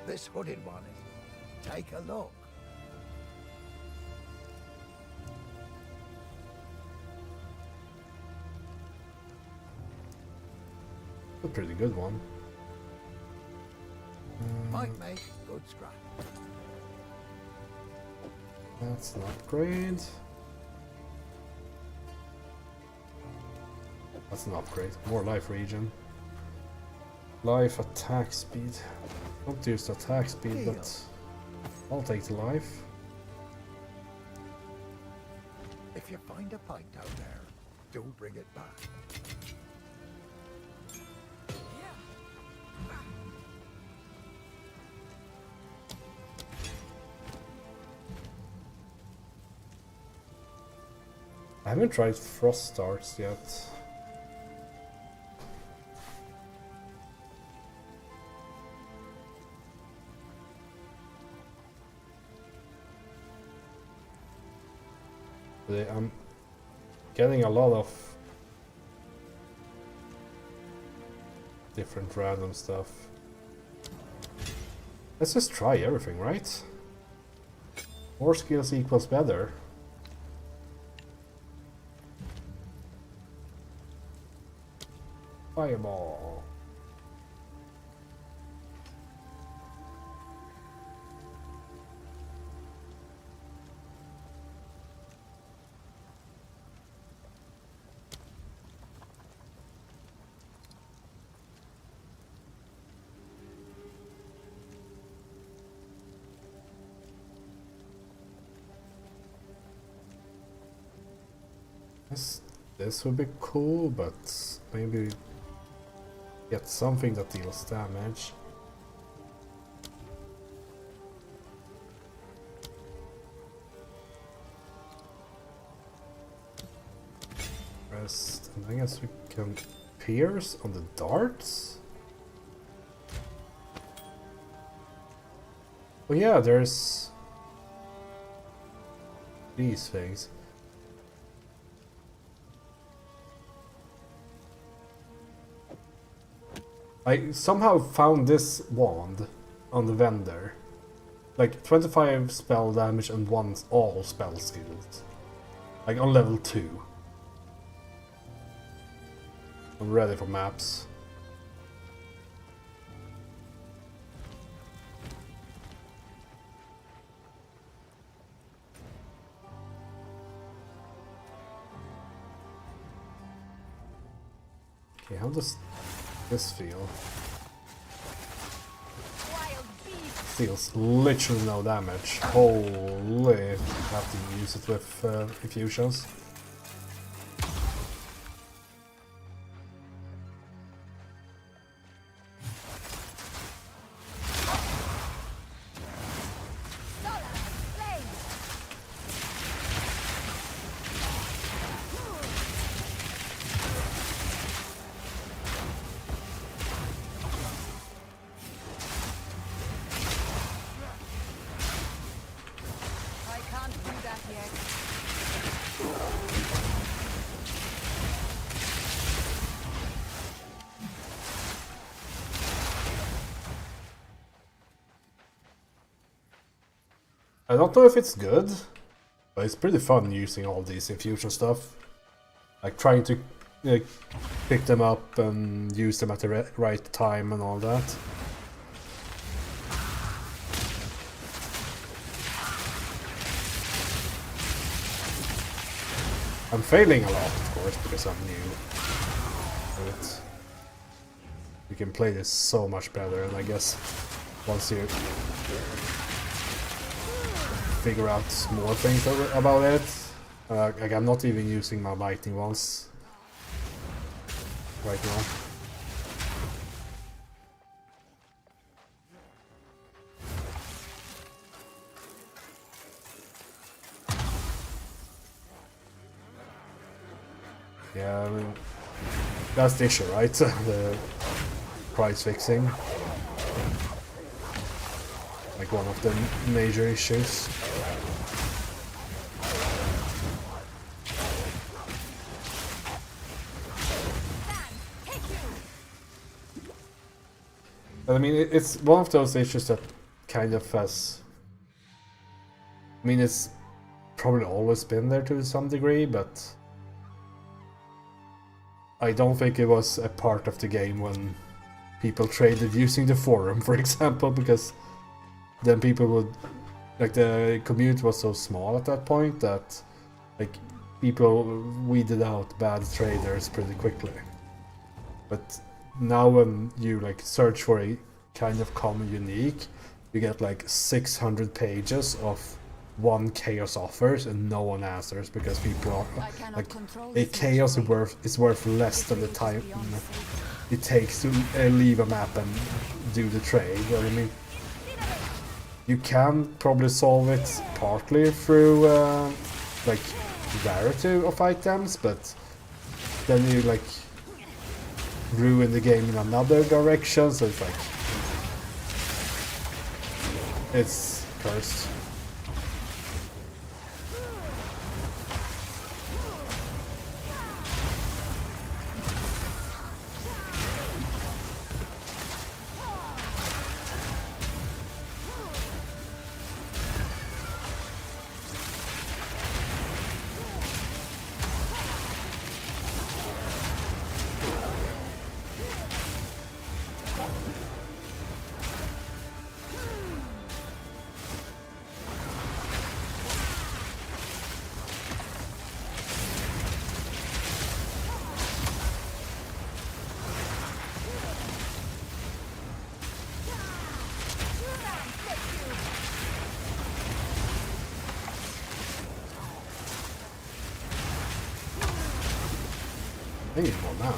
This hooded one is. Take a look. A pretty good one. Might make good scrap. That's an upgrade. That's an upgrade. More life regen. Life attack speed. Not use the attack speed, but I'll take the life. If you find a pint out there, do bring it back. I haven't tried frost starts yet. I'm getting a lot of different random stuff. Let's just try everything, right? More skills equals better. Fireball. This would be cool, but maybe get something that deals damage. Rest, and I guess we can pierce on the darts. Oh yeah, there's these things. I somehow found this wand on the vendor. Like 25 spell damage and 1 all spell skills. Like on level 2. I'm ready for maps. Okay, how does this feel? Deals literally no damage. Holy, have to use it with infusions. I don't know if it's good, but it's pretty fun using all these infusion stuff. Like trying to pick them up and use them at the right time and all that. I'm failing a lot, of course, because I'm new. But you can play this so much better, and I guess once you figure out more things about it, like I'm not even using my lightning ones right now. Yeah, I mean, that's the issue, right? The price fixing. Like one of the major issues. I mean, it's one of those issues that kind of has... I mean, it's probably always been there to some degree, but I don't think it was a part of the game when people traded using the forum, for example, because then people would... Like, the community was so small at that point that, like, people weeded out bad traders pretty quickly. But now when you, like, search for a kind of common unique, you get, like, 600 pages of one chaos offers and no one answers because people are... Like, a chaos is worth less than the time it takes to leave a map and do the trade. I mean, you can probably solve it partly through like rarity of items, but then you like ruin the game in another direction, so it's like it's cursed. I need more mana.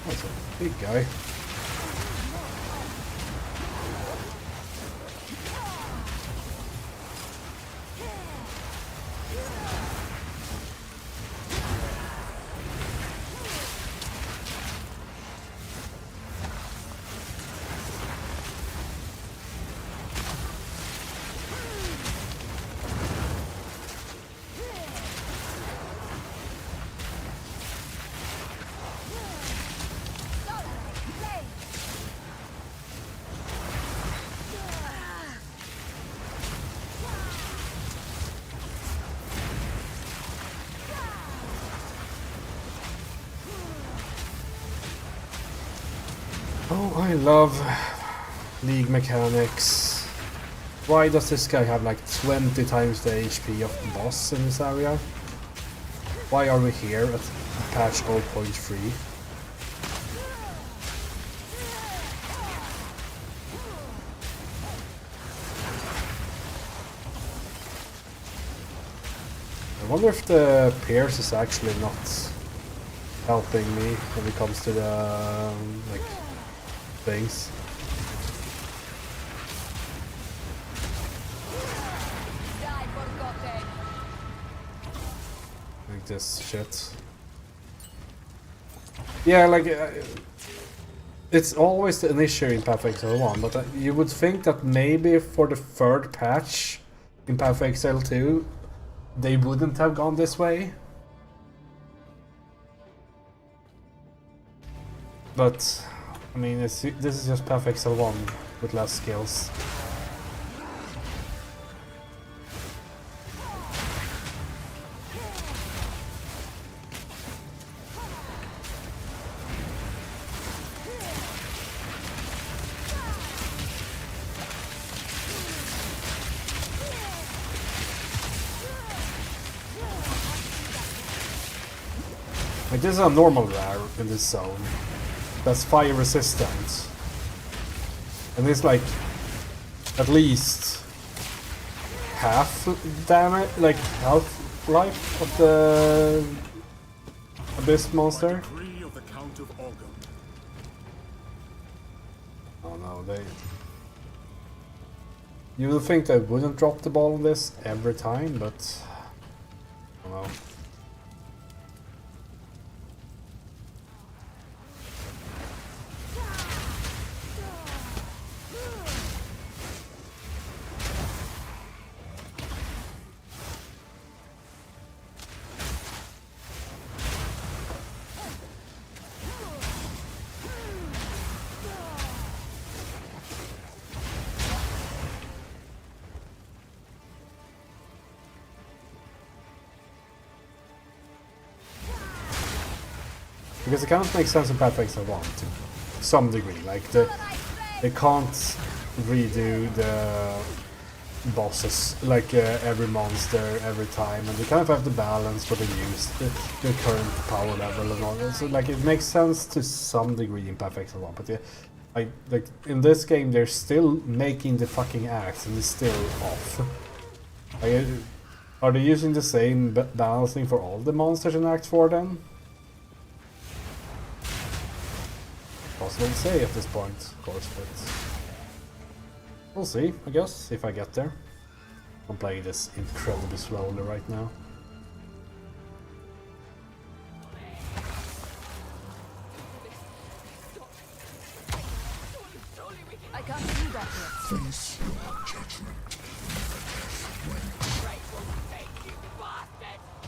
That's a big guy. Oh, I love League mechanics. Why does this guy have like 20 times the HP of the boss in this area? Why are we here at patch 0.3? I wonder if the Pierce is actually not helping me when it comes to the like things. Like this shit. Yeah, like it's always the initiator in Path of Exile 1, but you would think that maybe for the third patch in Path of Exile 2 they wouldn't have gone this way. But I mean, this is just Path of Exile 1 with less skills. Like, this is a normal rare in this zone that's fire resistant, and it's like at least half damage, like half life of the abyss monster. Decree of the Count of Orgum. Oh no, they. You would think they wouldn't drop the ball on this every time, but I don't know. Because it kind of makes sense in Path of Exile 1 to some degree. Like they can't redo the bosses like every monster every time, and they kind of have to balance what they use, the current power level and all that. So like it makes sense to some degree in Path of Exile 1, but yeah, like in this game they're still making the fucking axe and it's still off. Like, are they using the same balancing for all the monsters in Act 4 then? Possible to say at this point, of course, but we'll see, I guess, if I get there. I'm playing this incredibly slowly right now. I can't do that yet. Face your judgment.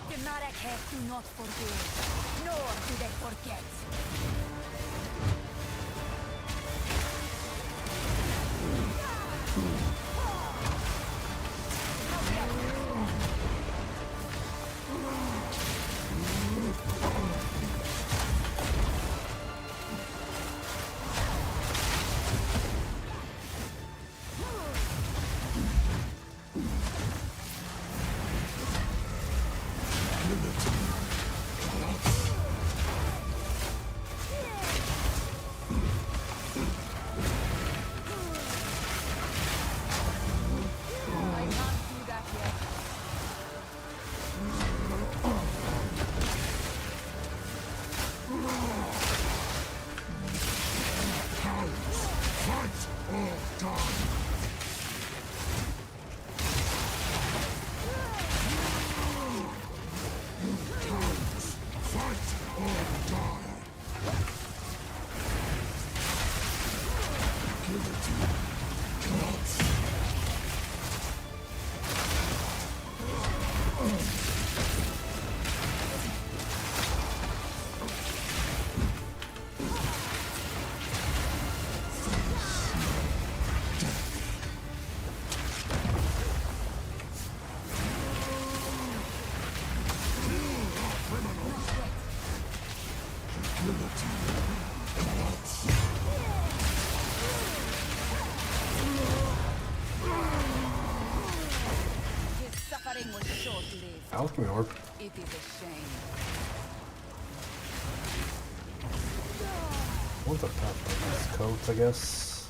The Marrakech do not forgive, nor do they forget. Alchemy orb. It is a shame. Want to tap on this coat, I guess.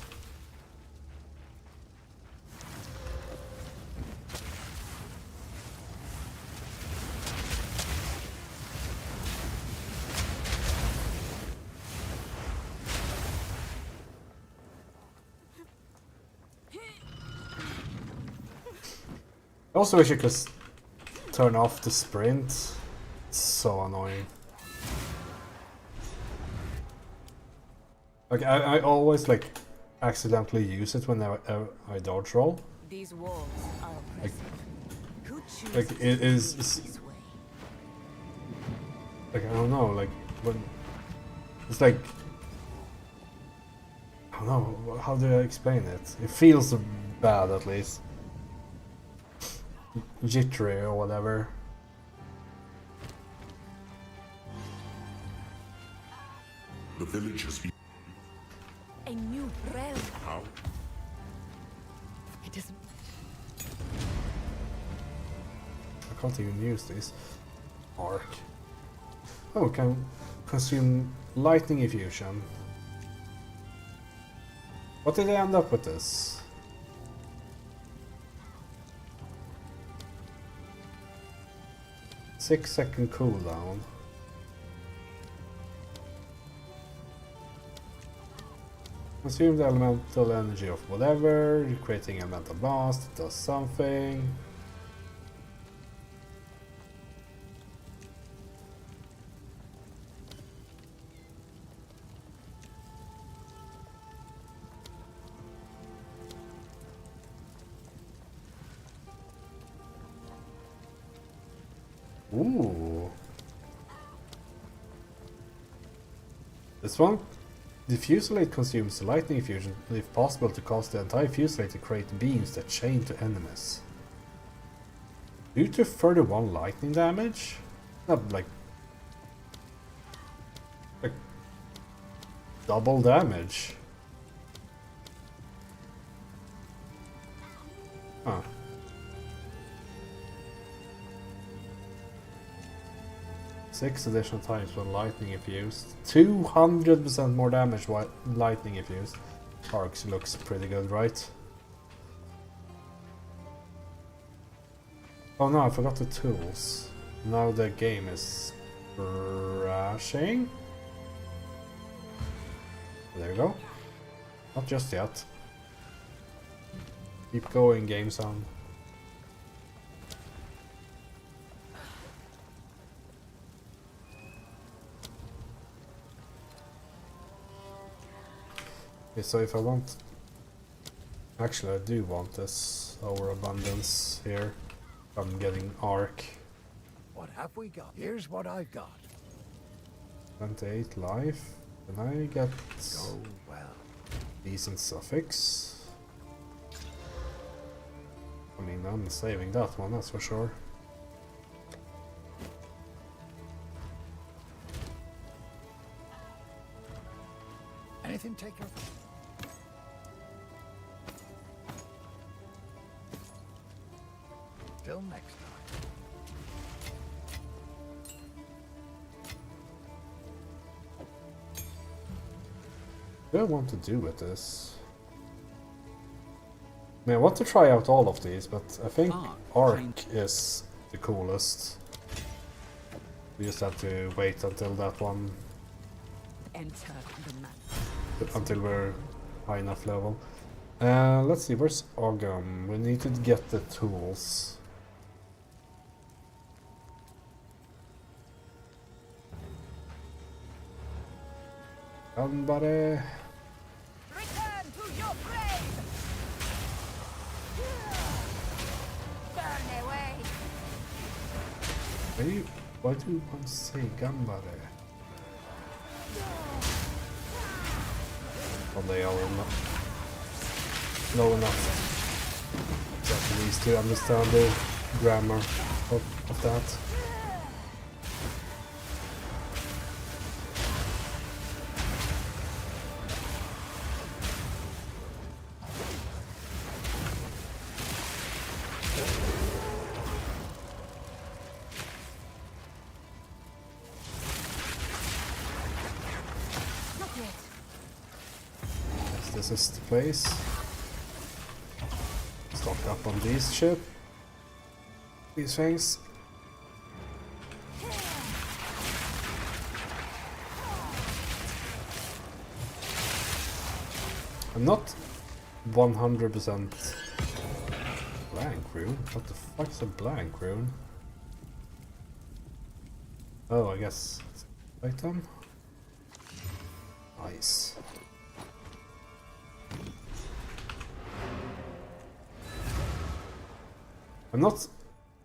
I also wish you could turn off the sprint. It's so annoying. Like I always like accidentally use it when I dodge roll. These walls are oppressive. Who chooses Like it is this way? like I don't know, like when it's like I don't know, how do I explain it? It feels bad at least. Jittery or whatever. The village has been. A new realm. How? It doesn't. I can't even use this. Arc. Oh, we can consume lightning effusion. What did I end up with this? 6-second cooldown. Consume the elemental energy of whatever, you're creating a mental blast, it does something. Ooh. This one? The Fusilade consumes lightning infusion, if possible to cast the entire Fusilade to create beams that chain to enemies. Due to 31 lightning damage? Not like double damage. Huh. Six additional times when lightning infused. 200% more damage while lightning infused. Arcs looks pretty good, right? Oh no, I forgot the tools. Now the game is crashing. There you go. Not just yet. Keep going, game sound. Okay, so if I want... Actually, I do want this overabundance here. I'm getting arc. What have we got? Here's what I've got. 28 life. Can I get Oh, well. decent suffix? I mean, I'm saving that one, that's for sure. Anything take your... Till next time. What do I want to do with this? I mean, I want to try out all of these, but I think Arc is the coolest. We just have to wait until that one, Enter the map. until we're high enough level. Let's see, where's Ogum? We need to get the tools. Somebody. Return to your grave! Burn away! Why do you want to say Gambare? Well, they are not low enough Japanese to understand the grammar of that. this is the place. Stock up on these shit. These things. I'm not 100% blank rune. What the fuck is a blank rune? Oh, I guess it's an item. Nice. I'm not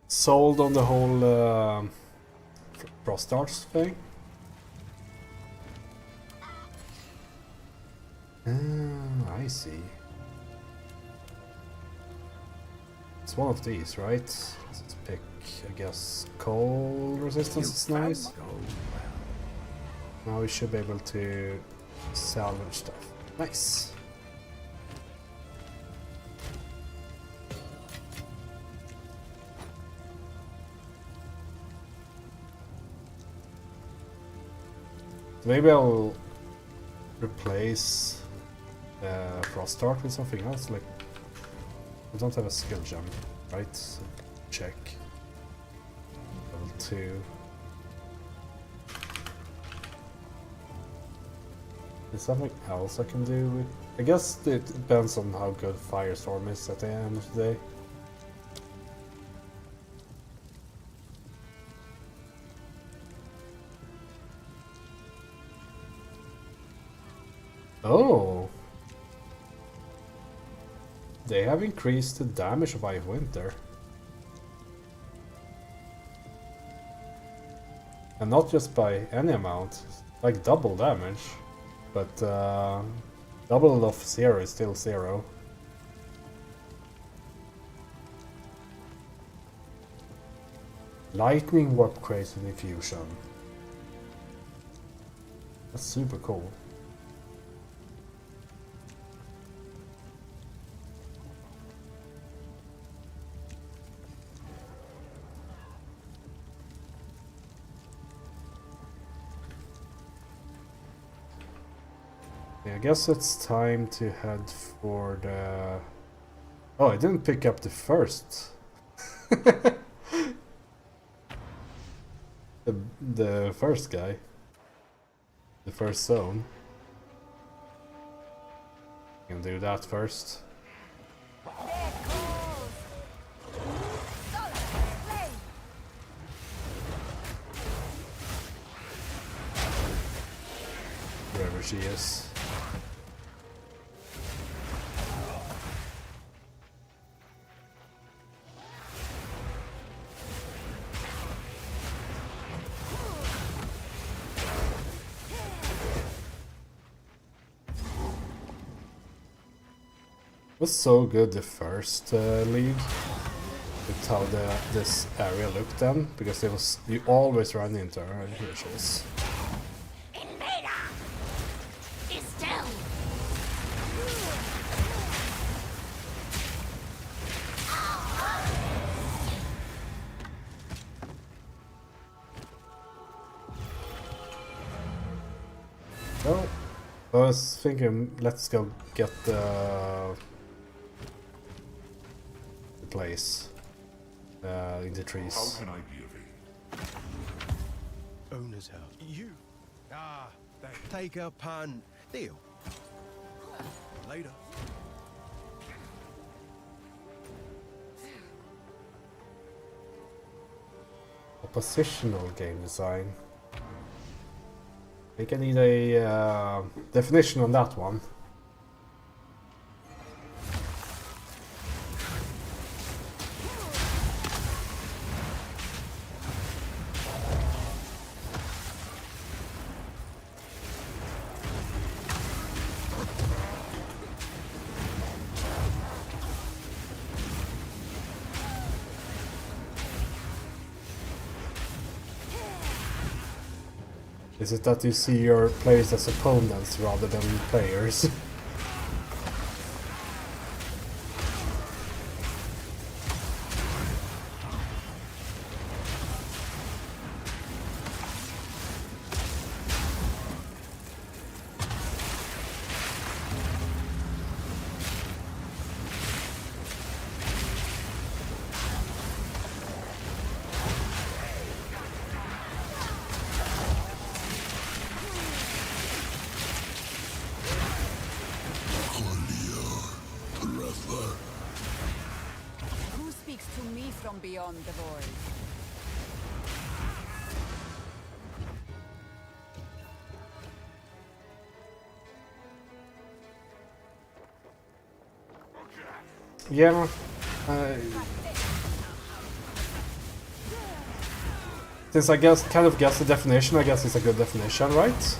sold on the whole Frost Arts thing. I see. It's one of these, right? Let's pick, I guess, cold resistance is nice. Now we should be able to salvage stuff. Nice. Maybe I'll replace Frost Dart with something else. Like, I don't have a skill gem, right? So check. Level 2. Is something else I can do with? I guess it depends on how good Firestorm is at the end of the day. Oh! They have increased the damage by Winter. And not just by any amount, like double damage. But double of 0 is still 0. Lightning Warp creates an infusion. That's super cool. I guess it's time to head for the... Oh, I didn't pick up the first. the first guy. The first zone. Can do that first. Wherever she is. Was so good the first league with how this area looked then, because it was you always ran into her. And here she is. Invader! Is still! So, I was thinking, let's go get the place in the trees. How can I be of aid? Owner's house. You? Take a punt. Deal. Later. Oppositional game design. I think I need a definition on that one. Is it that you see your players as opponents rather than players? beyond the void. Yeah. Since I kind of guess the definition, I guess it's a good definition, right?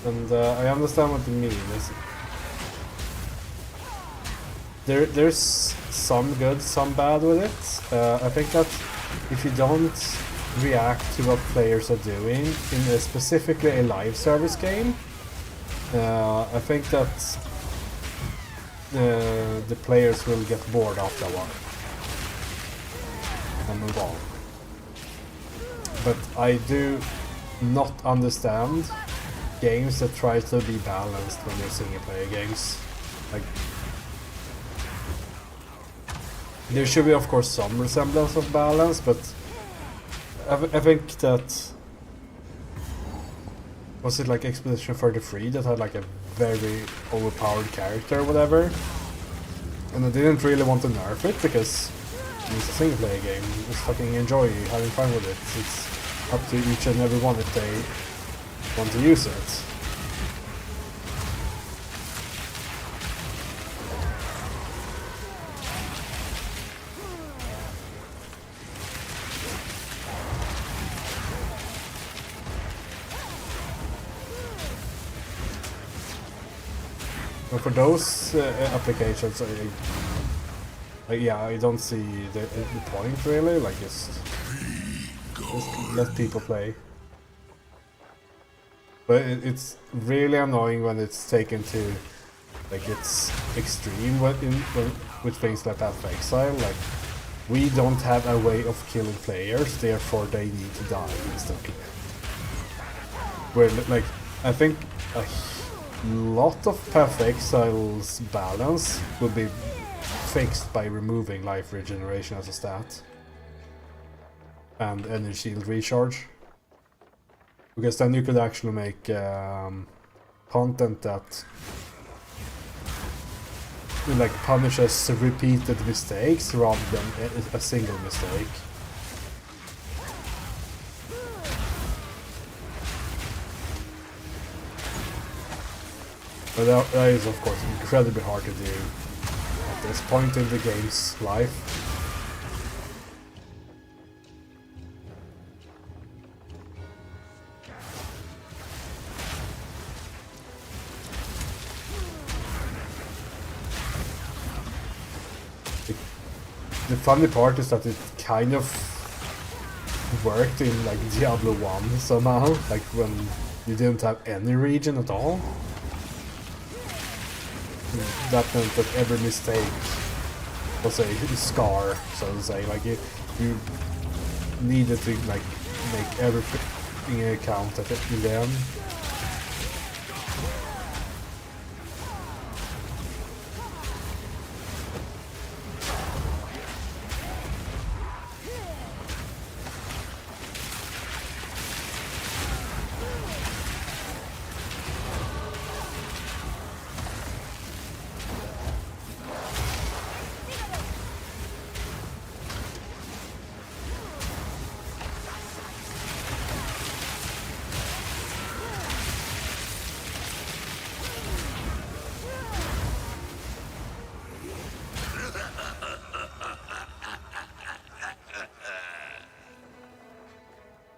And I understand what you mean. There's some good, some bad with it. I think that if you don't react to what players are doing in specifically a live service game, I think that the players will get bored after a while and move on. But I do not understand games that try to be balanced when they're single player games. Like, there should be of course some resemblance of balance, but I think that, was it like Expedition 33 that had like a very overpowered character or whatever, and I didn't really want to nerf it because it's a single player game. Just fucking enjoy having fun with it. It's up to each and every one if they want to use it. But for those applications, yeah, I don't see the point really. Like, just let people play. But it's really annoying when it's taken to, like, it's extreme with things like Path of Exile. Like, we don't have a way of killing players, therefore they need to die instantly. Where, like, I think a lot of Path of Exile's balance would be fixed by removing life regeneration as a stat and energy shield recharge, because then you could actually make content that like punishes repeated mistakes rather than a single mistake. But that is of course incredibly hard to do at this point in the game's life. The funny part is that it kind of worked in like Diablo 1 somehow, like when you didn't have any region at all. That meant that every mistake was a scar, so to say. Like you needed to like make everything count at the end.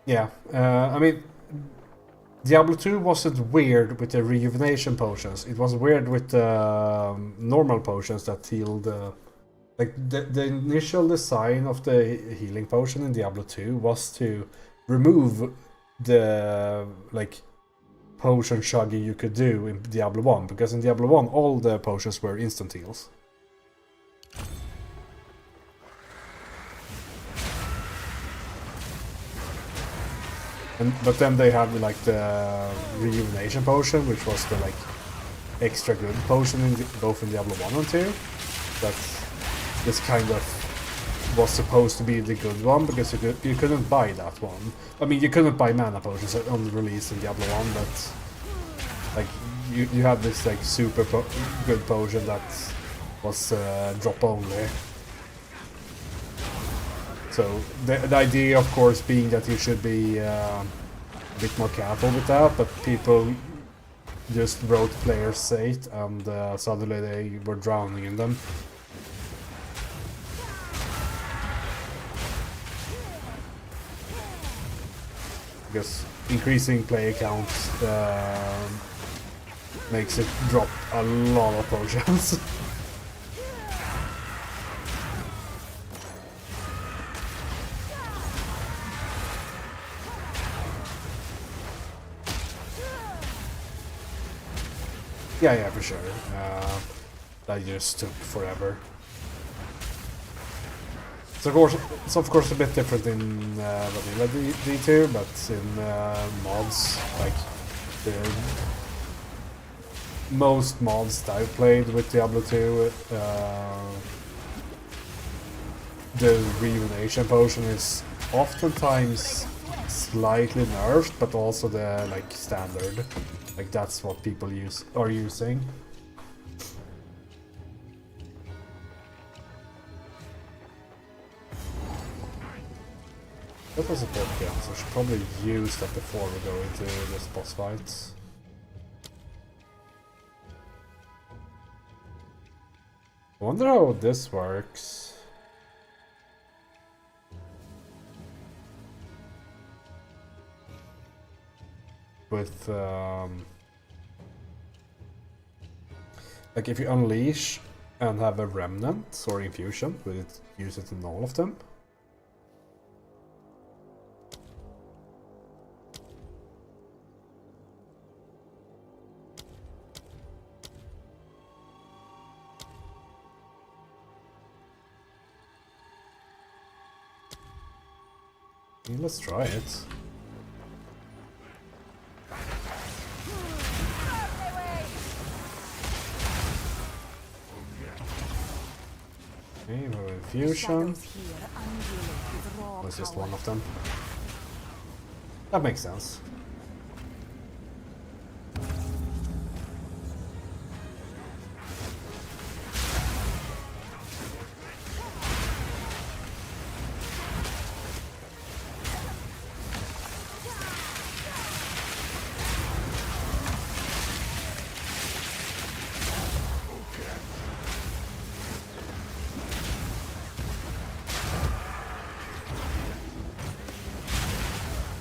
Yeah, I mean, Diablo 2 wasn't weird with the rejuvenation potions. It was weird with the normal potions that healed. Like the initial design of the healing potion in Diablo 2 was to remove the like potion chugging you could do in Diablo 1, because in Diablo 1 all the potions were instant heals. But then they had like the rejuvenation potion, which was the like extra good potion in both in Diablo 1 and 2. That this kind of was supposed to be the good one, because you couldn't buy that one. I mean, you couldn't buy mana potions on release in Diablo 1, but like you have this like super good potion that was drop only. So the idea, of course, being that you should be a bit more careful with that, but people just wrote players safe, and suddenly they were drowning in them. Because increasing player counts makes it drop a lot of potions. Yeah, for sure. That just took forever. It's of course a bit different in vanilla D2, but in mods, like most mods that I've played with Diablo 2, the rejuvenation potion is oftentimes slightly nerfed, but also the like standard. Like that's what people are using. That was a bot gun, so I should probably use that before we go into this boss fight. I wonder how this works. With like if you unleash and have a remnant or infusion, will it use it in all of them? Yeah, let's try it. Okay, we have infusion. That's just one of them. That makes sense.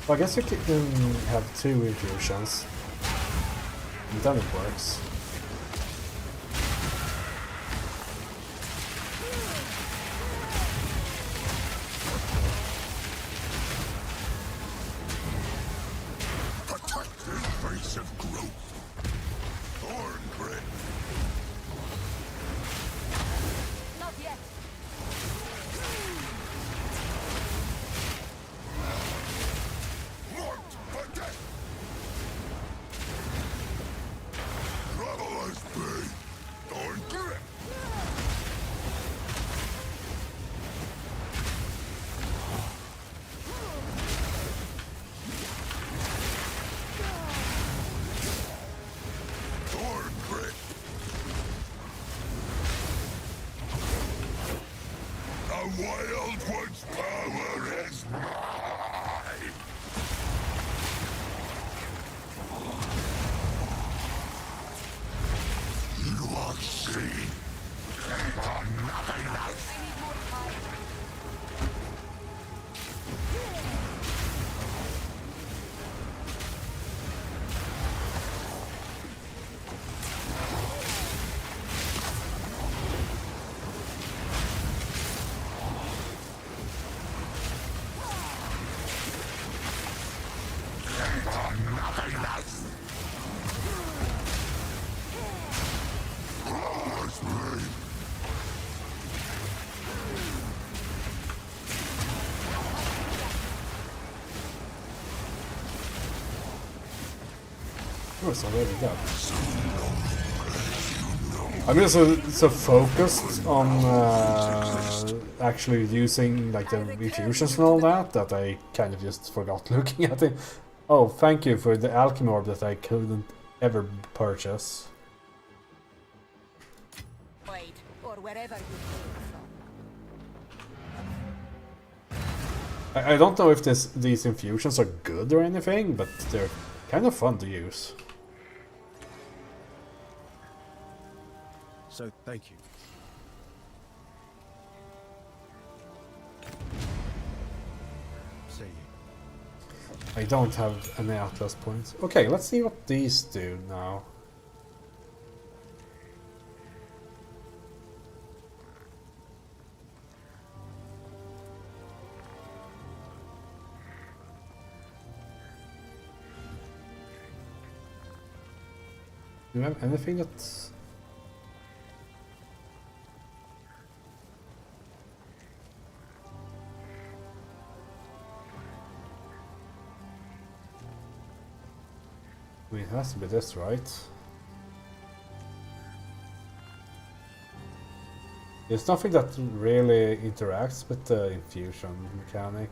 Well, I guess you can have 2 infusions, and then it works. Protected face of growth. Thorn grit. Not yet. Marked for death. Traveler's Bay. Thorn grit. Thorn grit. The Wild One's power is mine. You are seen. Nothing else. Nothing else. Flawless blade. Oh, it's already done. I'm just so focused on actually using like the infusions and all that I kind of just forgot looking at it. Oh, thank you for the alchemy orb that I couldn't ever purchase. Wait, or wherever you came from. I don't know if these infusions are good or anything, but they're kind of fun to use. So, thank you. See you. I don't have any Atlas points. Okay, let's see what these do now. Do you have anything that's... I mean, it has to be this, right? There's nothing that really interacts with the infusion mechanic.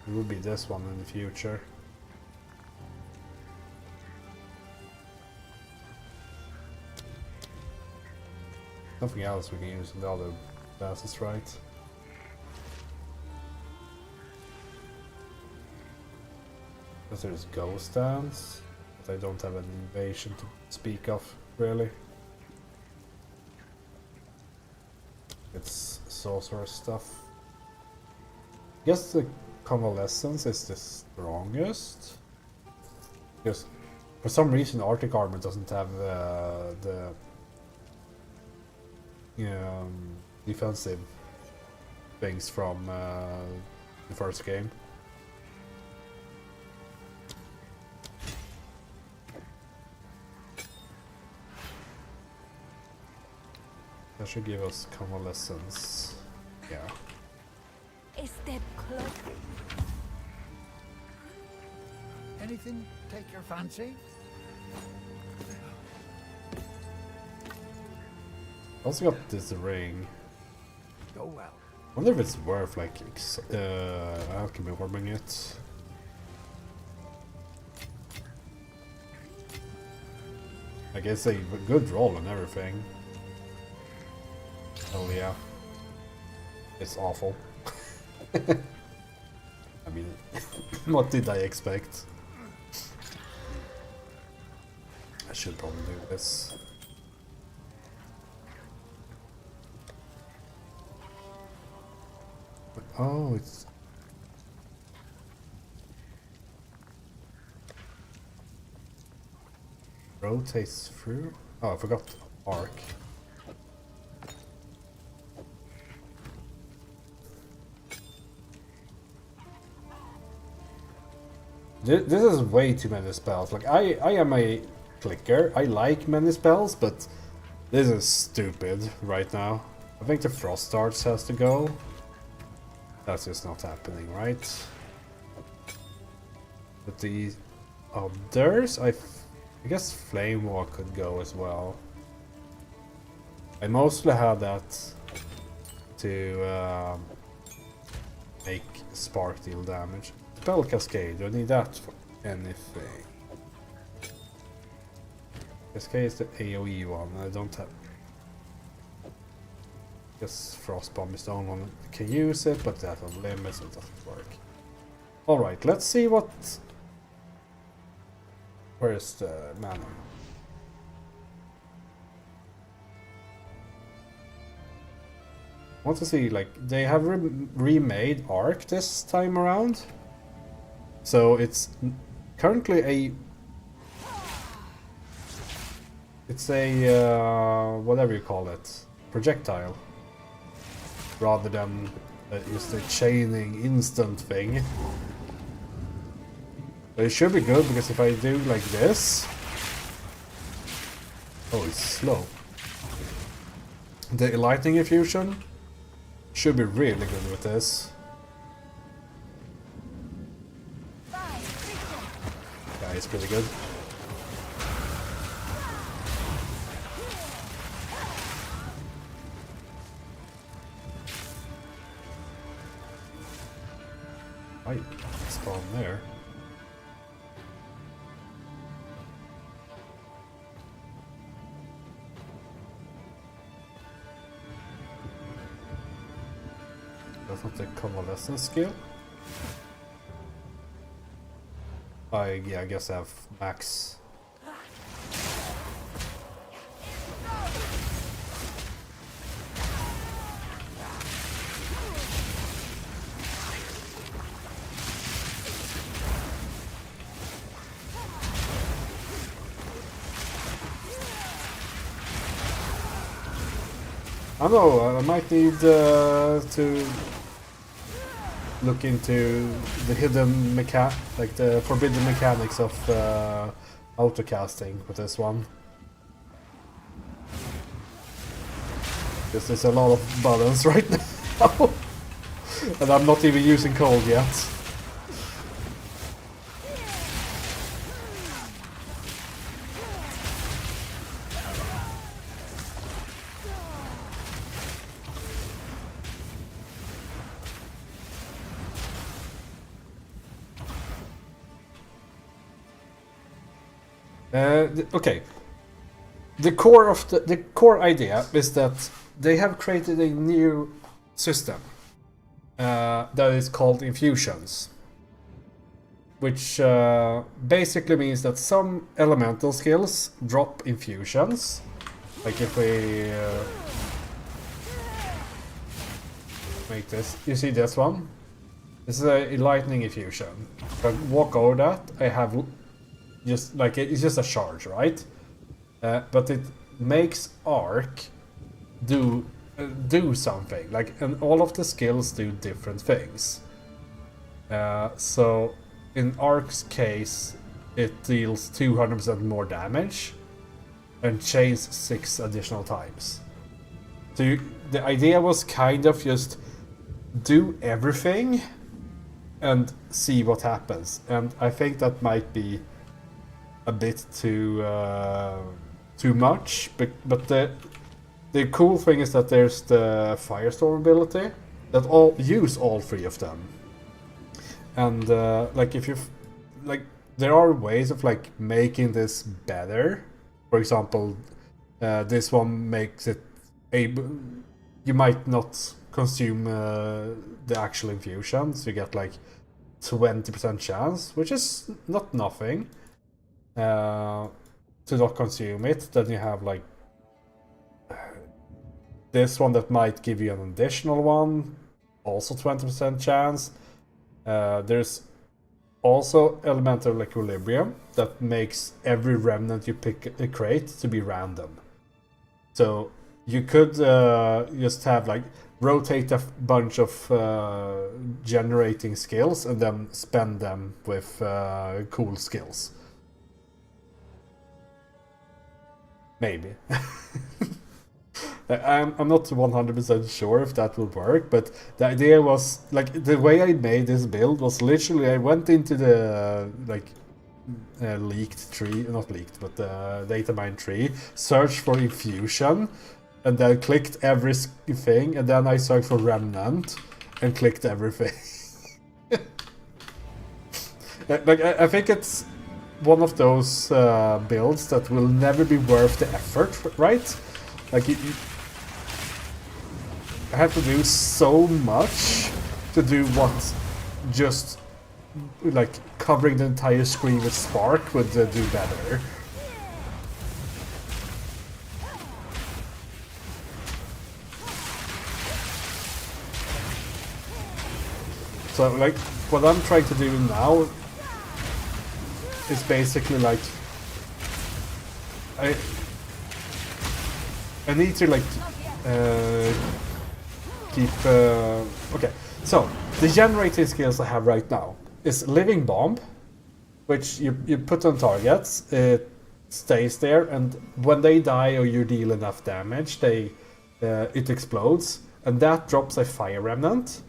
It will be this one in the future. Nothing else we can use in the other classes, right? Because there's Ghost Dance, but I don't have an invasion to speak of, really. It's sorcerer stuff. I guess the Convalescence is the strongest. Because for some reason Arctic Armor doesn't have the defensive things from the first game. That should give us Convalescence. Yeah. Is there close? Anything take your fancy? Also got this ring. Go well. Wonder if it's worth like alchemy orbing it. I guess a good roll and everything. Oh yeah. It's awful. I mean, what did I expect? I should probably do this. But, oh, it's... rotates through? Oh, I forgot arc. This is way too many spells. Like, I am a clicker. I like many spells, but this is stupid right now. I think the Frost Darts has to go. That's just not happening, right? But the others, I guess Flame Walk could go as well. I mostly had that to make Spark deal damage. Spell Cascade, do I need that for anything? Cascade is the AoE one, I don't have... Guess Frostbomb is the only one that can use it, but that on limits, it doesn't work. Alright, let's see what... Where is the mana? I want to see, like, they have remade Arc this time around. So it's currently a... It's a, whatever you call it, projectile. Rather than just a chaining instant thing. But it should be good, because if I do like this... Oh, it's slow. The lightning infusion should be really good with this. Yeah, it's pretty good. I spawn there. That's not the convalescence skill. Yeah, I guess I have max. I don't know, I might need to look into the hidden like the forbidden mechanics of autocasting with this one. Because there's a lot of balance right now. And I'm not even using cold yet. Okay. The core idea is that they have created a new system that is called infusions, which basically means that some elemental skills drop infusions. Like if we make this, you see this one? This is a lightning infusion. If I walk over that, I have just like it's just a charge, right? But it makes arc do something, like, and all of the skills do different things. So in arc's case, it deals 200% more damage and chains 6 additional times. So the idea was kind of just do everything and see what happens, and I think that might be a bit too much, but the cool thing is that there's the Firestorm ability that use all 3 of them, and like if you like, there are ways of like making this better. For example, this one makes it able, you might not consume the actual infusion, so you get like 20% chance, which is not nothing. To not consume it. Then you have like this one that might give you an additional one, also 20% chance. There's also Elemental Equilibrium that makes every remnant you pick a crate to be random. So you could just have like rotate a bunch of generating skills and then spend them with cool skills. Maybe. I'm not 100% sure if that will work, but the idea was, like, the way I made this build was literally I went into the leaked tree, not leaked, but the datamine tree, searched for infusion, and then clicked everything, and then I searched for remnant and clicked everything. Like, I think it's one of those builds that will never be worth the effort, right? Like, I have to do so much to do what just like covering the entire screen with Spark would do better. So like what I'm trying to do now is basically like I need to like keep okay, so the generating skills I have right now is Living Bomb, which you put on targets, it stays there, and when they die or you deal enough damage, it explodes, and that drops a Fire Remnant.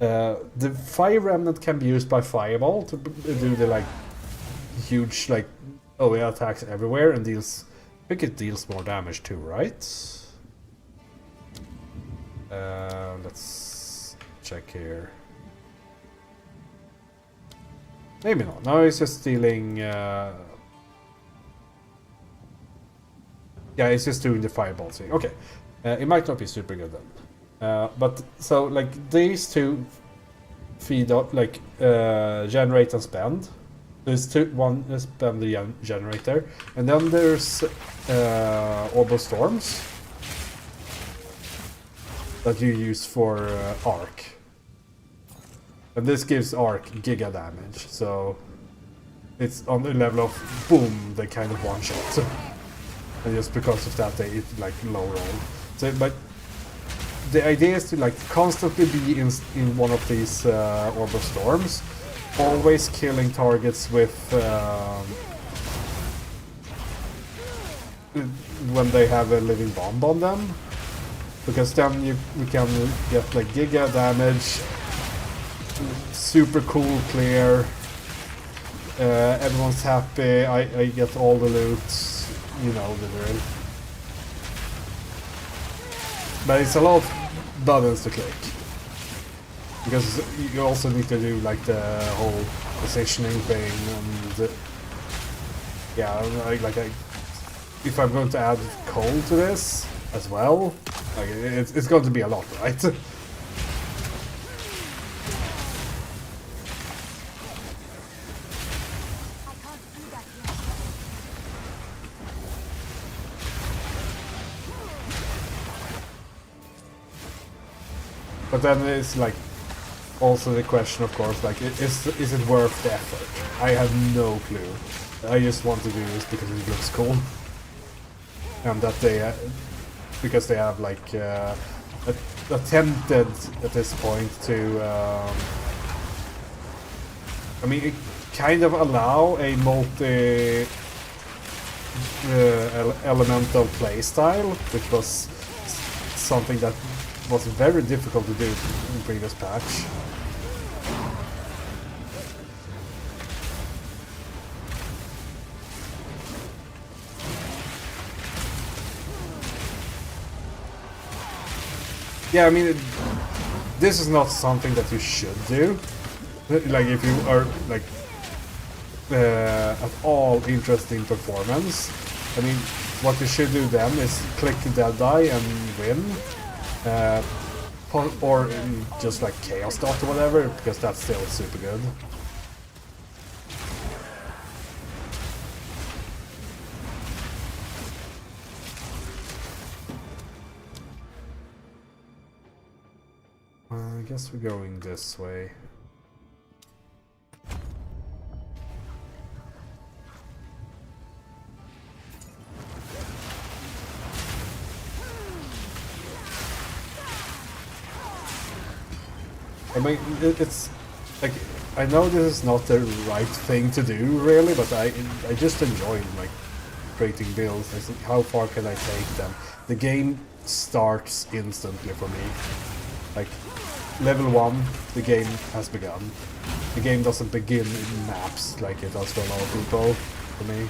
The Fire Remnant can be used by Fireball to do the like huge like OA attacks everywhere and deals, I think it deals more damage too, right? Let's check here. Maybe not. No, he's just stealing... Yeah, he's just doing the fireball thing. Okay. It might not be super good then. But, so, like, these two feed up, like, generate and spend. There's one spend the generator. And then there's Orb Storms that you use for Arc. And this gives Arc giga damage, so it's on the level of boom, they kind of one shot. And just because of that they like low roll. So, but the idea is to like constantly be in one of these Orb of Storms, always killing targets with when they have a living bomb on them, because then you can get like giga damage, super cool clear, everyone's happy, I get all the loot. You know the drill. But it's a lot of buttons to click. Because you also need to do like the whole positioning thing and yeah, if I'm going to add coal to this as well, like it's going to be a lot, right? But then it's like also the question, of course, like is it worth the effort? I have no clue. I just want to do this because it looks cool, and that they because they have like attempted at this point to I mean, it kind of allow a multi elemental playstyle, which was something that was very difficult to do in the previous patch. Yeah, I mean, this is not something that you should do. Like, if you are like at all interested in performance, I mean, what you should do then is click Deadeye and win. Or just like Chaos Dot or whatever, because that's still super good. I guess we're going this way. I mean, it's like, I know this is not the right thing to do, really, but I just enjoy like creating builds. I think, how far can I take them? The game starts instantly for me. Like, level 1, the game has begun. The game doesn't begin in maps like it does for a lot of people, for me.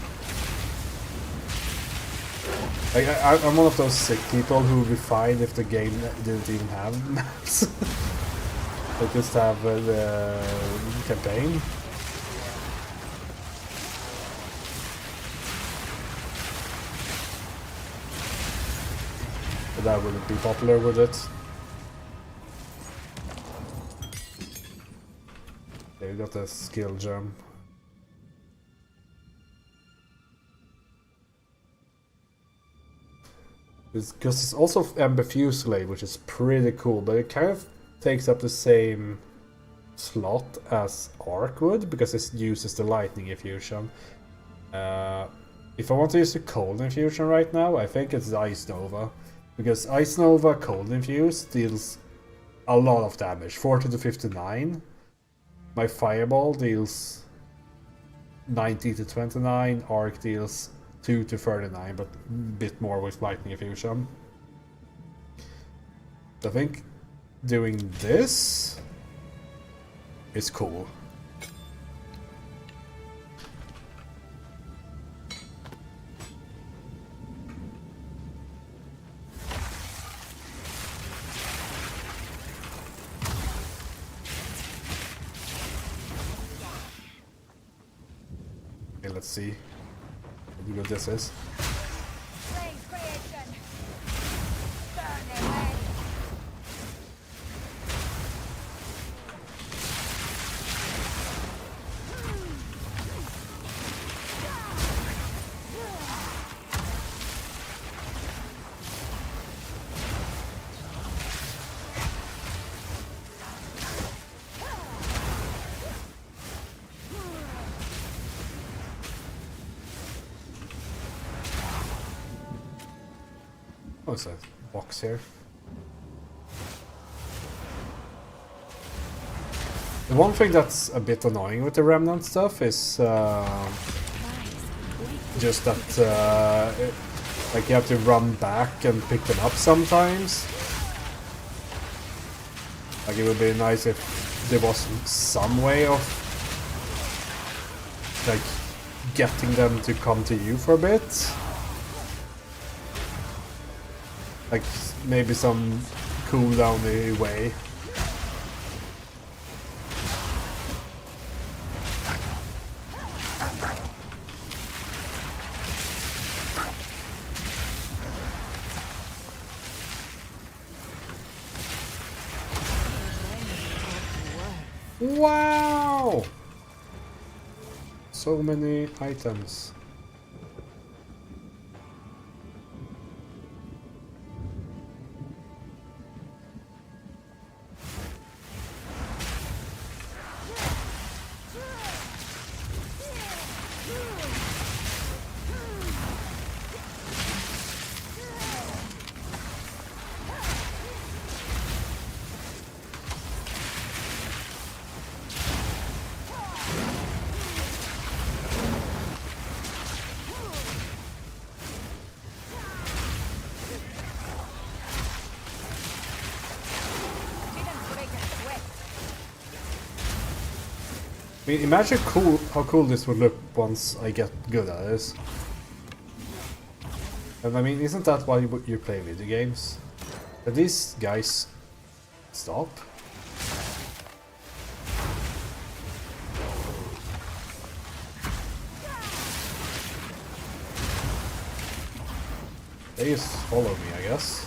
Like, I'm one of those sick people who would be fine if the game didn't even have maps. They just have the campaign. But that wouldn't be popular, would it? Okay, we got a skill gem. Because it's also Ember Fusillade, which is pretty cool, but it kind of takes up the same slot as Arc would, because it uses the lightning infusion. If I want to use the cold infusion right now, I think it's Ice Nova, because Ice Nova cold infuse deals a lot of damage, 40 to 59. My fireball deals 90 to 29, Arc deals 2 to 39, but a bit more with lightning infusion. I think doing this is cool. Okay, let's see how good this is. Strange creation. Burn away. Oh, it's a box here. The one thing that's a bit annoying with the Remnant stuff is just that like you have to run back and pick them up sometimes. Like it would be nice if there was some way of like getting them to come to you for a bit. Like maybe some cooldown way. Wow! So many items. I mean, imagine how cool this would look once I get good at this. And I mean, isn't that why you play video games? Can these guys stop? They just follow me, I guess.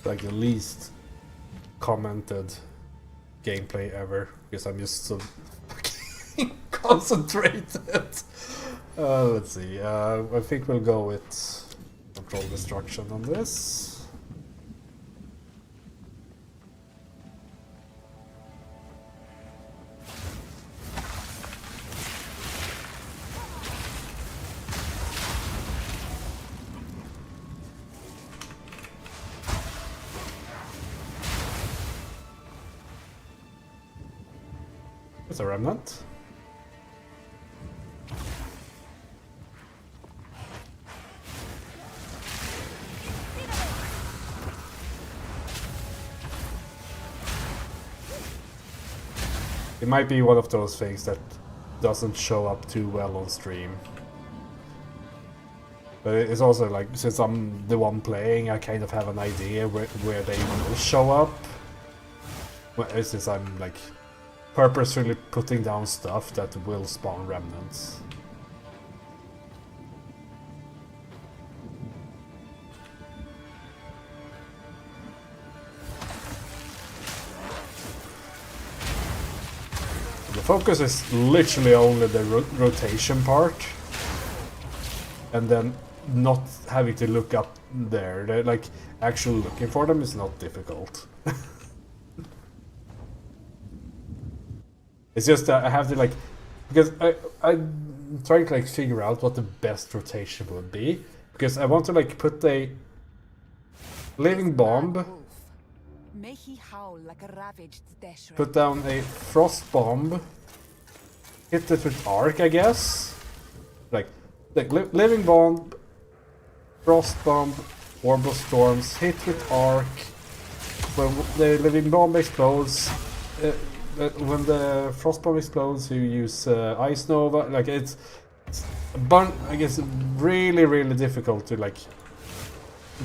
Like the least commented gameplay ever, because I'm just so fucking concentrated. Let's see, I think we'll go with control destruction on this. It's a remnant. It might be one of those things that doesn't show up too well on stream. But it's also like, since I'm the one playing, I kind of have an idea where they will show up. Well, since I'm like purposefully putting down stuff that will spawn remnants. The focus is literally only the rotation part, and then not having to look up there. They're like, actually looking for them is not difficult. It's just that I have to like, because I'm trying to like figure out what the best rotation would be, because I want to like put a living bomb, Wolf. May he howl like a ravaged death ray. put down a frost bomb, hit it with arc, I guess. Like living bomb, frost bomb, orb of storms, hit with arc. When the living bomb explodes, when the frost bomb explodes, you use ice nova. Like it's I guess really difficult to like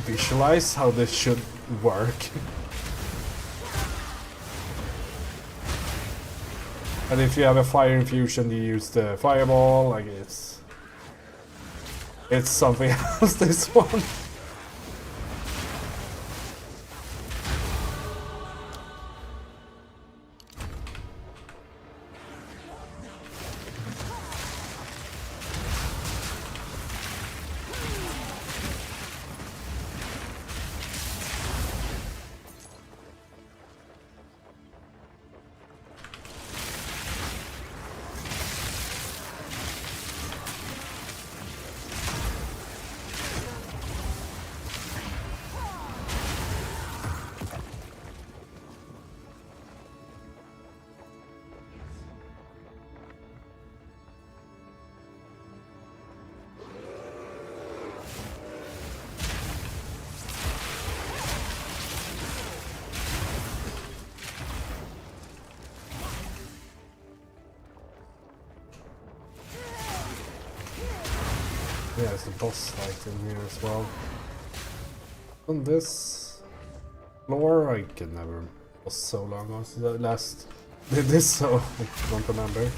visualize how this should work. And if you have a fire infusion, you use the fireball. Like it's something else. This one. Yeah, there's a boss fight in here as well. On this floor, I can never. It was so long. I was the last did this, so I don't remember.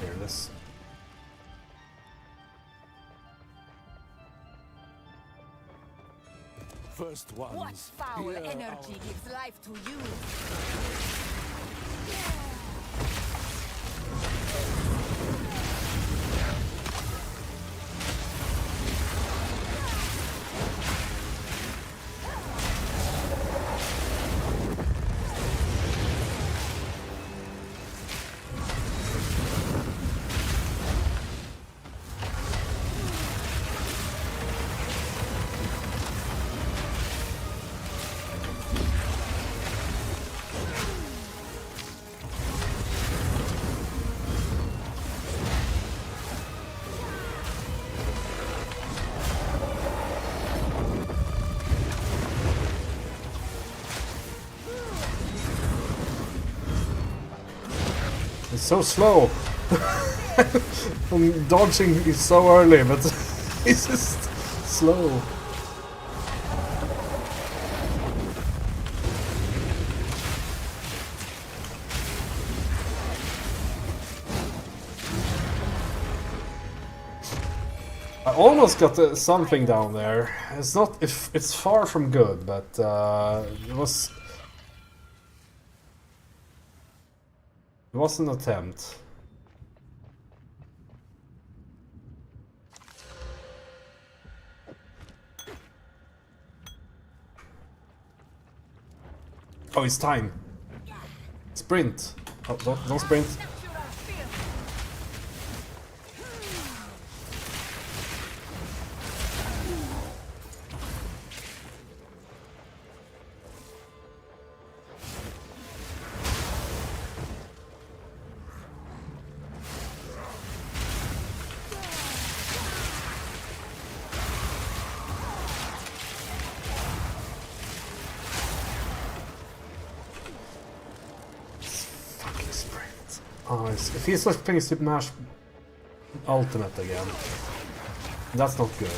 Here it is. First ones. What foul Here energy gives life to you? It's so slow. I'm dodging is so early, but it's just slow. I almost got something down there. It's not. If it's far from good, but it was. It was an attempt. Oh, it's time. Sprint. Oh, don't sprint. Oh, it feels like playing Super Smash Ultimate again. That's not good.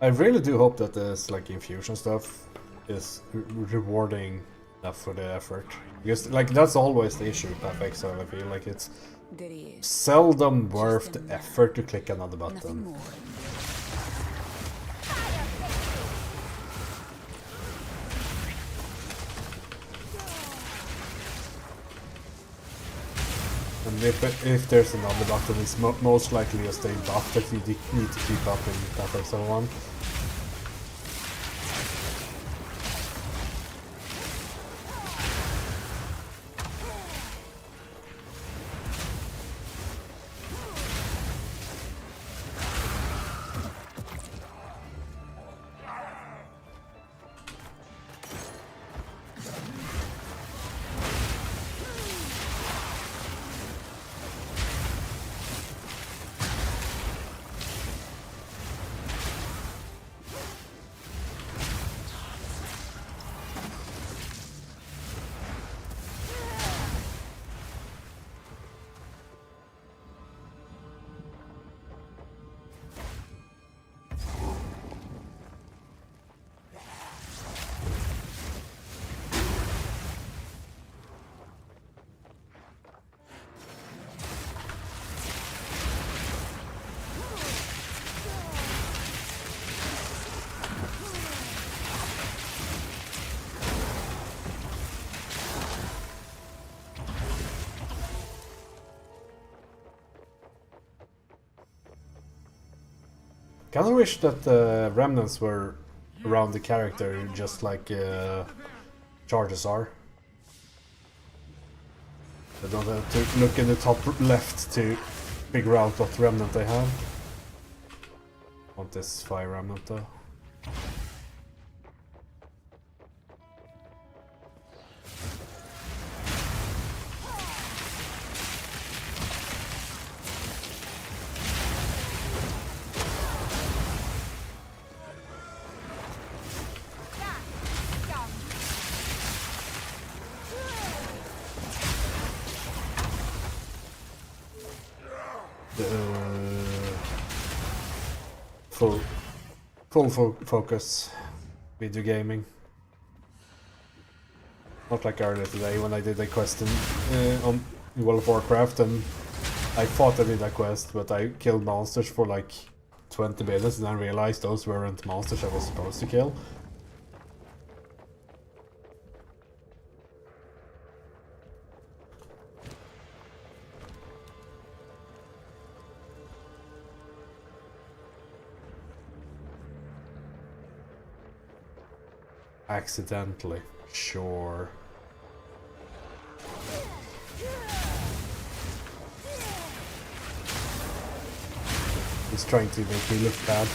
I really do hope that this like infusion stuff is rewarding enough for the effort, because like that's always the issue with PathXile. I feel like it's There he is. seldom worth the effort to click another Nothing button. more. And if there's another button, it's most likely just a buff that you need to keep up in PathXile 1. Kinda wish that the remnants were around the character, just like charges are. I don't have to look in the top left to figure out what remnant they have. Want this fire remnant though. Full focus video gaming. Not like earlier today when I did a quest on World of Warcraft, and I thought I did that quest, but I killed monsters for like 20 minutes and then realized those weren't monsters I was supposed to kill. Accidentally, sure. He's trying to make me look bad.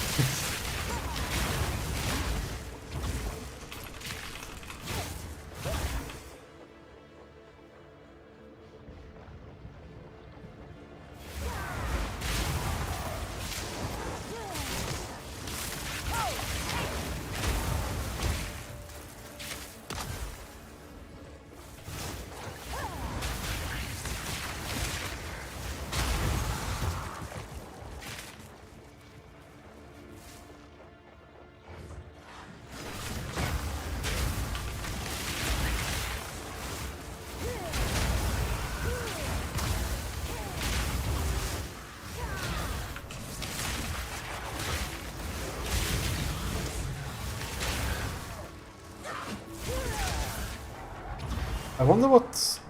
I wonder what,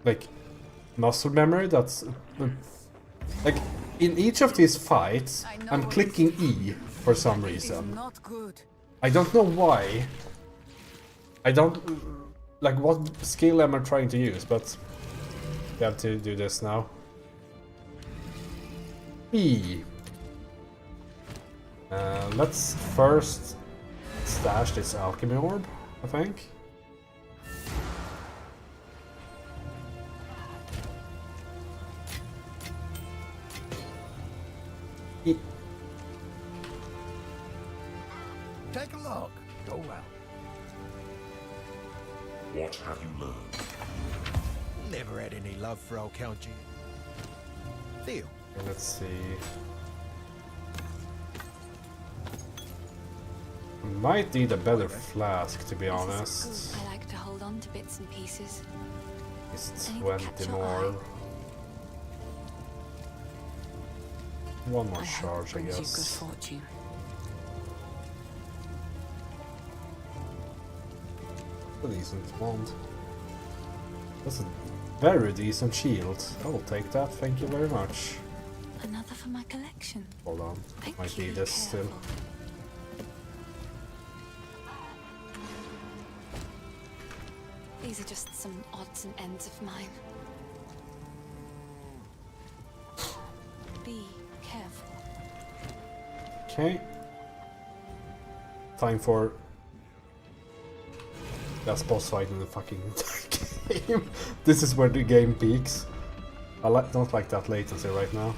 like, muscle memory that's, like, in each of these fights, I'm clicking E for some reason. Not good. I don't know why. I don't, like, what skill am I trying to use, but we have to do this now. E. Let's first stash this alchemy orb, I think. Take a look. Go well. What have you learned? Never had any love for old Count Jim. Deal. Okay, let's see. Might need a better flask, to be This is honest. good. I like to hold on to bits and pieces. Just I need to 20 catch your more. eye. One more I hope charge, it I brings you good guess. fortune. A decent wand. That's a very decent shield. I will take that, thank you very much. Another for my collection. Hold on, Thank might you. need this still. Careful. These are just some odds and ends of mine. Be careful. Okay. Time for last boss fight in the fucking game. This is where the game peaks. I don't like that latency right now.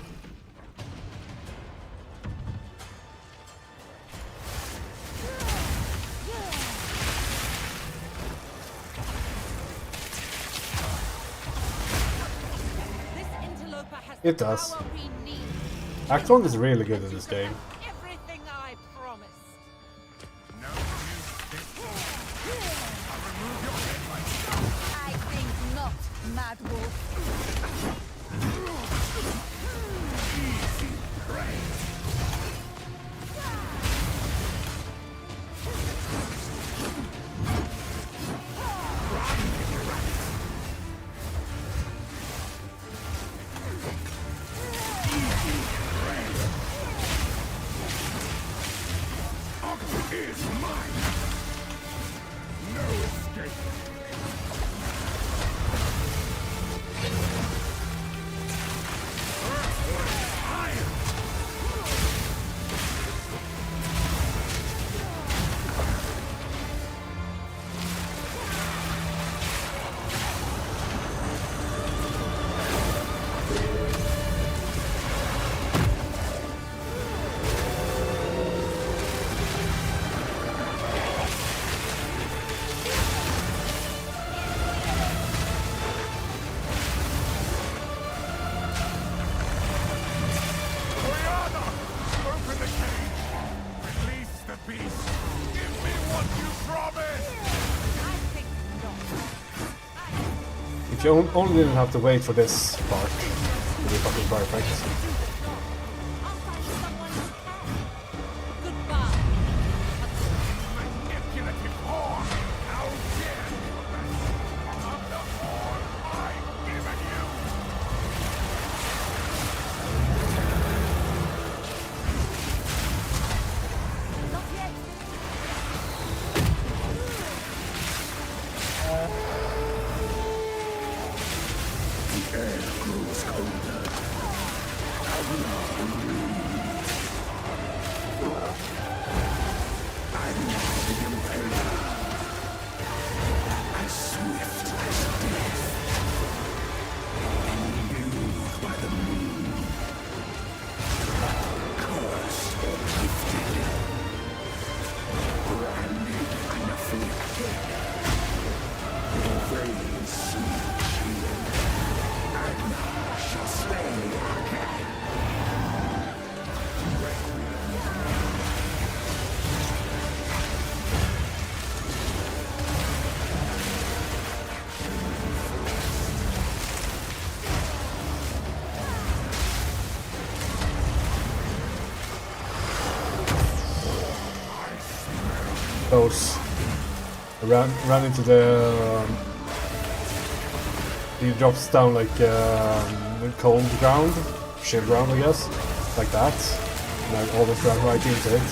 This interloper has It does. the power we need. Act 1 is really good in this game. Everything I promised. I think not, Mad Wolf. Is mine. No escape. Oriana! Open the cage! Release the beast! Give me what you promised! I think not. If you only didn't have to wait for this part, it would be fucking perfect. I'll find someone who can. Goodbye. Manipulative whore! How dare you rest on the horn I've given you! Not yet. The air grows colder. I'm now the Impaler. As swift as death. Imbued by the moon. Cursed or gifted. Branded and afflicted. Your veins sweet shield. And I shall slay again. Those ran into the he drops down like cold ground, shield ground, I guess, like that, and I almost ran right into it.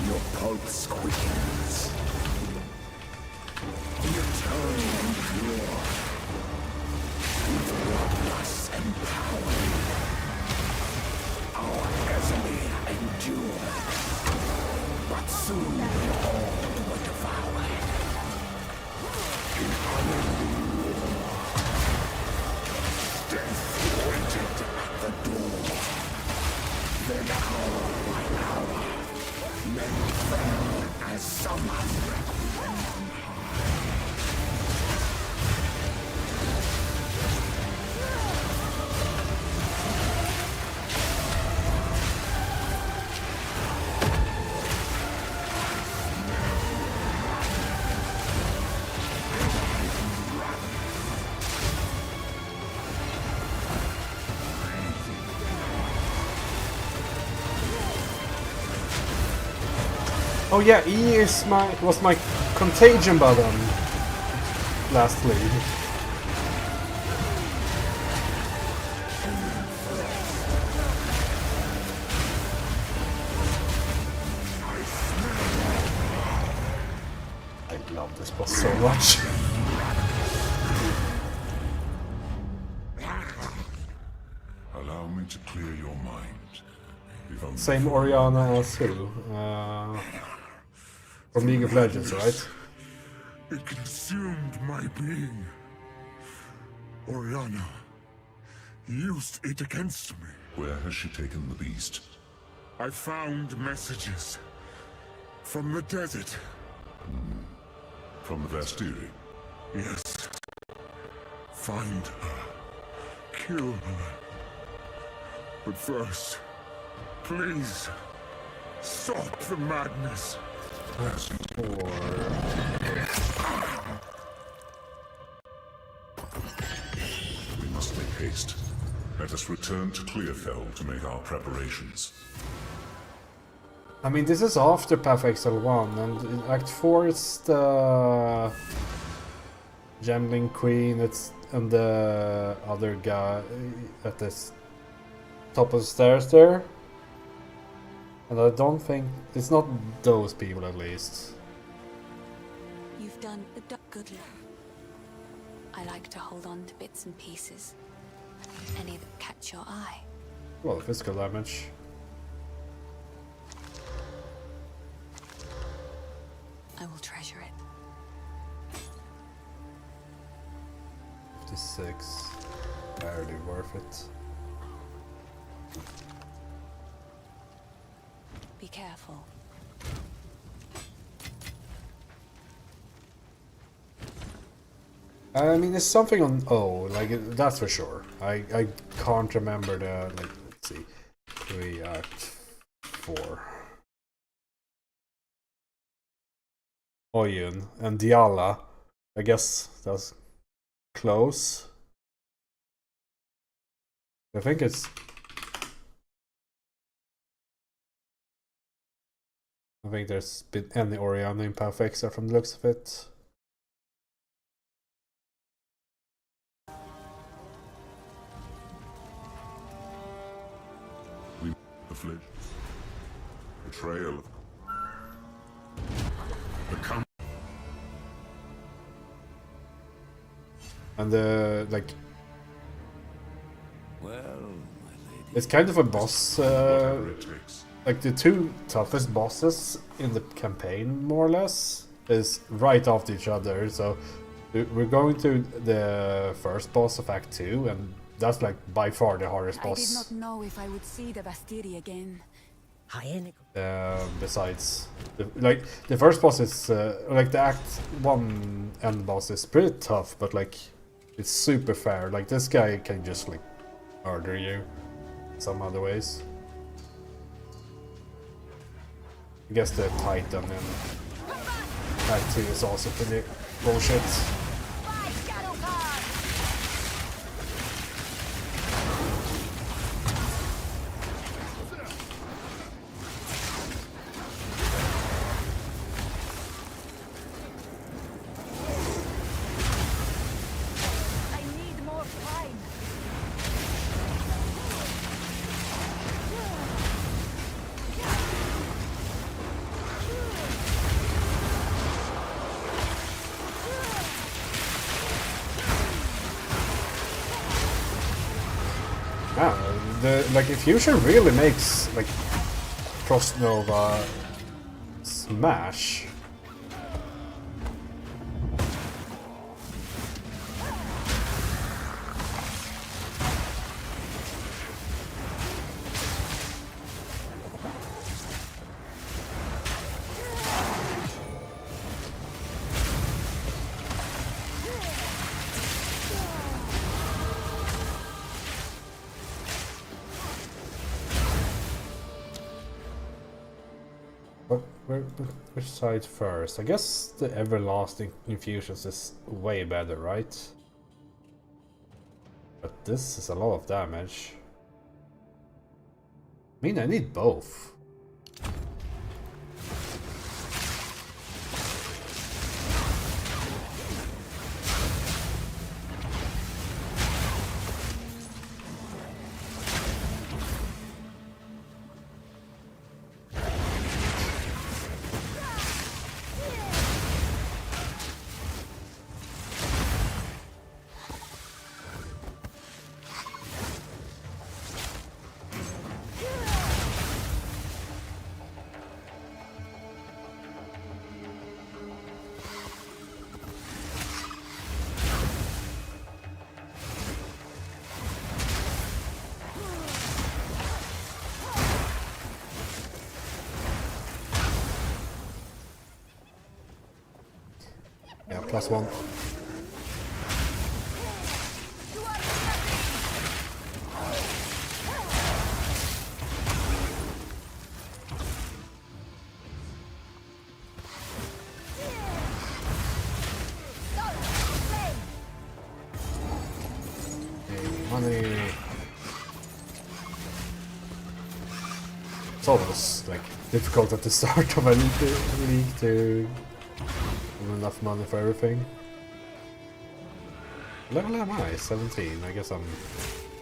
Your pulse quickens. You turn and pure. With bloodlust and power. Our Esme endured. Oh yeah, E is was my contagion button. Lastly. I love this boss so much. Allow me to clear your mind. If only Same Oriana as who? From League of Legends, right? it consumed my being. Oriana used it against me. Where has she taken the beast? I found messages from the desert. From the Vastiri? Yes. Find her. Kill her. But first, please, stop the madness. We must make haste. Let us return to Clearfell to make our preparations. I mean, this is after Path Exile 1, and in Act 4 it's the Gambling Queen, it's and the other guy at this top of the stairs there. And I don't think it's not those people, at least. You've done a good luck. I like to hold on to bits and pieces. Any that catch your eye. Well, physical damage. I will treasure it. 56. Barely worth it. Be careful. I mean, there's something on O, like that's for sure. I can't remember the, like, let's see, 3 Act 4. Oyun and Diala. I guess that's close. I think it's. I think there's been any Oriana in Path Exile from the looks of it. The fledge. Betrayal. Become. And like, Well, my lady. it's kind of a boss. Whatever it takes. Like the two toughest bosses in the campaign, more or less, is right after each other. So we're going to the first boss of Act 2, and that's like by far the hardest I did boss. not know if I would see the Vastiri again. Besides, the first boss is like the Act 1 end boss is pretty tough, but like it's super fair. Like this guy can just like murder you some other ways. I guess the Titan in Act 2 is also pretty bullshit. I need more time. Yeah, the Fusion really makes like Frost Nova smash. Which side first? I guess the Everlasting Infusions is way better, right? But this is a lot of damage. I mean, I need both. +1. Money. It's always like difficult at the start of a league to have enough money for everything. Level am I? 17. I guess I've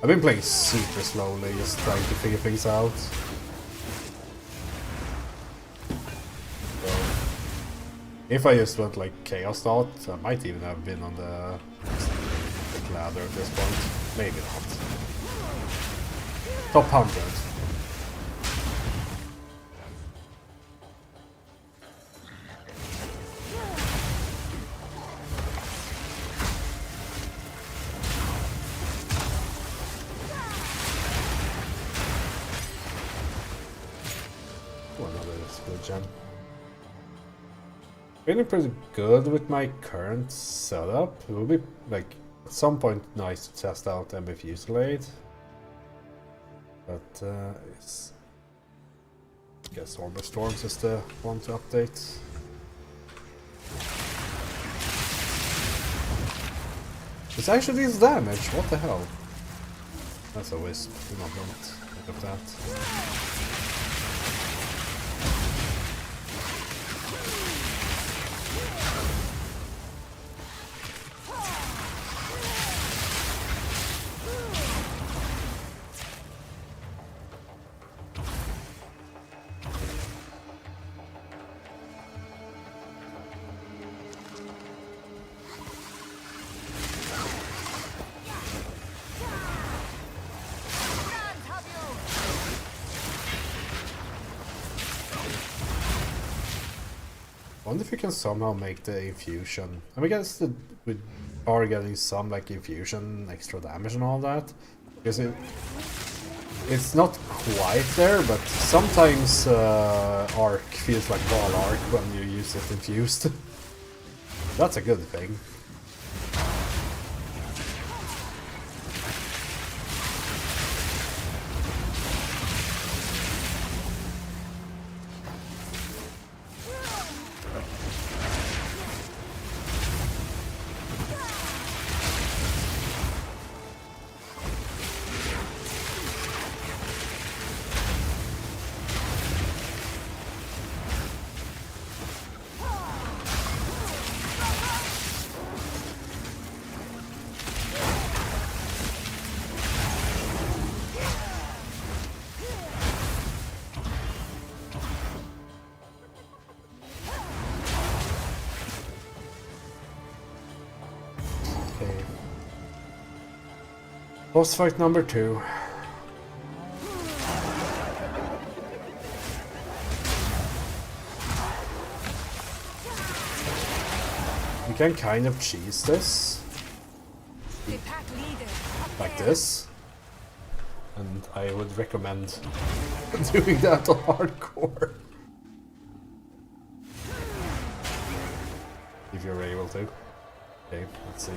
been playing super slowly, just trying to figure things out. So, if I just went like Chaos Dot, I might even have been on the ladder at this point. Maybe not. Top 100. Oh, another good gem. Feeling pretty good with my current setup. It will be like at some point nice to test out MB Fusillade. But it's, I guess Orber Storms is the one to update. It's actually deals damage, what the hell? That's a wisp, do not want look at that. I wonder if you can somehow make the infusion. I mean, I guess we are getting some like infusion, extra damage and all that. Because it's not quite there, but sometimes arc feels like ball arc when you use it infused. That's a good thing. Boss fight number 2. You can kind of cheese this. Like this. And I would recommend doing that on hardcore. If you're able to. Okay, let's see.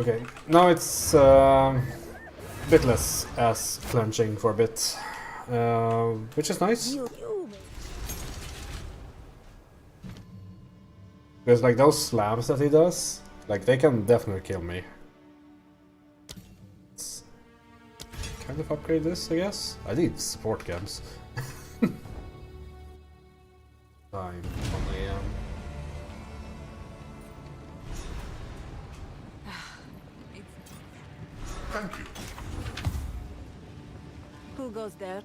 Okay, now it's a bit less ass clenching for a bit, which is nice. Because like those slams that he does, like they can definitely kill me. Let's kind of upgrade this, I guess. I need support camps. Time 1 AM. Thank you. Who goes there?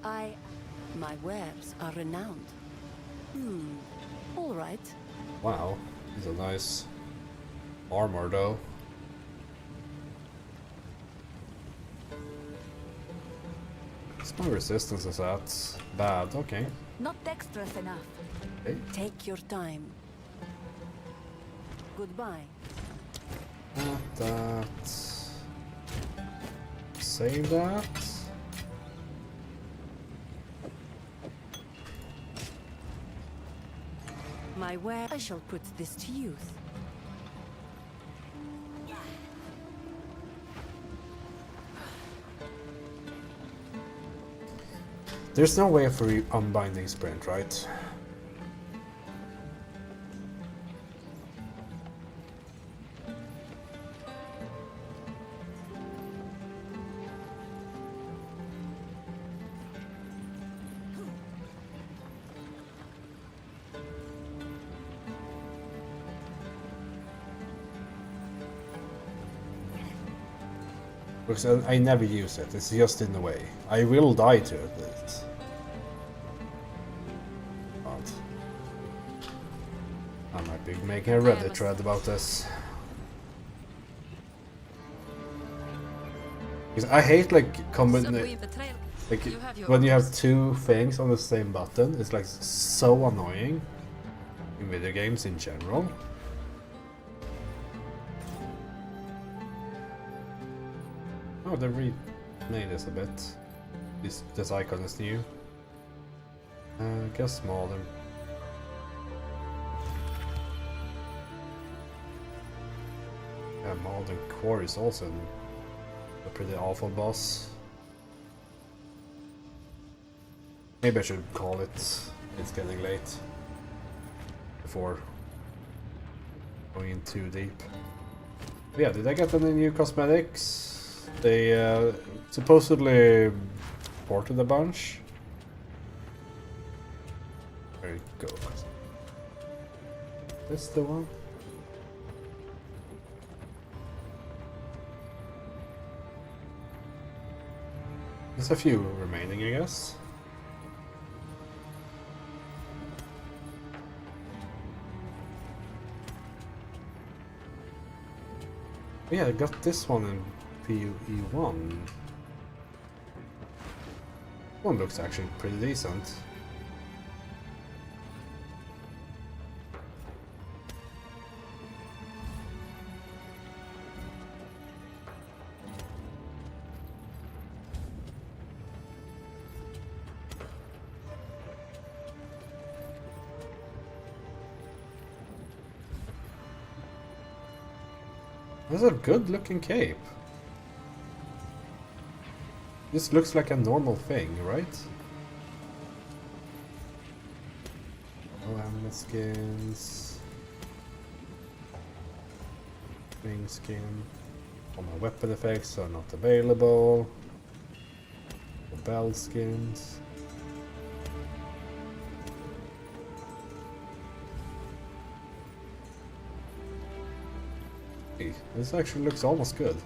My wares are renowned. All right. Wow, he's a nice armor though. No resistance is that bad, okay. Not dexterous enough. Okay. Take your time. Goodbye. That. Save that. My ware. I shall put this to use. There's no way for you unbinding sprint, right? Because I never use it, it's just in the way. I will die to it. But I might be making a Reddit thread about this. Because I hate like combination. Like when you have two things on the same button, it's like so annoying in video games in general. Oh, they remade this a bit. This icon is new. I guess modern. Yeah, Modern Core is also a pretty awful boss. Maybe I should call it. It's getting late. Before going in too deep. But yeah, did I get any new cosmetics? They supposedly ported a bunch. There you go. This the one? There's a few remaining, I guess. Yeah, I got this one in PUE1. One looks actually pretty decent. That's a good looking cape. This looks like a normal thing, right? Oh, ammo skins. Wing skin. All my weapon effects are not available. The bell skins. Hey, this actually looks almost good.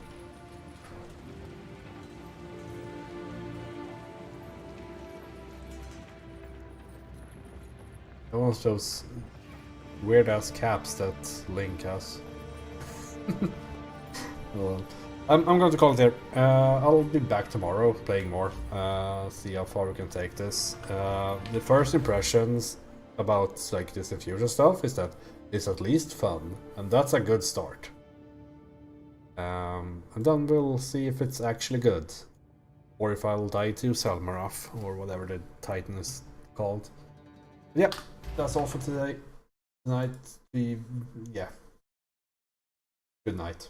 One of those weird ass caps that Link has. Well, I'm going to call it here. I'll be back tomorrow playing more. See how far we can take this. The first impressions about like this infusion stuff is that it's at least fun, and that's a good start. And then we'll see if it's actually good, or if I'll die to Selmaroth or whatever the Titan is called. Yep, that's all for today. Tonight, yeah. Good night.